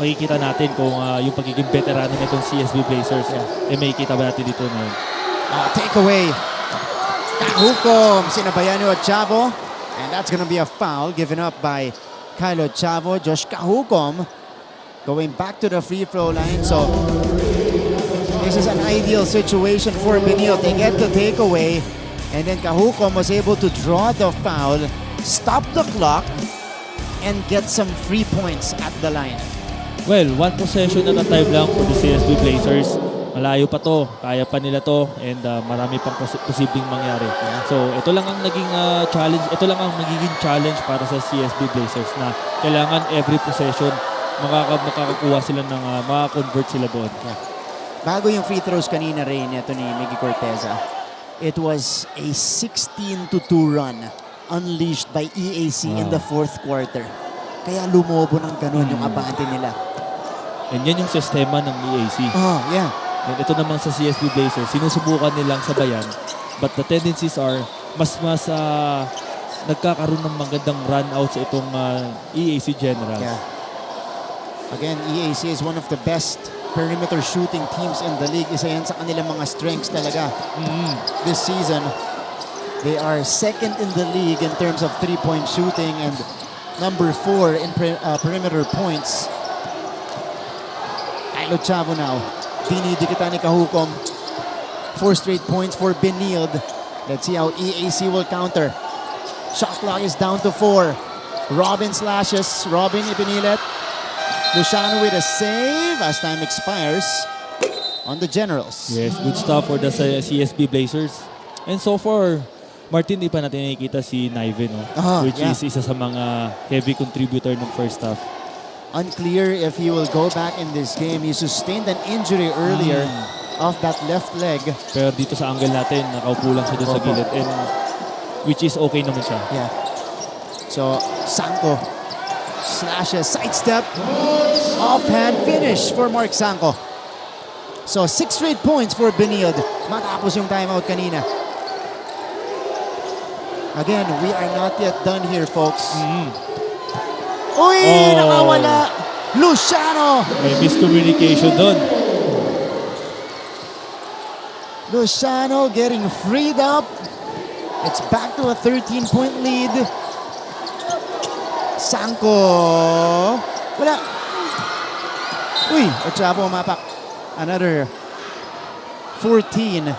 makikita natin kung yung pagiging veterano nitong CSB Blazers. Makikita ba natin dito ngayon? Take away. Kahukom, sinabayan ni Ochavo. And that's gonna be a foul given up by Kyle Ochavo. Josh Kahukom going back to the free throw line. So this is an ideal situation for Benilde. They get the takeaway. And then Kahukom was able to draw the foul, stop the clock, and get some free points at the line. Well, one possession at a time lang for the CSB Blazers. Malayo pa to, kaya pa nila to, and marami pang posibleng mangyari. So, ito lang ang naging challenge, ito lang ang magiging challenge para sa CSB Blazers na kailangan every possession makakakuha sila ng makakonvert sila doon. Bago yung free throws kanina rin ito ni Miggy Corteza, it was a 16-2 run unleashed by EAC in the fourth quarter. Kaya lumobo ng ganun yung abante nila. And yan yung sistema ng EAC. Oh, yeah. And ito naman sa CSB Blazers, sinusubukan nilang sabayan. But the tendencies are, mas nagkakaroon ng magandang run-outs itong EAC Generals. Yeah. Again, EAC is one of the best perimeter shooting teams in the league. Isa yan sa kanilang mga strengths talaga. This season, they are second in the league in terms of three-point shooting and number 4 in perimeter points. Kyle Ochavo now. Dinidikitan ni Kahukom. 4 straight points for Benilde. Let's see how EAC will counter. Shot clock is down to 4. Robin slashes. Robin ipinilit. Luciano with a save as time expires on the Generals. Yes, good stuff for the CSB Blazers. And so far, Martin, di pa natin nakikita si Niven, no? Which is isa sa mga heavy contributor ng first half. Unclear if he will go back in this game. He sustained an injury earlier. of that left leg. Pero dito sa angle natin, nakaupo lang siya doon sa gilid. And which is okay naman siya. Yeah. So, Sanko slashes, sidestep, offhand finish for Mark Sanko. So, 6 straight points for Benilde. Matapos yung timeout kanina. Again, we are not yet done here, folks. Uy! Nakawala! Luciano! May miscommunication doon. Luciano getting freed up. It's back to a 13-point lead. Sanko. Wala. Uy, Ochavo mapak. Another 14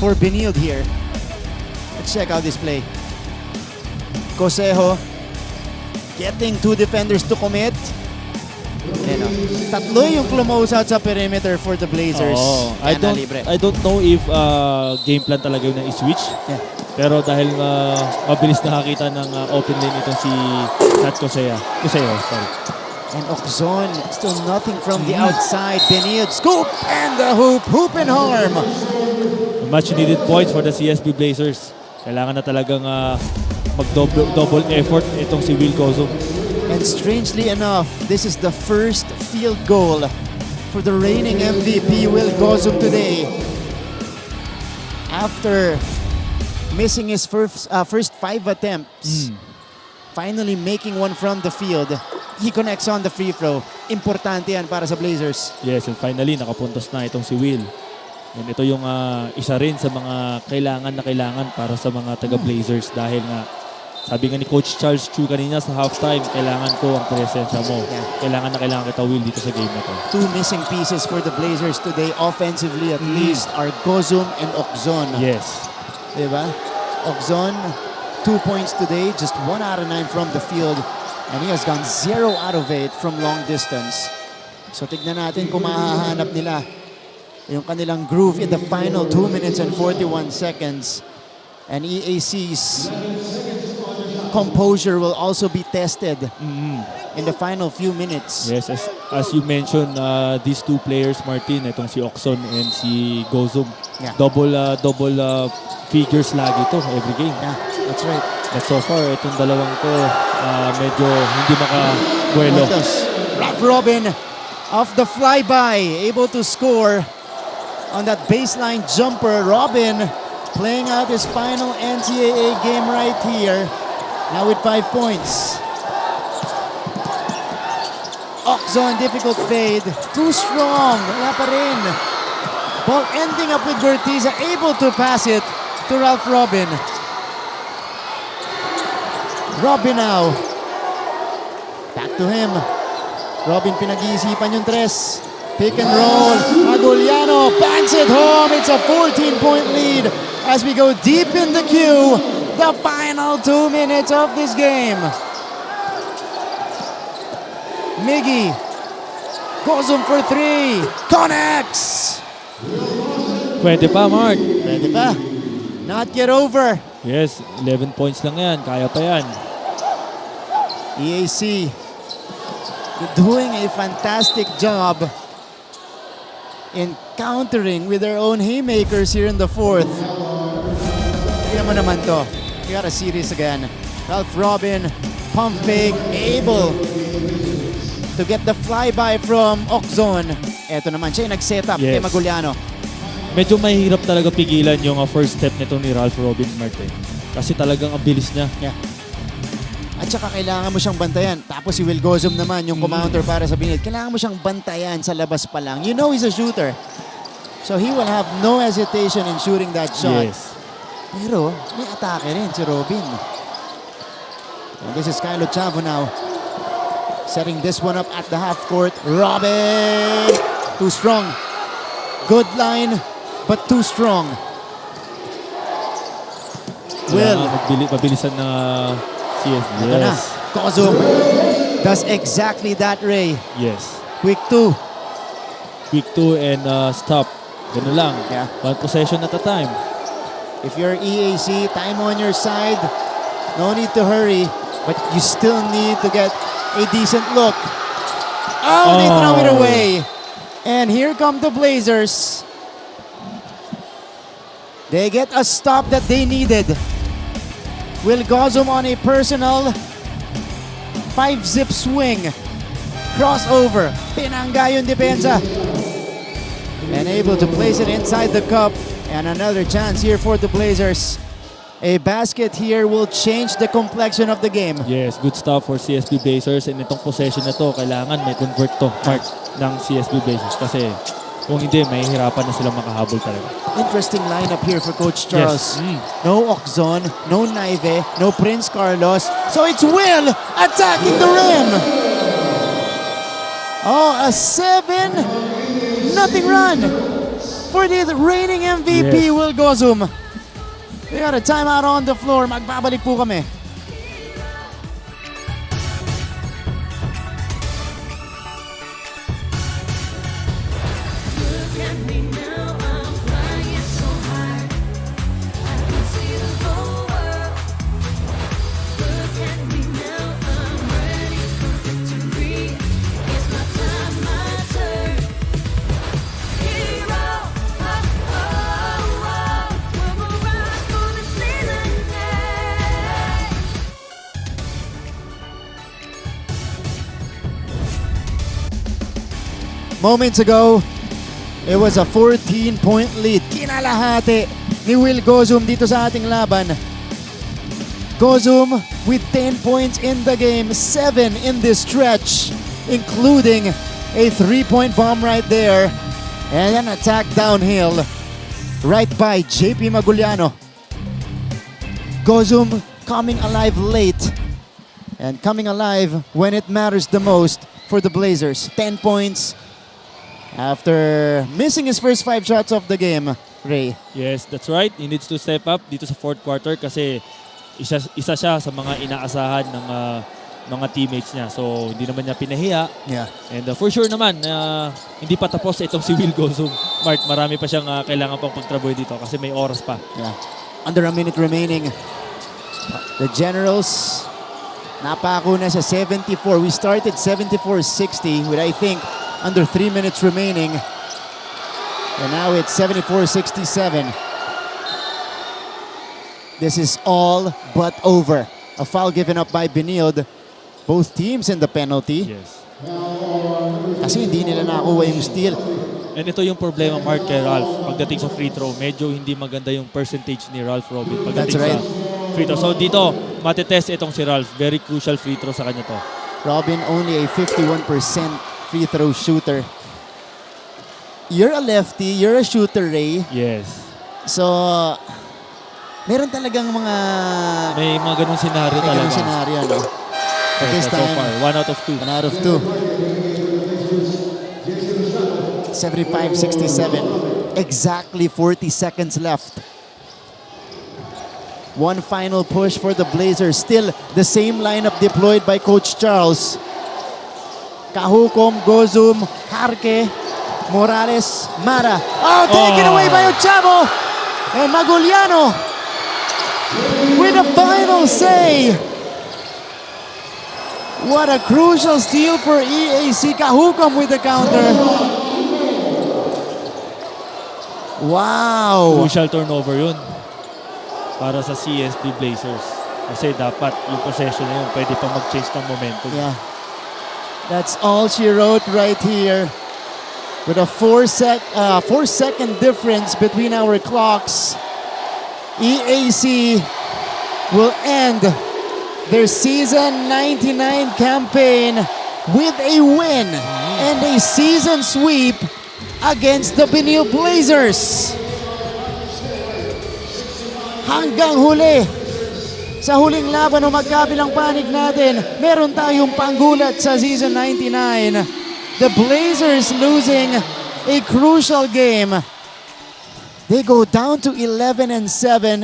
for Benilde here. Let's check out this play. Cosejo getting 2 defenders to commit. Ano, tatlo yung close out sa perimeter for the Blazers. I don't know if game plan talaga yung na-switch. Yeah. Pero dahil mabilis nakakita ng open lane itong si Nat Cosejo. Sorry. And Oczon, still nothing from the outside. Benilde scoop and the hoop and harm. Much needed points for the CSB Blazers. Kailangan na talagang mag-double effort itong si Will Gozum. And strangely enough, this is the first field goal for the reigning MVP Will Gozum today. After missing his first 5 attempts, finally making one from the field, he connects on the free throw. Importante yan para sa Blazers. Yes, and finally, nakapuntos na itong si Will. And ito yung isa rin sa mga kailangan para sa mga taga-Blazers dahil nga sabi nga ni Coach Charles Chu kanina sa halftime, kailangan ko ang presensya mo. Yeah. Kailangan kita, Will, dito sa game na to. 2 missing pieces for the Blazers today, offensively at least, are Gozum and Oczon. Yes. Diba? Oczon, 2 points today, just 1 out of 9 from the field. And he has gone 0 out of 8 from long distance. So tignan natin kung mahahanap nila yung kanilang groove in the final 2 minutes and 41 seconds. And EAC's composure will also be tested in the final few minutes. Yes, as you mentioned, these 2 players, Martin, itong si Oczon and si Gozum, double figures lagi to every game. Yeah, that's right. But so far, itong dalawang to, medyo hindi makabuelo. Ralph Robin off the flyby, able to score on that baseline jumper. Robin playing out his final NCAA game right here. Now with 5 points. Oczon, difficult fade. Too strong. Wala pa rin. Ball ending up with Bertiza, able to pass it to Ralph Robin. Robin now. Back to him. Robin pinag-iisipan yung 3. Pick and roll. Aguliano banks it home. It's a 14-point lead as we go deep in the queue. The final 2 minutes of this game. Miggy. Gozum for 3. Connects. Pwede pa, Mark. Pwede pa. Not yet over. Yes, 11 points lang yan. Kaya pa yan. EAC doing a fantastic job in countering with their own haymakers here in the 4th. Tignan mo naman to. You gotta see this again. Ralph Robin, pump fake, able to get the flyby from Oczon. Eto naman, siya yung nag-set up kay Maguliano. Medyo mahirap talaga pigilan yung first step nito ni Ralph Robin, Martin. Kasi talagang ang bilis niya. Yeah. At saka kailangan mo siyang bantayan. Tapos si Will Gozum naman, yung counter para sa Benilde. Kailangan mo siyang bantayan sa labas pa lang. You know he's a shooter. So he will have no hesitation in shooting that shot. Yes. Pero may atake rin si Robin. And this is Kylo Chavo now. Setting this one up at the half court. Robin! Too strong. Good line, but too strong. Will. Mabilisan na CSB. Ito na. Gozum does exactly that, Ray. Yes. Quick 2. Quick 2 and stop. Ganun lang. Yeah. 1 possession at a time. If you're EAC, time on your side. No need to hurry, but you still need to get a decent look. Oh, they throw it away. And here come the Blazers. They get a stop that they needed. Will Gozum on a personal 5-zip swing. Crossover. Pinangga yung depensa. And able to place it inside the cup. And another chance here for the Blazers. A basket here will change the complexion of the game. Yes, good stuff for CSB Blazers. And itong possession na to, kailangan may convert to part ng CSB Blazers. Kasi kung hindi, may hirapan na silang makahabol talaga. Interesting lineup here for Coach Charles. Yes. No Oxon, no Naive, no Prince Carlos. So it's Will attacking the rim. Oh, a 7-0 run for the reigning MVP, Will Gozum. We got a timeout on the floor. Magbabalik po kami. Moments ago, it was a 14-point lead. Kinalahati ni Will Gozum dito sa ating laban. Gozum with 10 points in the game, 7 in this stretch, including a 3-point bomb right there, and an attack downhill right by JP Maguliano. Gozum coming alive late and coming alive when it matters the most for the Blazers. 10 points. After missing his first 5 shots of the game, Ray. Yes, that's right. He needs to step up dito sa fourth quarter kasi isa siya sa mga inaasahan ng mga teammates niya. So, hindi naman niya pinahiya. Yeah. And for sure naman, hindi pa tapos itong si Will Gozum. Marami pa siyang kailangan pang pagtrabuhin dito kasi may oras pa. Yeah. Under a minute remaining. The Generals, napako na sa 74. We started 74-60 with, I think, under 3 minutes remaining. And now it's 74-67. This is all but over. A foul given up by Benilde. Both teams in the penalty. Yes. Kasi hindi nila nakuha yung steal. And ito yung problema, Mark, kay Ralph. Pagdating sa free throw, medyo hindi maganda yung percentage ni Ralph Robin. Pagdating sa free throw. So dito, matitest itong si Ralph. Very crucial free throw sa kanya to. Robin only a 51% free throw shooter. You're a lefty, you're a shooter, Ray. Yes. So, meron talagang mga... May mga ganung senaryo talaga. May ganung senaryo, no? But this so time, far, 1 out of 2. 1 out of 2. 75-67. Exactly 40 seconds left. One final push for the Blazers. Still the same lineup deployed by Coach Charles. Kahukom, Gozum, Harke, Morales, Mara. Oh, taken away by Ochavo! And Maguliano with a final say. What a crucial steal for EAC. Kahukom with the counter. Wow! Crucial turnover yun para sa CSB Blazers. Kasi dapat yung possession na yun, pwede pa mag-change ng momentum. Yeah. That's all she wrote right here. With a 4-second difference between our clocks, EAC will end their season 99 campaign with a win and a season sweep against the Benilde Blazers. Hanggang huli. Sa huling laban o magkabilang panig natin, meron tayong panggulat sa season 99. The Blazers losing a crucial game. They go down to 11-7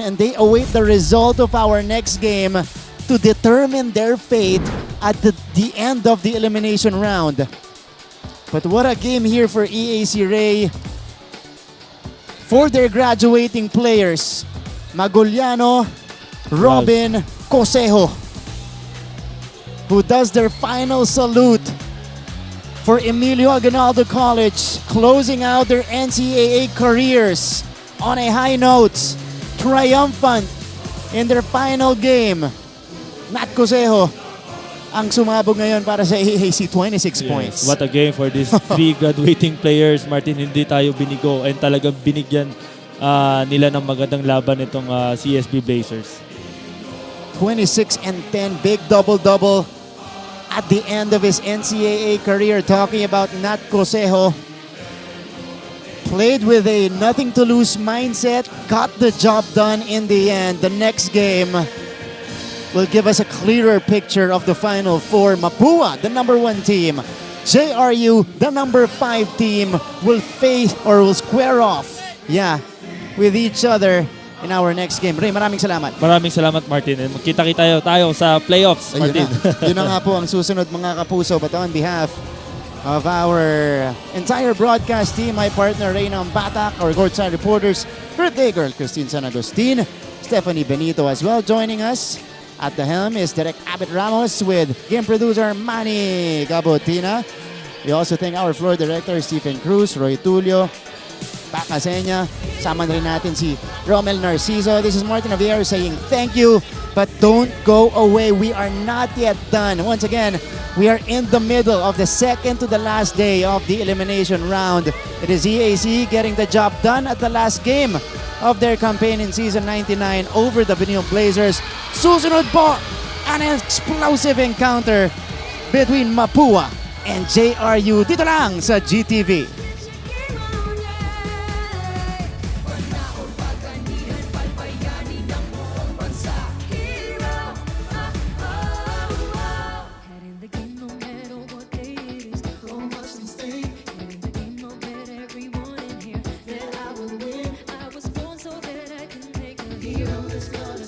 and they await the result of our next game to determine their fate at the end of the elimination round. But what a game here for EAC, Ray. For their graduating players, Maguliano, Robin, Cosejo, who does their final salute for Emilio Aguinaldo College, closing out their NCAA careers on a high note, triumphant in their final game. Nat Cosejo ang sumabog ngayon para sa EAC, 26 points. What a game for these three graduating players. Martin, hindi tayo binigo and talagang binigyan nila ng magandang laban itong CSB Blazers. 26 and 10, big double-double at the end of his NCAA career. Talking about Nat Cosejo, played with a nothing-to-lose mindset, got the job done in the end. The next game will give us a clearer picture of the Final Four. Mapua, the number 1 team. JRU, the number 5 team, will face or will square off, with each other in our next game. Ray, maraming salamat. Maraming salamat, Martin. Magkita-kita tayo sa playoffs, Martin. Yun na nga po ang susunod, mga kapuso. But on behalf of our entire broadcast team, my partner Reyna Batak, our courtside reporters, birthday girl Christine San Agustin, Stephanie Benito as well. Joining us at the helm is Direk Abet Ramos with game producer Manny Gabotina. We also thank our floor director Stephen Cruz, Roy Tulio, Pakasenya. Sama rin natin si Romel Narciso. This is Martin Aviero saying thank you, but don't go away. We are not yet done. Once again, we are in the middle of the second to the last day of the elimination round. It is EAC getting the job done at the last game of their campaign in Season 99 over the Benilde Blazers. Susunod po, an explosive encounter between Mapua and JRU. Dito lang sa GTV. Hero is not a